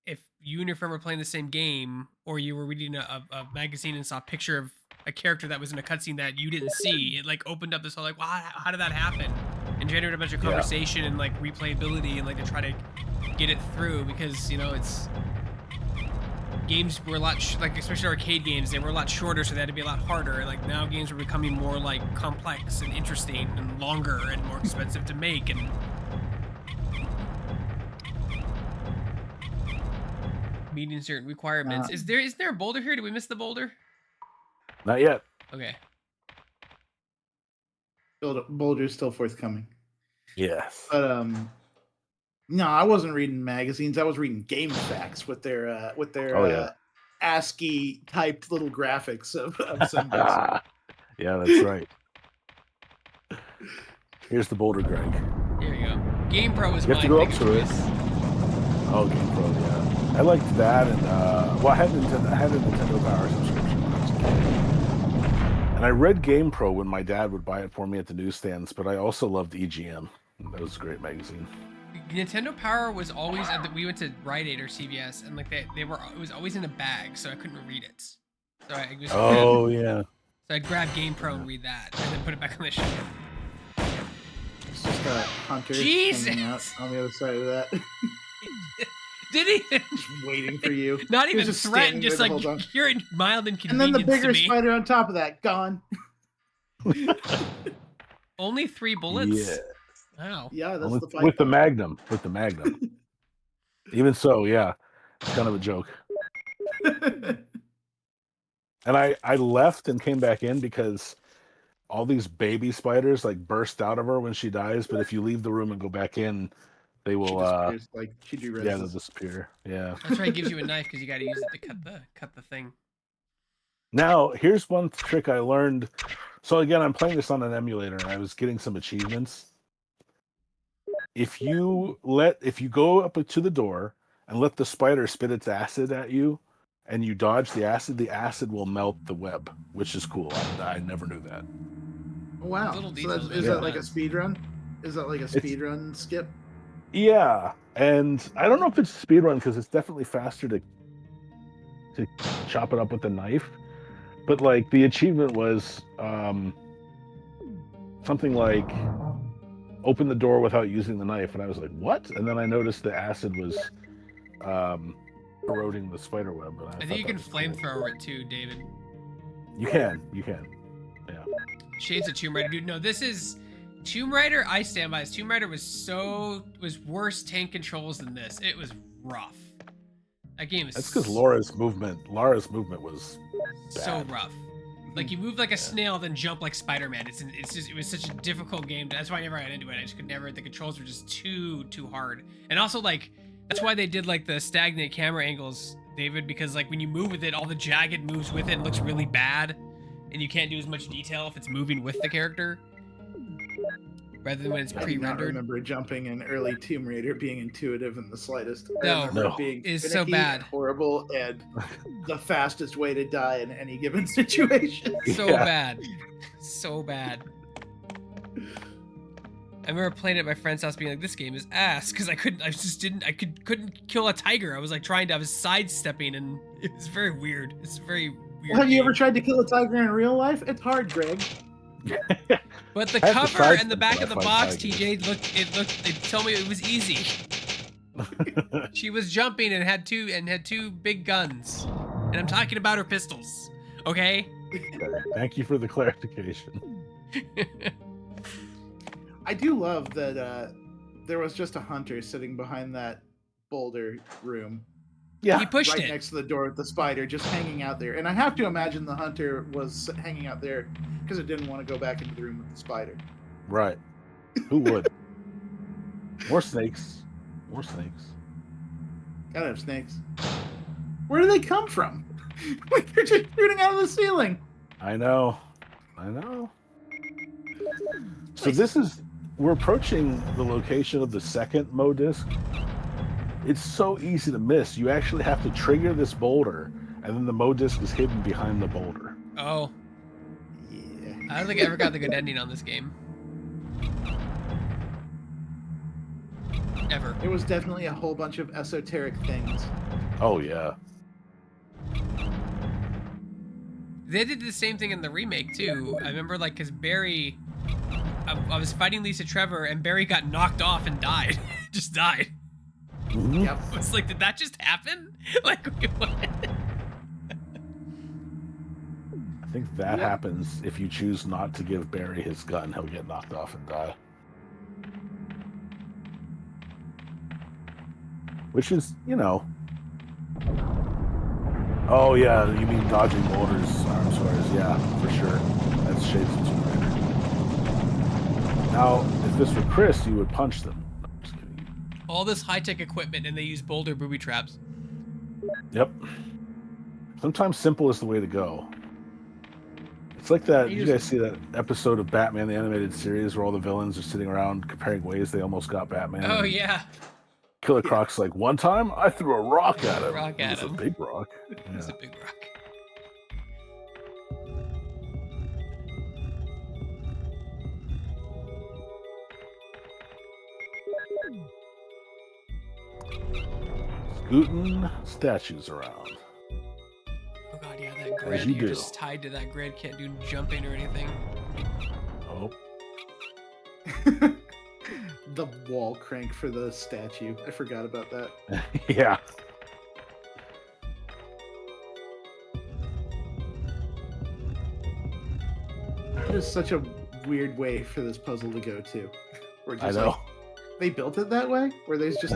if you and your friend were playing the same game, or you were reading a magazine and saw a picture of a character that was in a cutscene that you didn't see, it like opened up this whole like, wow, how did that happen? And generated a bunch of conversation and like replayability and like to try to get it through because it's. Games were a lot like, especially arcade games, they were a lot shorter, so they had to be a lot harder. Like now, games were becoming more like complex and interesting and longer and more expensive to make. And meeting certain requirements. Is there a boulder here? Did we miss the boulder? Not yet. Okay. Boulder's still forthcoming. Yes. But no, I wasn't reading magazines. I was reading Game Facts with their ASCII typed little graphics of symbols. Yeah, that's right. Here's the boulder, Greg. Here you go. Game Pro is You my have to go up big to it. choice. Oh, Game Pro, yeah. I liked that, and I had a Nintendo Power subscription when I was a kid. And I read Game Pro when my dad would buy it for me at the newsstands, but I also loved EGM. That was a great magazine. Nintendo Power was always we went to Rite Aid or CVS, and like it was always in a bag, so I couldn't read it. So I just yeah. So I'd grab Game Pro and read that, and then put it back on the shelf. just a hunter Jesus! hanging out on the other side of that, Did he? just waiting for you. Not He was even just threatened, standing just there like, the whole time. you're in mild And then inconvenience the bigger to me. spider on top of that, gone. Only 3 bullets? Yeah. Wow. Yeah, that's With, the fight. with the Magnum. With the Magnum. Even so, yeah. It's kind of a joke. And I left and came back in because all these baby spiders like burst out of her when she dies, but if you leave the room and go back in, they She will disappears like she do they'll raises. disappear. Yeah. That's why it gives you a knife, because you got to use it to cut the thing. Now, here's one trick I learned. So again, I'm playing this on an emulator and I was getting some achievements. If you go up to the door and let the spider spit its acid at you and you dodge the acid will melt the web, which is cool. I never knew that. Oh, wow. Little So details is about that like a that. speed run? Is that like a speed run skip? Yeah, and I don't know if it's a speed run because it's definitely faster to chop it up with a knife. But like the achievement was something like open the door without using the knife, and I was like, what? And then I noticed the acid was eroding the spider web. And I think you can cool. flamethrower it too, David. You can. Yeah. Shades of Tomb Raider, dude. No, this is Tomb Raider. I stand by this. Tomb Raider was worse tank controls than this. It was rough. That game is. That's because Laura's movement was so bad. rough. Like you move like a snail, then jump like Spider-Man. It was such a difficult game. That's why I never got into it. I just could never. The controls were just too hard. And also like that's why they did like the stagnant camera angles, David, because like when you move with it, all the jagged moves with it looks really bad, and you can't do as much detail if it's moving with the character. Rather than when it's I do not pre-rendered. remember jumping in early Tomb Raider being intuitive in the slightest. I No. remember it being It's so finicky bad. and horrible and the fastest way to die in any given situation. So bad. So bad. I remember playing it at my friend's house being like, this game is ass, because I couldn't kill a tiger. I was sidestepping and it was very weird. It's very weird. Have you game. ever tried to kill a tiger in real life? It's hard, Greg. But the I have to cover and the sidestep back when of the I fight box, tigers. TJ, it told me it was easy. She was jumping and had two big guns. And I'm talking about her pistols. Okay? Thank you for the clarification. I do love that there was just a hunter sitting behind that boulder room. Yeah. He pushed right it. next to the door with the spider, just hanging out there. And I have to imagine the hunter was hanging out there because it didn't want to go back into the room with the spider. Right. Who would? More snakes. More snakes. Gotta have snakes. Where do they come from? Like they're just shooting out of the ceiling. I know. So we're approaching the location of the second Mo disc. It's so easy to miss. You actually have to trigger this boulder, and then the Mo disc is hidden behind the boulder. Oh. Yeah. I don't think I ever got the good ending on this game. Ever. It was definitely a whole bunch of esoteric things. Oh yeah. They did the same thing in the remake too. I remember like because Barry, I was fighting Lisa Trevor and Barry got knocked off and died. Just died. Mhm. Yep. I was like, did that just happen? Like, what? I think that happens if you choose not to give Barry his gun. He'll get knocked off and die. Which is, Oh yeah, you mean dodging boulders, arm squares? Yeah, for sure. That's Shades of Tomb Raider. Now, if this were Chris, you would punch them. No, I'm just kidding. All this high-tech equipment and they use boulder booby traps. Yep. Sometimes simple is the way to go. It's like that. Did you guys see that episode of Batman the Animated Series where all the villains are sitting around comparing ways they almost got Batman? Oh yeah. Killer Croc's like, one time I threw a rock at him. Rock at It's a him. big rock. It's Yeah. a big rock. Scooting statues around. Oh god, yeah, that grid. you You're do. just tied to that grid. Can't do jumping or anything. Oh, the wall crank for the statue. I forgot about that. Yeah. It is such a weird way for this puzzle to go to. Where I just know. like they built it that way, where there's just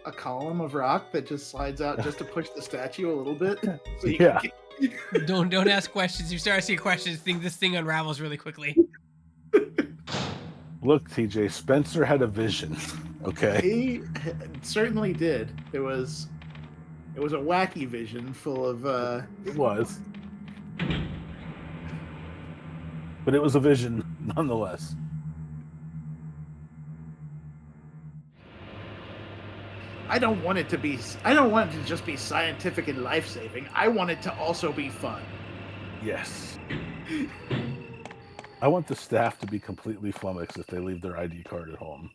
a column of rock that just slides out just to push the statue a little bit. So you Yeah. Don't ask questions. You start asking questions, this thing unravels really quickly. Look, TJ, Spencer had a vision. Okay. He certainly did. It was a wacky vision full of It was. But it was a vision nonetheless. I don't want it to just be scientific and life-saving. I want it to also be fun. Yes. I want the staff to be completely flummoxed if they leave their ID card at home.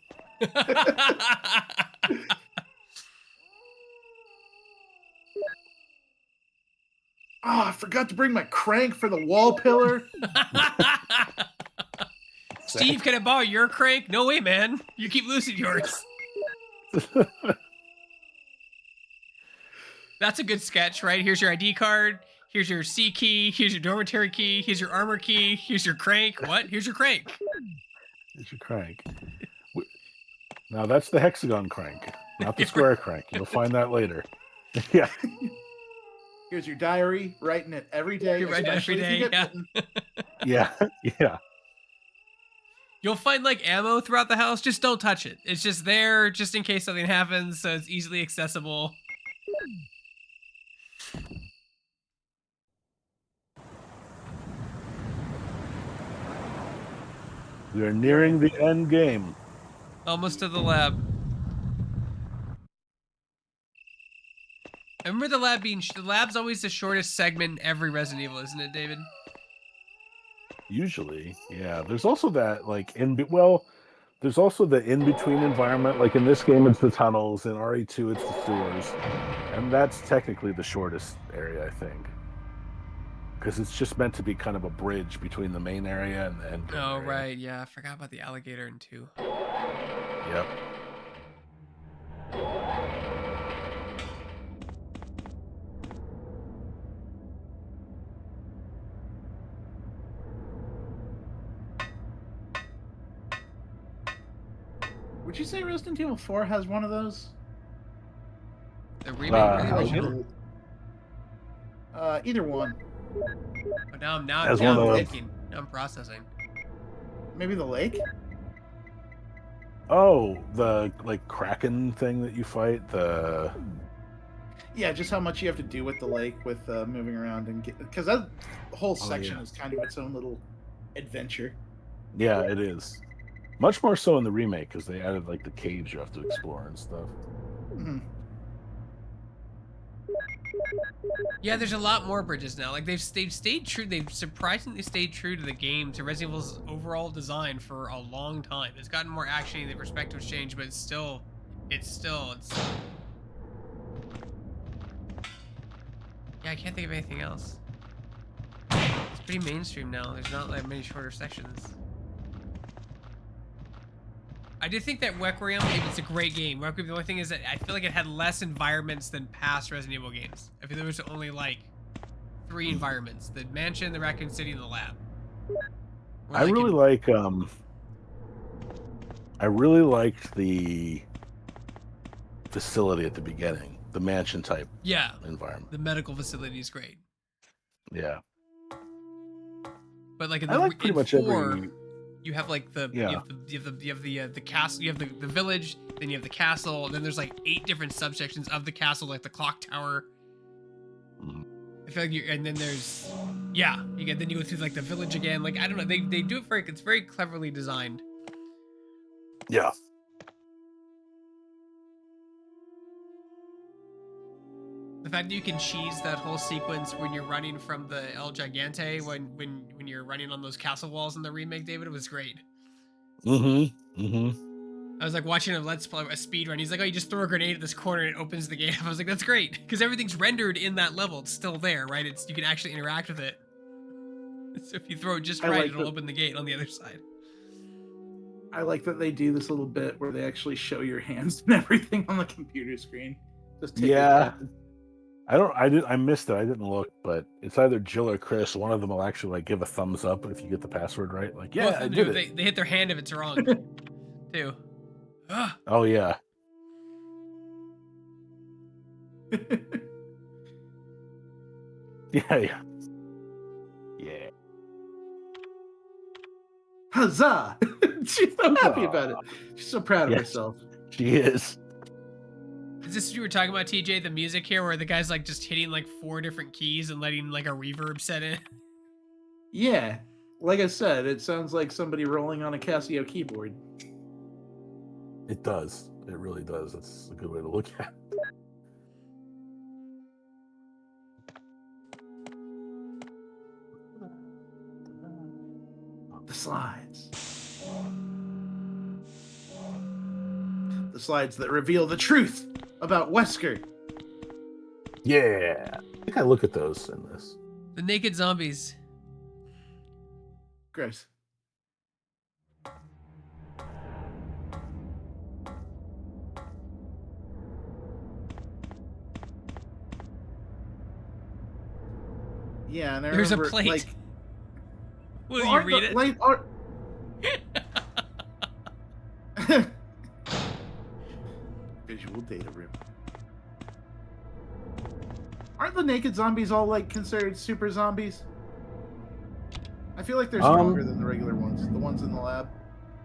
Oh, I forgot to bring my crank for the wall pillar. Steve, can I borrow your crank? No way, man. You keep losing yours. That's a good sketch, right? Here's your ID card. Here's your C key. Here's your dormitory key. Here's your armor key. Here's your crank. What? Here's your crank. Here's your crank. Now that's the hexagon crank, not the square crank. You'll find that later. Yeah. Here's your diary. Writing it every day. You're writing it every day. Yeah. Yeah. You'll find like ammo throughout the house. Just don't touch it. It's just there just in case something happens, so it's easily accessible. We are nearing the end game. Almost to the lab. I remember the lab being... The lab's always the shortest segment in every Resident Evil, isn't it, David? Usually, yeah. There's also that, like, there's also the in-between environment. Like, in this game, it's the tunnels. In RE2, it's the sewers. And that's technically the shortest area, I think. Because it's just meant to be kind of a bridge between the main area and the end game area. Right. Yeah, I forgot about the alligator in 2. Yep. Would you say Resident Evil 4 has one of those? The remake or the how original? Either one. But now I'm As one of- thinking. Now I'm processing. Maybe the lake? Oh, the, like, Kraken thing that you fight? The... Yeah, just how much you have to do with the lake with moving around and because that whole Oh, section yeah. is kind of its own little adventure. Yeah, it is. Much more so in the remake, because they added, like, the caves you have to explore and stuff. Mhm. Yeah, there's a lot more bridges now. Like they've stayed true. They've surprisingly stayed true to the game, to Resident Evil's overall design for a long time. It's gotten more actiony, the perspectives changed, but it's yeah, I can't think of anything else. It's pretty mainstream now. There's not like many shorter sections. I did think that Requiem, it's a great game. Requiem, the only thing is that I feel like it had less environments than past Resident Evil games. I feel there was only like 3 environments: the mansion, the Raccoon City, and the lab. I really liked the facility at the beginning, the mansion type environment. The medical facility is great. Yeah. But like in I like pretty much 4, every... you have like the Yeah. you have the castle, you have the village, then you have the castle, and then there's like 8 different subsections of the castle, like the clock tower. I feel like and then there's then you go through like the village again. Like I don't know, they do it it's very cleverly designed. Yeah. The fact that you can cheese that whole sequence when you're running from the El Gigante, when you're running on those castle walls in the remake, David, it was great. I was like watching a Let's Play, a speed run. He's like, oh, you just throw a grenade at this corner and it opens the gate. I was like, that's great, because everything's rendered in that level. It's still there, right? You can actually interact with it. So if you throw it just right, it'll open the gate on the other side. I like that they do this little bit where they actually show your hands and everything on the computer screen. Just take Yeah. I missed it. I didn't look, but it's either Jill or Chris. One of them will actually like give a thumbs up if you get the password right. Like, yeah, Both of I them did do. it. They hit their hand if it's wrong, too. Oh yeah. Yeah. Yeah. Huzzah! She's so happy about it. She's so proud of Yes. herself. She is. Is this what you were talking about, TJ? The music here, where the guy's like just hitting like 4 different keys and letting like a reverb set in. Yeah, like I said, it sounds like somebody rolling on a Casio keyboard. It does. It really does. That's a good way to look at it. The slides. The slides that reveal the truth about Wesker. Yeah. I think I look at those in this. The naked zombies. Gross. Yeah, and I There's remember, a plate. like, Will well, you read it? Like, visual data room. Aren't the naked zombies all like considered super zombies? I feel like they're stronger than the regular ones, the ones in the lab.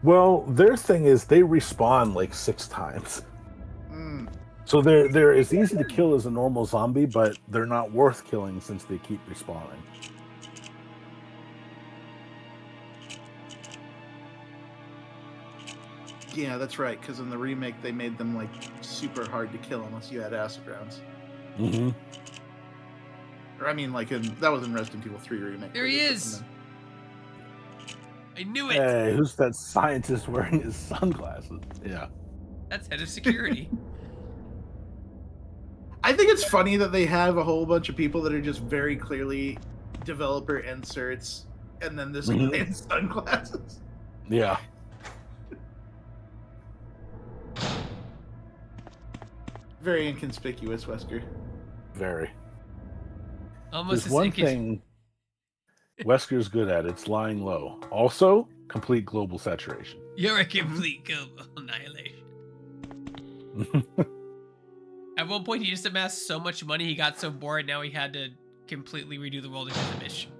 Well, their thing is they respawn like 6 times. Mm. So they're as easy to kill as a normal zombie, but they're not worth killing since they keep respawning. Yeah, that's right, because in the remake they made them like super hard to kill unless you had acid rounds. Mm-hmm. Or I mean, like that was in Resident Evil 3 remake. There he is. I knew it. Hey, who's that scientist wearing his sunglasses? Yeah. That's head of security. I think it's funny that they have a whole bunch of people that are just very clearly developer inserts, and then this guy in sunglasses. Yeah. Very inconspicuous, Wesker. Very. Almost There's one thing Wesker's good at. It's lying low. Also, complete global saturation. You're a complete global annihilation. At one point, he just amassed so much money, he got so bored, now he had to completely redo the world into the mission.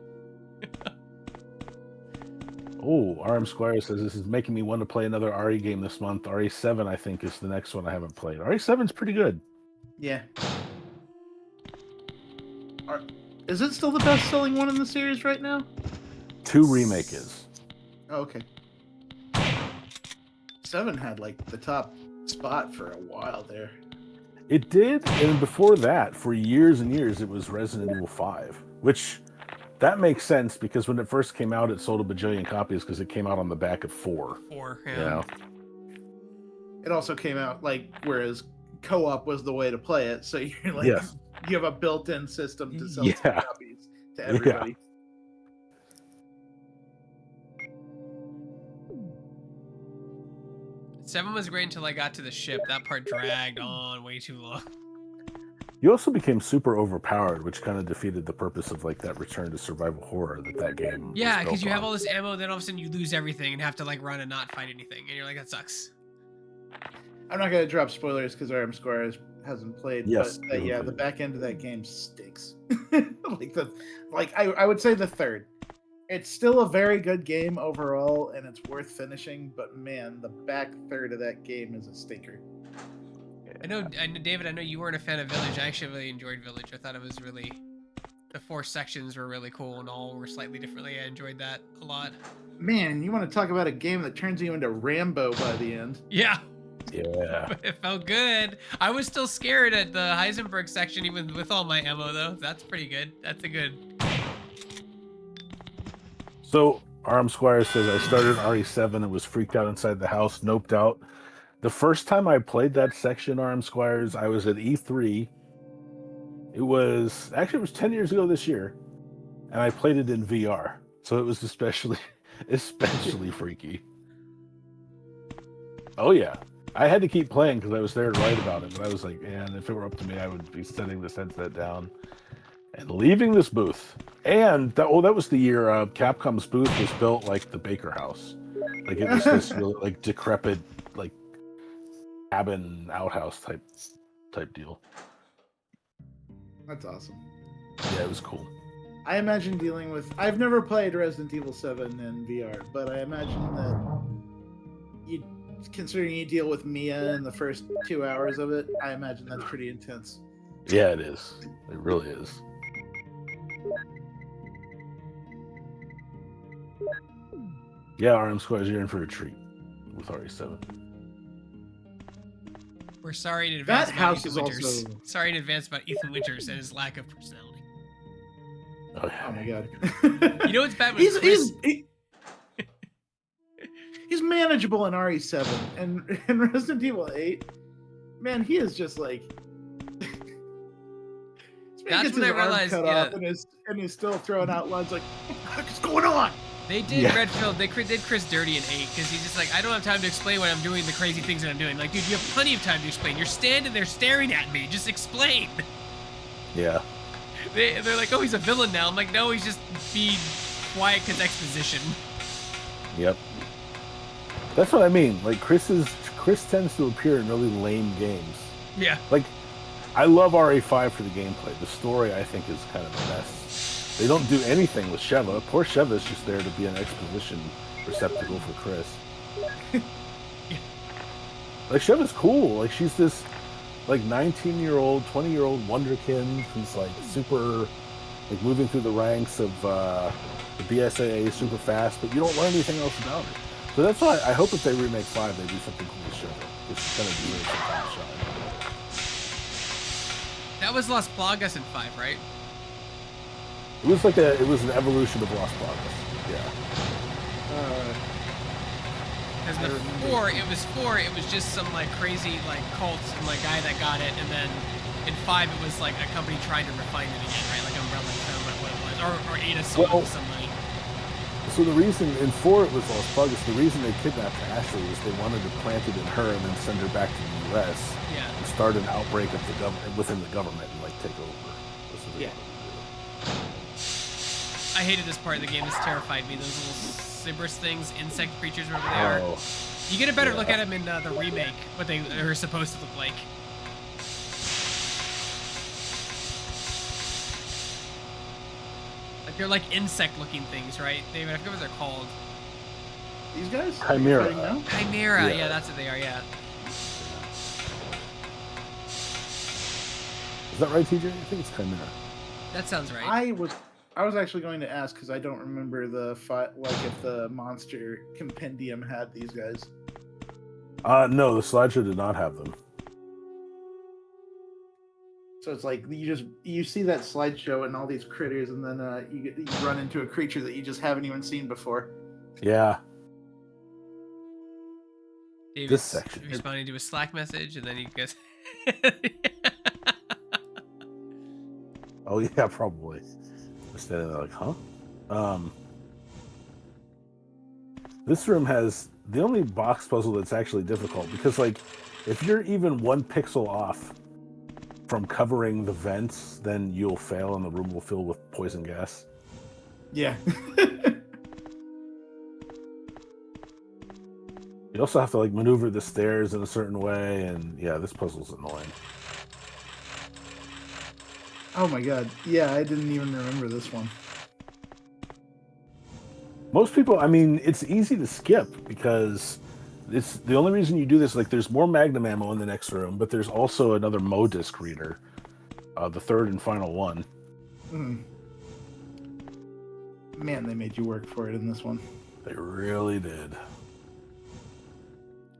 Oh, RM Squire says this is making me want to play another RE game this month. RE7, I think, is the next one I haven't played. RE7's pretty good. Yeah. Is it still the best-selling one in the series right now? 2 remake is. Oh, okay. 7 had like the top spot for a while there. It did, and before that, for years and years, it was Resident Evil 5, which that makes sense because when it first came out, it sold a bajillion copies because it came out on the back of 4. 4, yeah. You know? It also came out like whereas co-op was the way to play it, so you're like Yes. you have a built-in system to sell Yeah. copies to everybody. 7 was great until I got to the ship. That part dragged on way too long. You also became super overpowered, which kind of defeated the purpose of like that return to survival horror that game. Yeah, because you have all this ammo, then all of a sudden you lose everything and have to like run and not fight anything, and you're like, that sucks. I'm not gonna drop spoilers because RM Square hasn't played. Yes, but yeah, the back end of that game stinks. I would say the third. It's still a very good game overall, and it's worth finishing. But man, the back third of that game is a stinker. I know, David. I know you weren't a fan of Village. I actually really enjoyed Village. I thought it was really, the 4 sections were really cool and all were slightly differently. I enjoyed that a lot. Man, you want to talk about a game that turns you into Rambo by the end? Yeah. Yeah. It felt good. I was still scared at the Heisenberg section, even with all my ammo, though. That's pretty good. That's a good. So, RM Squire says, I started RE7 and was freaked out inside the house, noped out. The first time I played that section, RM Squires, I was at E3. It was 10 years ago this year, and I played it in VR. So it was especially freaky. Oh yeah, I had to keep playing because I was there to write about it. But I was like, man, if it were up to me, I would be setting this headset down and leaving this booth. And that was the year Capcom's booth was built like the Baker House, like it was this really like decrepit like cabin outhouse type deal. That's awesome. Yeah, it was cool. I imagine dealing with. I've never played Resident Evil 7 in VR, but I imagine that considering you deal with Mia in the first 2 hours of it, I imagine that's pretty intense. Yeah, it is. It really is. Yeah, RM Squares, you're in for a treat with RE7. We're sorry in advance That about house Ethan is Winters. also. Sorry in advance about Ethan Winters and his lack of personality. Oh, yeah. Oh my god. You know what's bad with Chris? He's manageable in RE7, and in Resident Evil 8, man, he is just like. That's when I realized, cut yeah. off and he's still throwing out lines like, "What the heck is going on?" They did Redfield. They did Chris dirty in 8 because he's just like, I don't have time to explain what I'm doing, the crazy things that I'm doing. Like, dude, you have plenty of time to explain. You're standing there staring at me. Just explain. Yeah. They're like, oh, he's a villain now. I'm like, no, he's just being quiet because exposition. Yep. That's what I mean. Like Chris tends to appear in really lame games. Yeah. Like, I love RA5 for the gameplay. The story, I think, is kind of a mess. They don't do anything with Sheva. Poor Sheva's just there to be an exposition receptacle for Chris. Yeah. Like, Sheva's cool. Like, she's this, like, 19-year-old, 20-year-old wonderkin who's, like, super, like, moving through the ranks of the BSAA super fast, but you don't learn anything else about her. So that's why I hope if they remake 5, they do something cool with Sheva. Because she's going to deserve some kind of shine. That was Las Plagas in 5, right? It was like it was an evolution of Las Plagas. Yeah. Because the 4, it was just some like crazy like cults and like guy that got it, and then in 5 it was like a company trying to refine it again, right? Like Umbrella found out what it was, or Ada sold it to somebody. So the reason in 4 it was Las Plagas. The reason they kidnapped Ashley was they wanted to plant it in her and then send her back to the U.S. Yeah. And start an outbreak of within the government and like take over. Yeah. I hated this part of the game. This terrified me. Those little Cerberus things, insect creatures, whatever they are. You get a better look at them in the remake, what they are supposed to look like. Like they're like insect-looking things, right? David, I forget what they're called. These guys? Chimera. Chimera. Yeah, that's what they are. Yeah. Is that right, TJ? I think it's Chimera. That sounds right. I was actually going to ask because I don't remember if the monster compendium had these guys. No, the slideshow did not have them. So it's like you see that slideshow and all these critters, and then you run into a creature that you just haven't even seen before. Yeah. David's this section. responding to a Slack message, and then he goes. Oh yeah, probably. Standing there like, huh? This room has the only box puzzle that's actually difficult because, like, if you're even 1 pixel off from covering the vents, then you'll fail and the room will fill with poison gas. Yeah. You also have to, like, maneuver the stairs in a certain way, and yeah, this puzzle's annoying. Oh my god. Yeah, I didn't even remember this one. Most people, I mean, it's easy to skip because it's the only reason you do this. Like, there's more Magnum ammo in the next room, but there's also another Modisc reader, the third and final one. Man, they made you work for it in this one. They really did.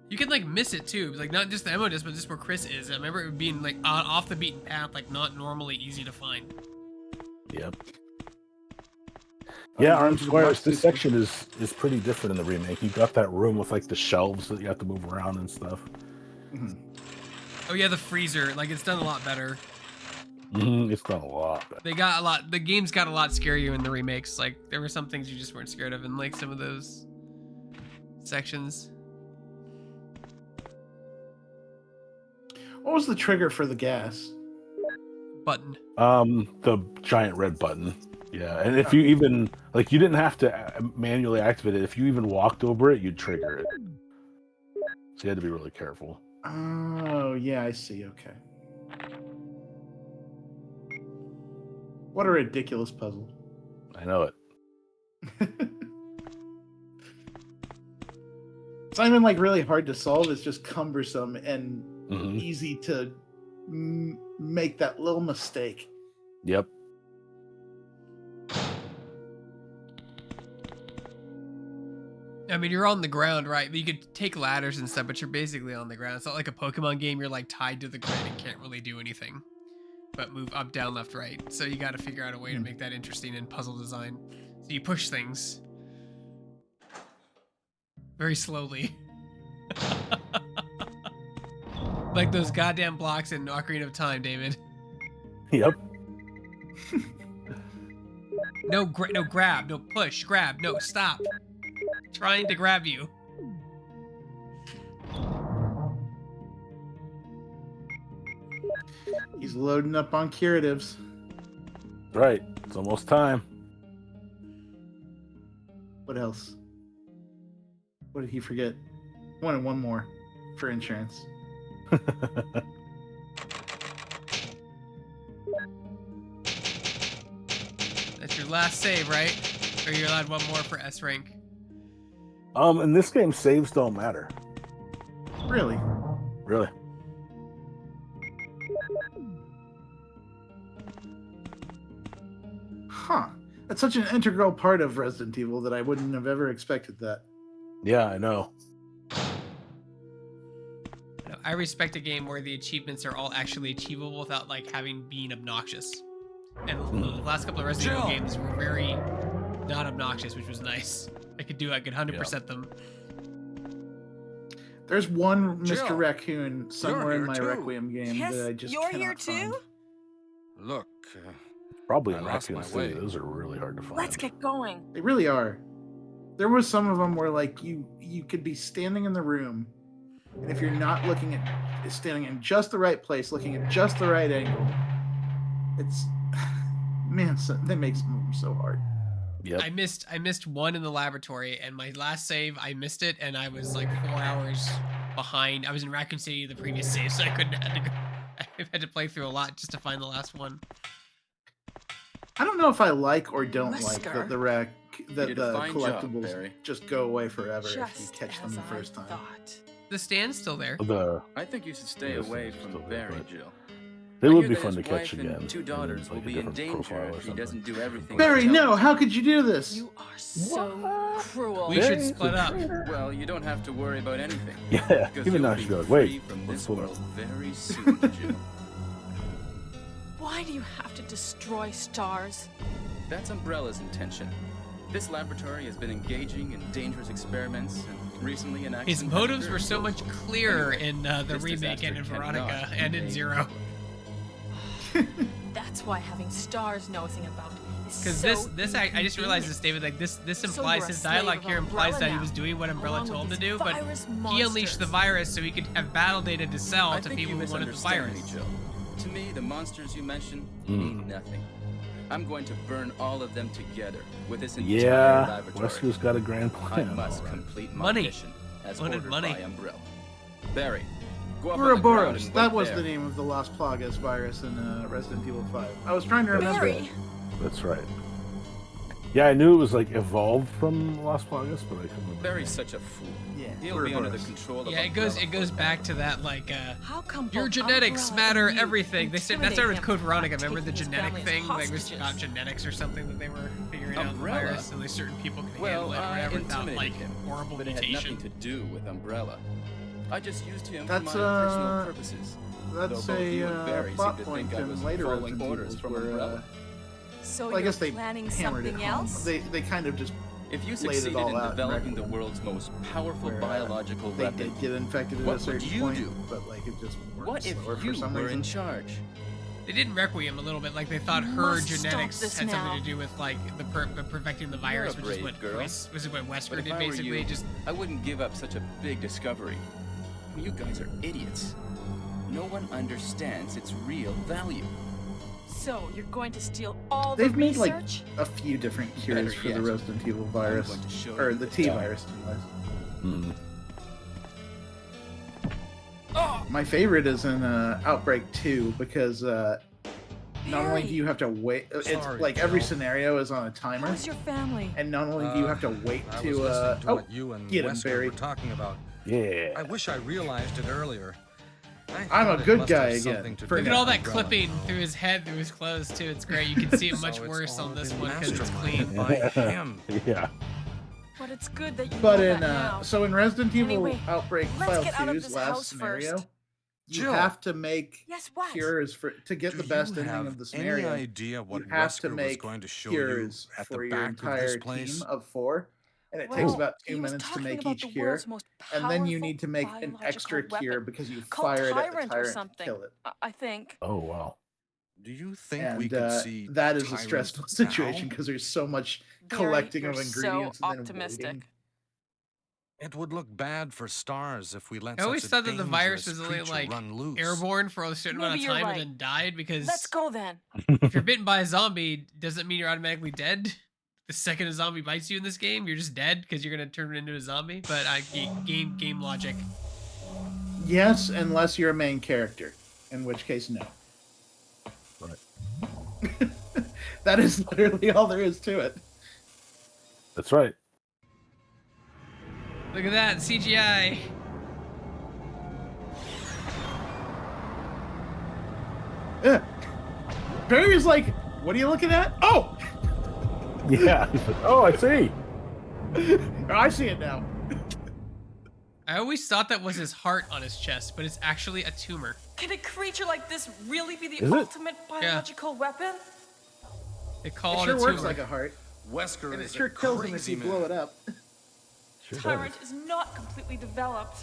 You can like miss it too, like not just the ammo disc, but just where Chris is. I remember it being like off the beaten path, like not normally easy to find. Yep. Yeah, Armed Squares, this section is pretty different in the remake. You got that room with like the shelves that you have to move around and stuff. Oh yeah, the freezer, like it's done a lot better. It's done a lot better. They got a lot. The games got a lot scarier in the remakes. Like there were some things you just weren't scared of in like some of those sections. What was the trigger for the gas? Button. The giant red button. Yeah, and if you even like, you didn't have to manually activate it. If you even walked over it, you'd trigger it. So you had to be really careful. Oh, yeah, I see. Okay. What a ridiculous puzzle. I know it. It's not even like really hard to solve. It's just cumbersome and easy to make that little mistake. Yep. I mean, you're on the ground, right? You could take ladders and stuff, but you're basically on the ground. It's not like a Pokemon game. You're like tied to the grid and can't really do anything but move up, down, left, right. So you got to figure out a way to make that interesting in puzzle design. So you push things very slowly. Like those goddamn blocks in Ocarina of Time, David. Yep. No grab, no push, grab, no stop. Trying to grab you. He's loading up on curatives. Right. It's almost time. What else? What did he forget? Wanted one more for insurance. That's your last save, right? Or you're allowed one more for S rank? In this game, saves don't matter. Really? Really. Huh. That's such an integral part of Resident Evil that I wouldn't have ever expected that. Yeah, I know. I respect a game where the achievements are all actually achievable without like having been obnoxious. And the last couple of Resident Evil games were very not obnoxious, which was nice. I could 100% them. There's one Mr. Jill, Raccoon somewhere in here my too. Requiem game Yes, that I just you're cannot here too? find. Look, Probably I in lost Raccoon my City. way. Those are really hard to find. Let's get going. They really are. There was some of them where like you could be standing in the room, and if you're not looking at standing in just the right place, looking at just the right angle, it's man, that makes them so hard. Yep. I missed one in the laboratory, and my last save I missed it, and I was like 4 hours behind. I was in Raccoon City the previous save, so I had to play through a lot just to find the last one. I don't know if I like or don't like Whisker. that You did the a fine job, collectibles Barry. just go away forever if you Just catch them as the I first time. thought. The stand's still there. I think you should stay Yes, away it's from still there, Barry, but- Jill. They I would hear be that fun to his catch wife again. and 2 and then, daughters will like, a be in different danger profile or if he something. doesn't do everything. Barry, he no! tells How could you do this? You are so cruel. We should Barry's a split up. traitor. Well, you don't have to worry about anything. Yeah, Because even you'll now be she'd be like, free wait, from let's this split up. world very soon, Jill. Why do you have to destroy stars? That's Umbrella's intention. This laboratory has been engaging in dangerous experiments, and recently an His accident motives has were so occurred. much clearer Anyway, in the this remake and in disaster Veronica cannot be and in made Zero. public. That's why having stars nosing about is Because so I just realized this, David. Like this implies you're a his slave dialogue of here implies Umbrella that he now, was doing what Umbrella along told him with to these do, but virus he unleashed the monsters. virus so he could have battle data to sell I to think people you who wanted the misunderstand virus. me, Jill. To me, the monsters you mentioned mean nothing. I'm going to burn all of them together with this entire Yeah, laboratory. Wesker's got a grand I plan. must all right. complete my Money. mission as Wanted ordered money. by Umbrella. Barry, go up on the ground Ouroboros. and That wait was there. the name of the Las Plagas virus in Resident Evil 5. I was trying to remember. Barry, That's right. Yeah, I knew it was like evolved from Las Plagas, but I couldn't remember. Barry's such a fool. Yeah, He'll be under the Ouroboros. control of Yeah, it Umbrella goes for back now. to that like how come your both genetics Umbrella matter and you everything. That started with intimidate Code him Veronica. by Remember the taking his genetic family thing? Like it was hostages? about genetics or something that they were figuring out in the Umbrella? virus, and like certain people can Well, handle it or I whatever without intimidated like him, horrible but it had mutation. nothing to do with Umbrella. I just used him That's, for my personal purposes. That's Though both you and a Barry plot seem to point think I in was later following Resident orders Evils from where, Umbrella. So well, I you're guess they planning hammered it something home. else? They kind of just If you laid it succeeded all in out in developing the Requiem, world's most powerful where, biological they weapon, did get infected at What a certain would you point, do? but like it just worked what if slower you for some were reason. in charge? They did in Requiem a little bit, like they thought You her must stop genetics this had now. something to do with like the perfecting the virus, a which is brave what girl. was it what Wesker But if did I were basically. you, Just I wouldn't give up such a big discovery. You guys are idiots. no one understands its real value. So you're going to steal all They've the made like research? a few different cures Better for yet, the Resident Evil virus, going to show or you the the T dark. virus. Mm. Oh, My favorite is in Outbreak 2 because not only do you have to wait, it's Sorry, like every Jill. scenario is on a timer, how's your family? and not only do you have to wait I was to listening to oh, what you and get him, Wesker Barry. were talking about. Yeah. I wish I realized it earlier. I'm a good guy again. again. Look at all that clipping through his head, through his clothes too. It's great. You can see it much So it's worse all on this been one because it's masterminded clean. by him. Yeah. But it's good that you But know in that now. so in Resident Evil Anyway, Outbreak let's File get out of 2's this last house scenario, first. you Jill. have to make Yes, what? cures to get Do the best you ending have of the any scenario. idea what You have to Wesker was make going to show cures you at for the your back of this entire place? team of 4, and it Well, takes about he 2 was minutes to talking make about each the cure, world's most and then you powerful need to make an extra biological cure weapon because you called fire it at the Tyrant or tyrant to something. kill it. I think. Oh wow. Do you think And we could see that is a Tyrant stressful now? situation because there's so much Barry, collecting you're of ingredients so and then optimistic. waiting. It would look bad for stars if we let I always such a thought that the virus dangerous was only creature like run loose. airborne for a certain amount Maybe of you're time right. and then died because Let's go then. if you're bitten by a zombie, doesn't mean you're automatically dead. The second a zombie bites you in this game, you're just dead because you're gonna turn into a zombie. But game logic. Yes, unless you're a main character, in which case, no. Right. That is literally all there is to it. That's right. Look at that CGI. Yeah. Barry's like, what are you looking at? Oh! Yeah. He's like, oh, I see. I see it now. I always thought that was his heart on his chest, but it's actually a tumor. Can a creature like this really be the Is it? ultimate biological weapon? They It call it sure a works tumor. like a heart, Wesker and it is sure a kills him if crazy you man. blow it up. Sure Tyrant does. is not completely developed.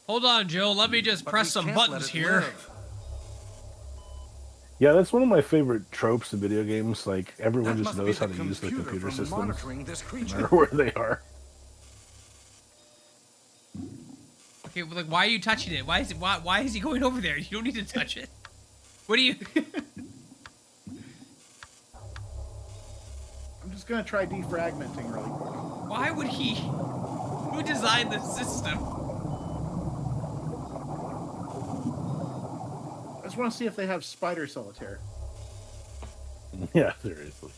Hold on, Joe. Let me just But press we some can't let buttons it here. live. Yeah, that's one of my favorite tropes in video games. Like everyone That just must knows be how to use the computer from systems, monitoring this no creature. matter where they are. Okay, well, like, why are you touching it? Why is he going over there? You don't need to touch it. What do you? I'm just gonna try defragmenting really quick. Why would he? Who designed this system? I just want to see if they have spider solitaire. Yeah, seriously.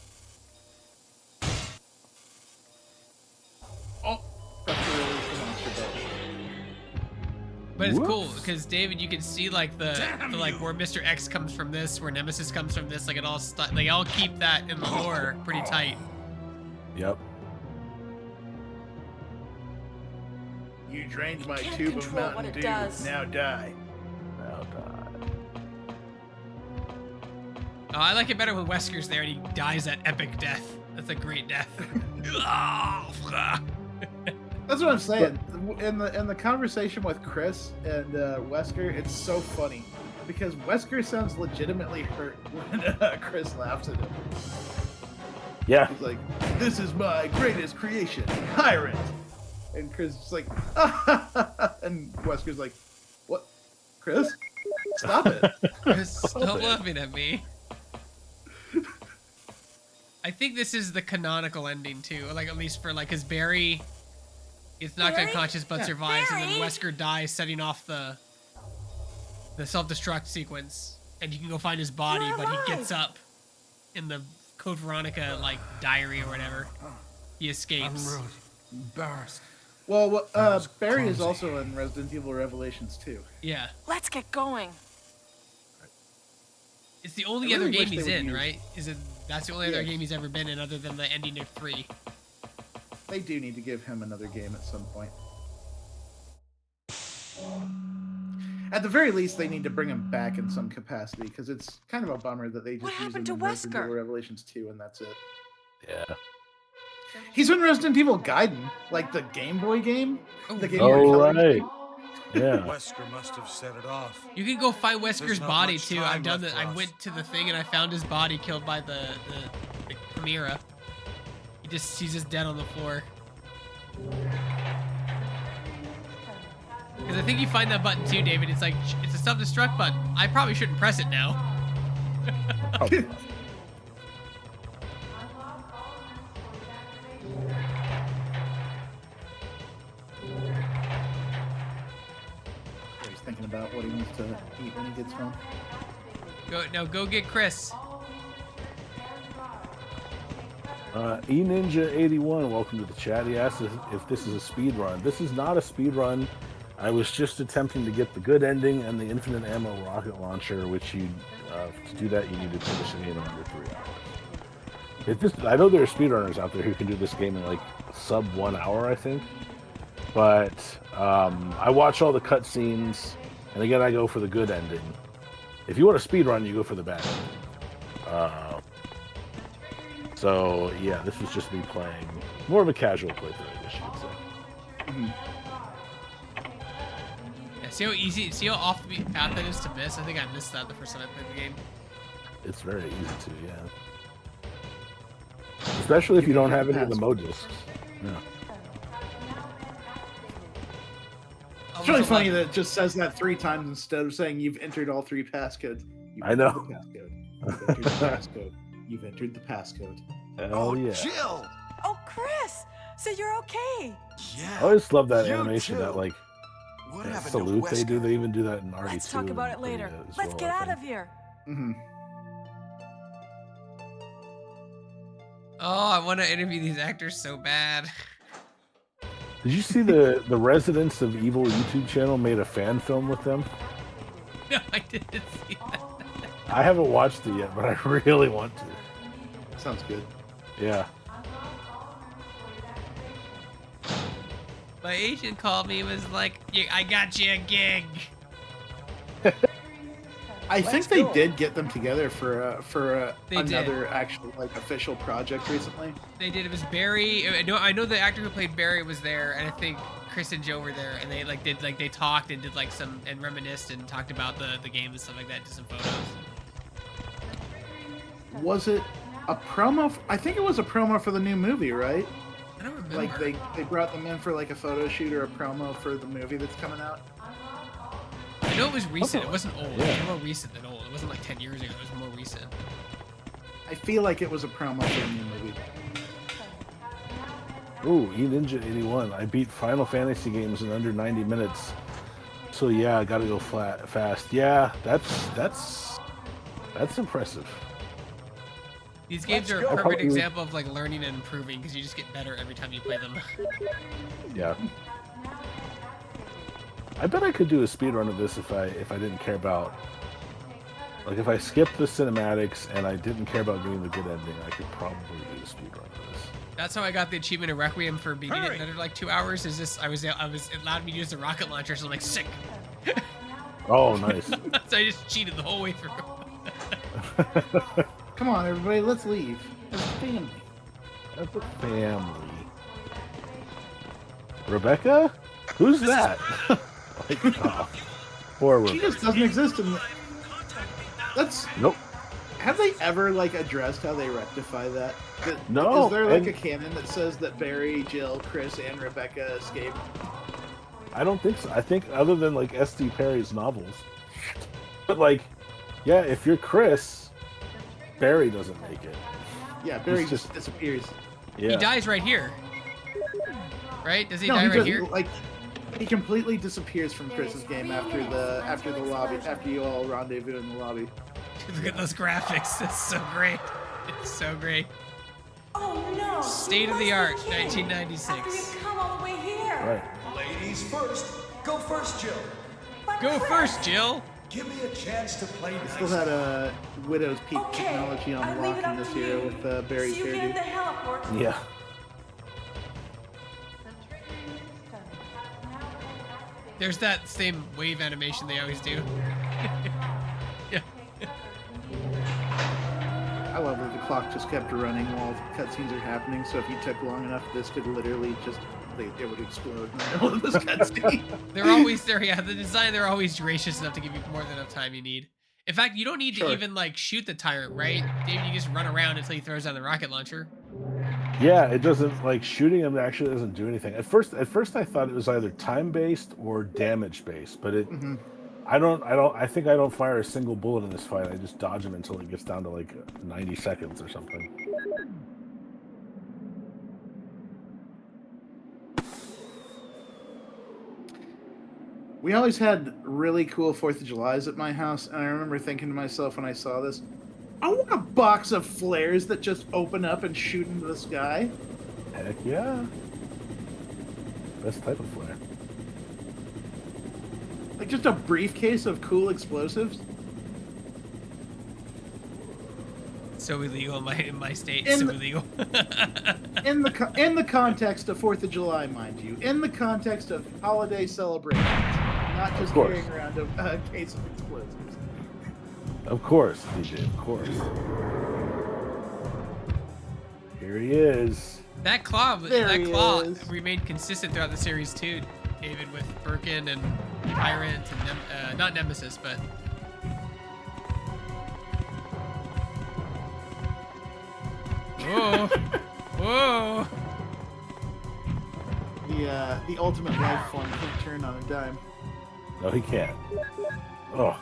Oh, that's to release the monster boat. But it's cool Whoops. because David, you can see like the like where Mr. X comes from this, where Nemesis comes from this. Like it all they all keep that in the lore pretty tight. Yep. You drained You my can't tube of control what Mountain it Dew. does. Now die. Now die. Oh, I like it better when Wesker's there and he dies that epic death. That's a great death. That's what I'm saying. In the conversation with Chris and Wesker, it's so funny because Wesker sounds legitimately hurt when Chris laughs at him. Yeah. He's like, "This is my greatest creation, Tyrant," and Chris is like, and Wesker's like, "What, Chris? Stop it!" Stop laughing at me. I think this is the canonical ending too, like at least for like, cause Barry gets knocked Barry? unconscious but Yeah. survives, and then Barry? Wesker dies, setting off the self-destruct sequence, and you can go find his body, You're but he alive. gets up in the Code Veronica like diary or whatever. He I'm escapes. really embarrassed. Well, was Barry is clumsy. also in Resident Evil Revelations 2. Yeah, Let's get going. it's the only I really other game wish they he's would in, use- right? Is it? That's the only other Yes. game he's ever been in, other than the ending of 3. They do need to give him another game at some point. At the very least, they need to bring him back in some capacity because it's kind of a bummer that they just What use him happened in to Resident Wesker? Evil Revelations 2 and that's it. Yeah. He's in Resident Evil Gaiden, like the Game Boy game. The game Oh, where Kelly- right. Yeah. Wesker must have set it off. You can go find Wesker's There's not body much too. time I've done left that. for I us. went to the thing and I found his body killed by the Chimera. He's just dead on the floor. Because I think you find that button too, David. It's like, it's a self-destruct button. I probably shouldn't press it now. Probably not. He's thinking about what he wants to eat when he gets home. Go get Chris. eNinja81, welcome to the chat. He asked if this is a speed run. This is not a speed run. I was just attempting to get the good ending and the infinite ammo rocket launcher, which to do that you need to finish the game in under 3 hours. I know there are speedrunners out there who can do this game in like sub 1 hour, I think. But I watch all the cutscenes, and again, I go for the good ending. If you want a speed run, you go for the bad ending. So yeah, this was just me playing more of a casual playthrough, I guess you could say. Mm-hmm. Yeah, see how off the beaten path that is to miss? I think I missed that the first time I played the game. It's very easy to, yeah. Especially if you don't have any of the mode discs. Yeah. It's really funny that it just says that 3 times instead of saying you've entered all 3 passcodes. I know. The passcode. You've entered the passcode. You've entered the passcode. Oh yeah. Jill! Oh, Chris! So you're okay. Yeah. I always love that You animation, too. that like What that happened to salute they do. Wesker? They even do that in RE2. Let's talk about it later. Let's get out of here. Mm-hmm. Oh, I want to interview these actors so bad. Did you see the Residents of Evil YouTube channel made a fan film with them? No, I didn't see that. I haven't watched it yet, but I really want to. Sounds good. Yeah. My agent called me and was like, I got you a gig. I think they did get them together for They did. another actual like official project recently. They did. It was Barry. I know the actor who played Barry was there, and I think Chris and Joe were there, and they talked and did like some and reminisced and talked about the game and stuff like that. Did some photos. Was it a promo? I think it was a promo for the new movie, right? I don't remember. Like they brought them in for like a photo shoot or a promo for the movie that's coming out. I know it was recent. It wasn't old. Yeah. It was more recent than old. It wasn't like 10 years ago. It was more recent. I feel like it was a promo for the new movie. Ooh, eNinja81. I beat Final Fantasy games in under 90 minutes. So yeah, I gotta go fast. Yeah, that's impressive. These games are a perfect example of like learning and improving because you just get better every time you play them. Yeah. I bet I could do a speedrun of this if I didn't care about, like, if I skipped the cinematics and I didn't care about getting the good ending, I could probably do a speedrun of this. That's how I got the achievement of Requiem for beating it in under like 2 hours. Is this I was it allowed me to use the rocket launcher, so I'm like sick. Oh, nice. So I just cheated the whole way through. Come on, everybody, let's leave. As a family. That's a family. Rebecca? Who's that? Like, oh, poor She Rebecca. just doesn't exist in the... That's... Nope. Have they ever, like, addressed how they rectify that? No, Is there, like, and- a canon that says that Barry, Jill, Chris, and Rebecca escaped? I don't think so. I think other than, like, S.D. Perry's novels. But, like, yeah, if you're Chris, Barry doesn't make it. Yeah, Barry He's just disappears. Yeah. He dies right here. Right? Does he No, die he right doesn't, here? like... He completely disappears from Chris's game after the lobby, after you all rendezvous in the lobby. Look at those graphics. It's so great. It's so great. Oh no! State of the art, 1996. After you come all the way here. Right. Ladies first. Go first, Jill. But Go Chris, first, Jill. Give me a chance to play nice. Still had a Widow's Peak Okay, technology I on leave lock it in up this to year you. with Barry's See you get in the hairdo. heliport. Yeah. There's that same wave animation they always do. Yeah. I love that the clock just kept running while cutscenes are happening, so if you took long enough, this could literally just, it would explode in the middle of this cutscene. They're always there. Yeah, the design, they're always gracious enough to give you more than enough time you need. In fact, you don't need to even like shoot the tyrant, right? You just run around until he throws down the rocket launcher. Yeah, it doesn't like shooting him actually doesn't do anything. At first I thought it was either time based or damage based, but it I think I don't fire a single bullet in this fight. I just dodge him until it gets down to like 90 seconds or something. We always had really cool 4th of Julys at my house, and I remember thinking to myself when I saw this, I want a box of flares that just open up and shoot into the sky. Heck yeah. Best type of flare. Like just a briefcase of cool explosives. So illegal in my state. In so the- illegal. In the context of 4th of July, mind you. In the context of holiday celebrations. Not just carrying around a case of explosives. Of course, DJ, of course. Here he is. That claw There he is. remained consistent throughout the series too, David, with Birkin and Tyrant and not Nemesis, but whoa, whoa. The ultimate life form can turn on a dime. No, he can't. Oh.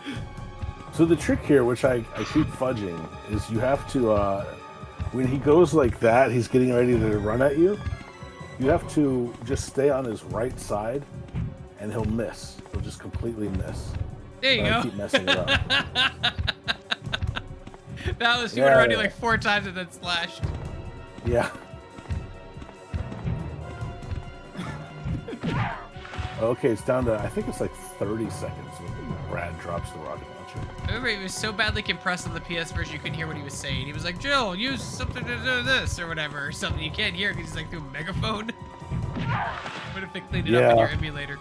So the trick here, which I keep fudging, is you have to, when he goes like that, he's getting ready to run at you. You have to just stay on his right side, and he'll miss. He'll just completely miss. There you But go. I keep messing it up. That was, he went around you like 4 times and then slashed. Yeah. Okay, it's down to, I think it's like 30 seconds when Brad drops the rocket launcher. Remember, he was so badly compressed on the PS version you couldn't hear what he was saying. He was like, Jill, use something to do this or whatever, or something. You can't hear because he's like through a megaphone. What if they cleaned it up in your emulator?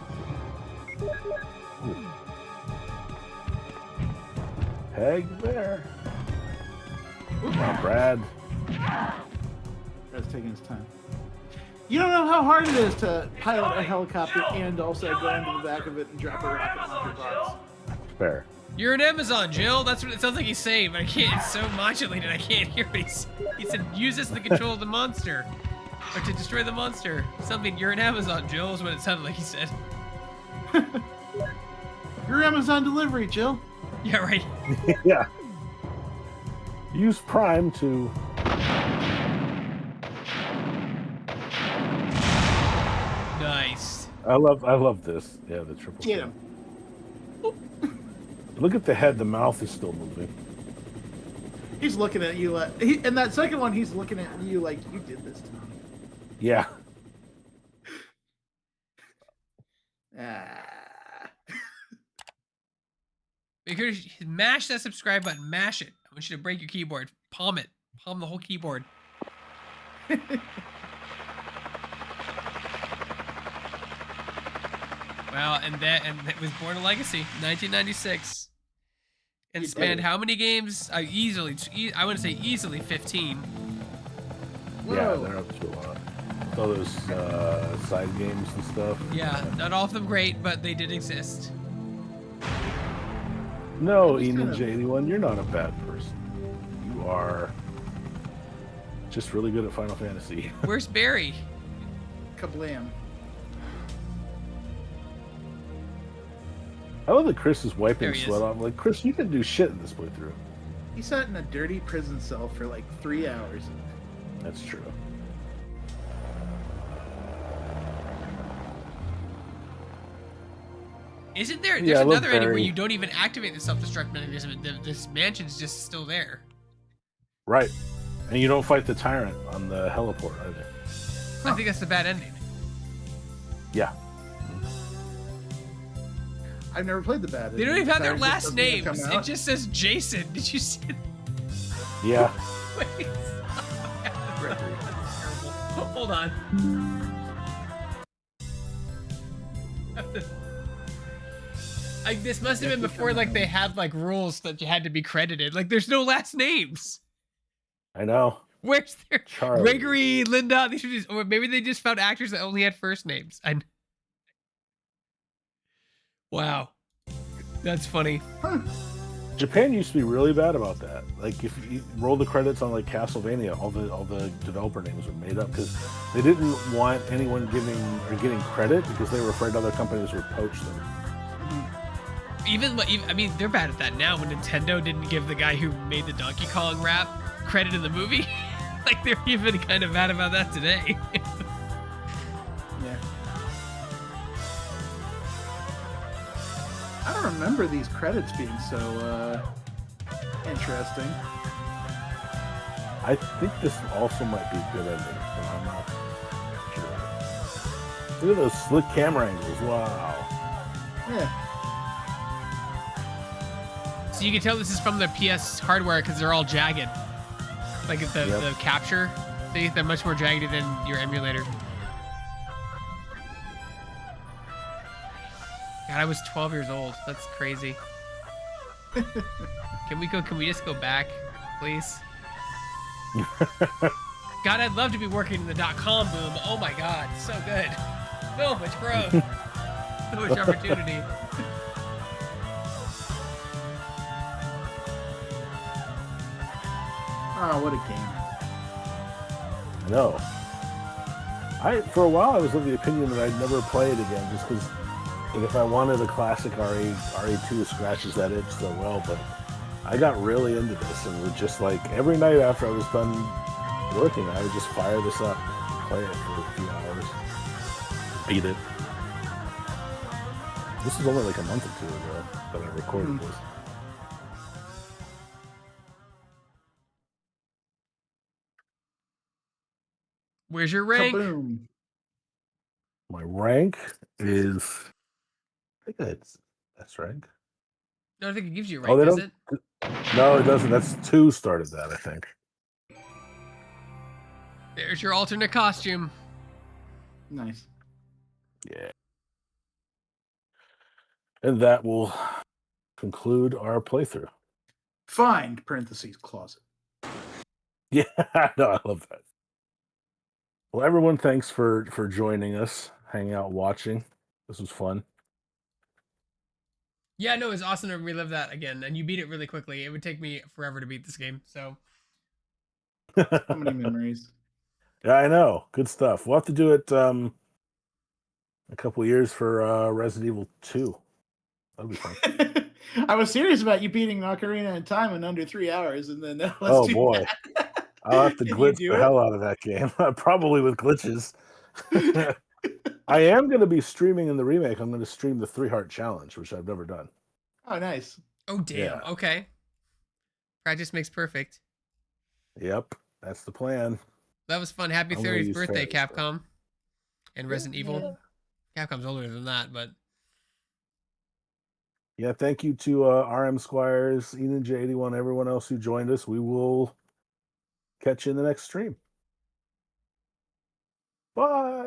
Peg there. Come on, Brad. Brad's taking his time. You don't know how hard it is to pilot a helicopter and also go into the back of it and drop a rocket launcher box. Fair. You're an Amazon, Jill. That's what it sounds like he's saying, but I can't. It's so modulated, I can't hear what he's. He said, use this to control the monster, or to destroy the monster. Something. You're an Amazon, Jill, is what it sounded like he said. Your Amazon delivery, Jill. Yeah, right. Yeah. Use Prime to. Nice. I love this. Yeah, the triple. Get him. Look at the head. The mouth is still moving. He's looking at you like. In that second one, he's looking at you like you did this to me. Yeah. Make sure you mash that subscribe button. Mash it. I want you to break your keyboard. Palm it. Palm the whole keyboard. Well, and it was Born a Legacy, 1996, and spanned how many games? I want to say easily 15. Whoa. Yeah, they're up to a lot. All those side games and stuff. Yeah, not all of them great, but they did exist. No, Ninja 81, you're not a bad person. You are just really good at Final Fantasy. Where's Barry? Kablam. I love that Chris is wiping There he sweat is. off. Like, Chris, you can do shit in this playthrough. He sat in a dirty prison cell for like 3 hours. That's true. Isn't there? Yeah, There's I love another ending where Barry. you don't even activate the self-destruct mechanism. This mansion's just still there. Right. And you don't fight the tyrant on the heliport either. I think that's the bad ending. Yeah. I've never played the bad. They don't even have their Tyrant last just doesn't names. come It out. just says Jason. Did you see that? Yeah. Wait, Gregory. terrible. Hold on. This must have been before like they had like rules that you had to be credited. Like there's no last names. I know. Where's their Charlie. Gregory, Linda? These are just, or maybe they just found actors that only had first names. Wow, that's funny. Japan used to be really bad about that. Like if you roll the credits on like Castlevania, all the developer names were made up because they didn't want anyone getting credit because they were afraid other companies would poach them. Even I mean, they're bad at that now. When Nintendo didn't give the guy who made the Donkey Kong rap credit in the movie, like they're even kind of mad about that today. Yeah. I don't remember these credits being so interesting. I think this also might be a good ending, but I'm not sure. Look at those slick camera angles. Wow. Yeah. So you can tell this is from the PS hardware because they're all jagged. Like the capture, they're much more jagged than your emulator. God, I was 12 years old. That's crazy. Can we just go back, please? God, I'd love to be working in the .com boom. Oh my God, so good. So much growth. So much opportunity. Oh, what a game. I know. For a while I was of the opinion that I'd never play it again just because if I wanted a classic RE2 scratches that itch so well, but I got really into this and would just like every night after I was done working, I would just fire this up, play it for a few hours, beat it. This was only like a month or two ago that I recorded this. Where's your rank? Kaboom. My rank is, I think that's rank. No, I think it gives you a rank, does it? No, it doesn't. That's 2 started that, I think. There's your alternate costume. Nice. Yeah. And that will conclude our playthrough. Find parentheses closet. Yeah, no, I love that. Well, everyone, thanks for joining us, hanging out, watching. This was fun. Yeah, no, it's awesome to relive that again, and you beat it really quickly. It would take me forever to beat this game, so. So many memories. Yeah, I know. Good stuff. We'll have to do it a couple years for Resident Evil 2. That'll be fun. I was serious about you beating Ocarina in time in under 3 hours, and then let's Oh do boy, that. I'll have to Can glitch you the do hell out of that game. Probably with glitches. I am going to be streaming in the remake. I'm going to stream the 3-heart challenge, which I've never done. Oh, nice. Oh, damn. Yeah. Okay. Practice makes perfect. Yep, that's the plan. That was fun. Happy I'm gonna 30th use birthday, fairies, Capcom. And Resident Evil. Capcom's older than that, but. Yeah, thank you to RM Squires, Enan J81, everyone else who joined us. We will catch you in the next stream. Bye.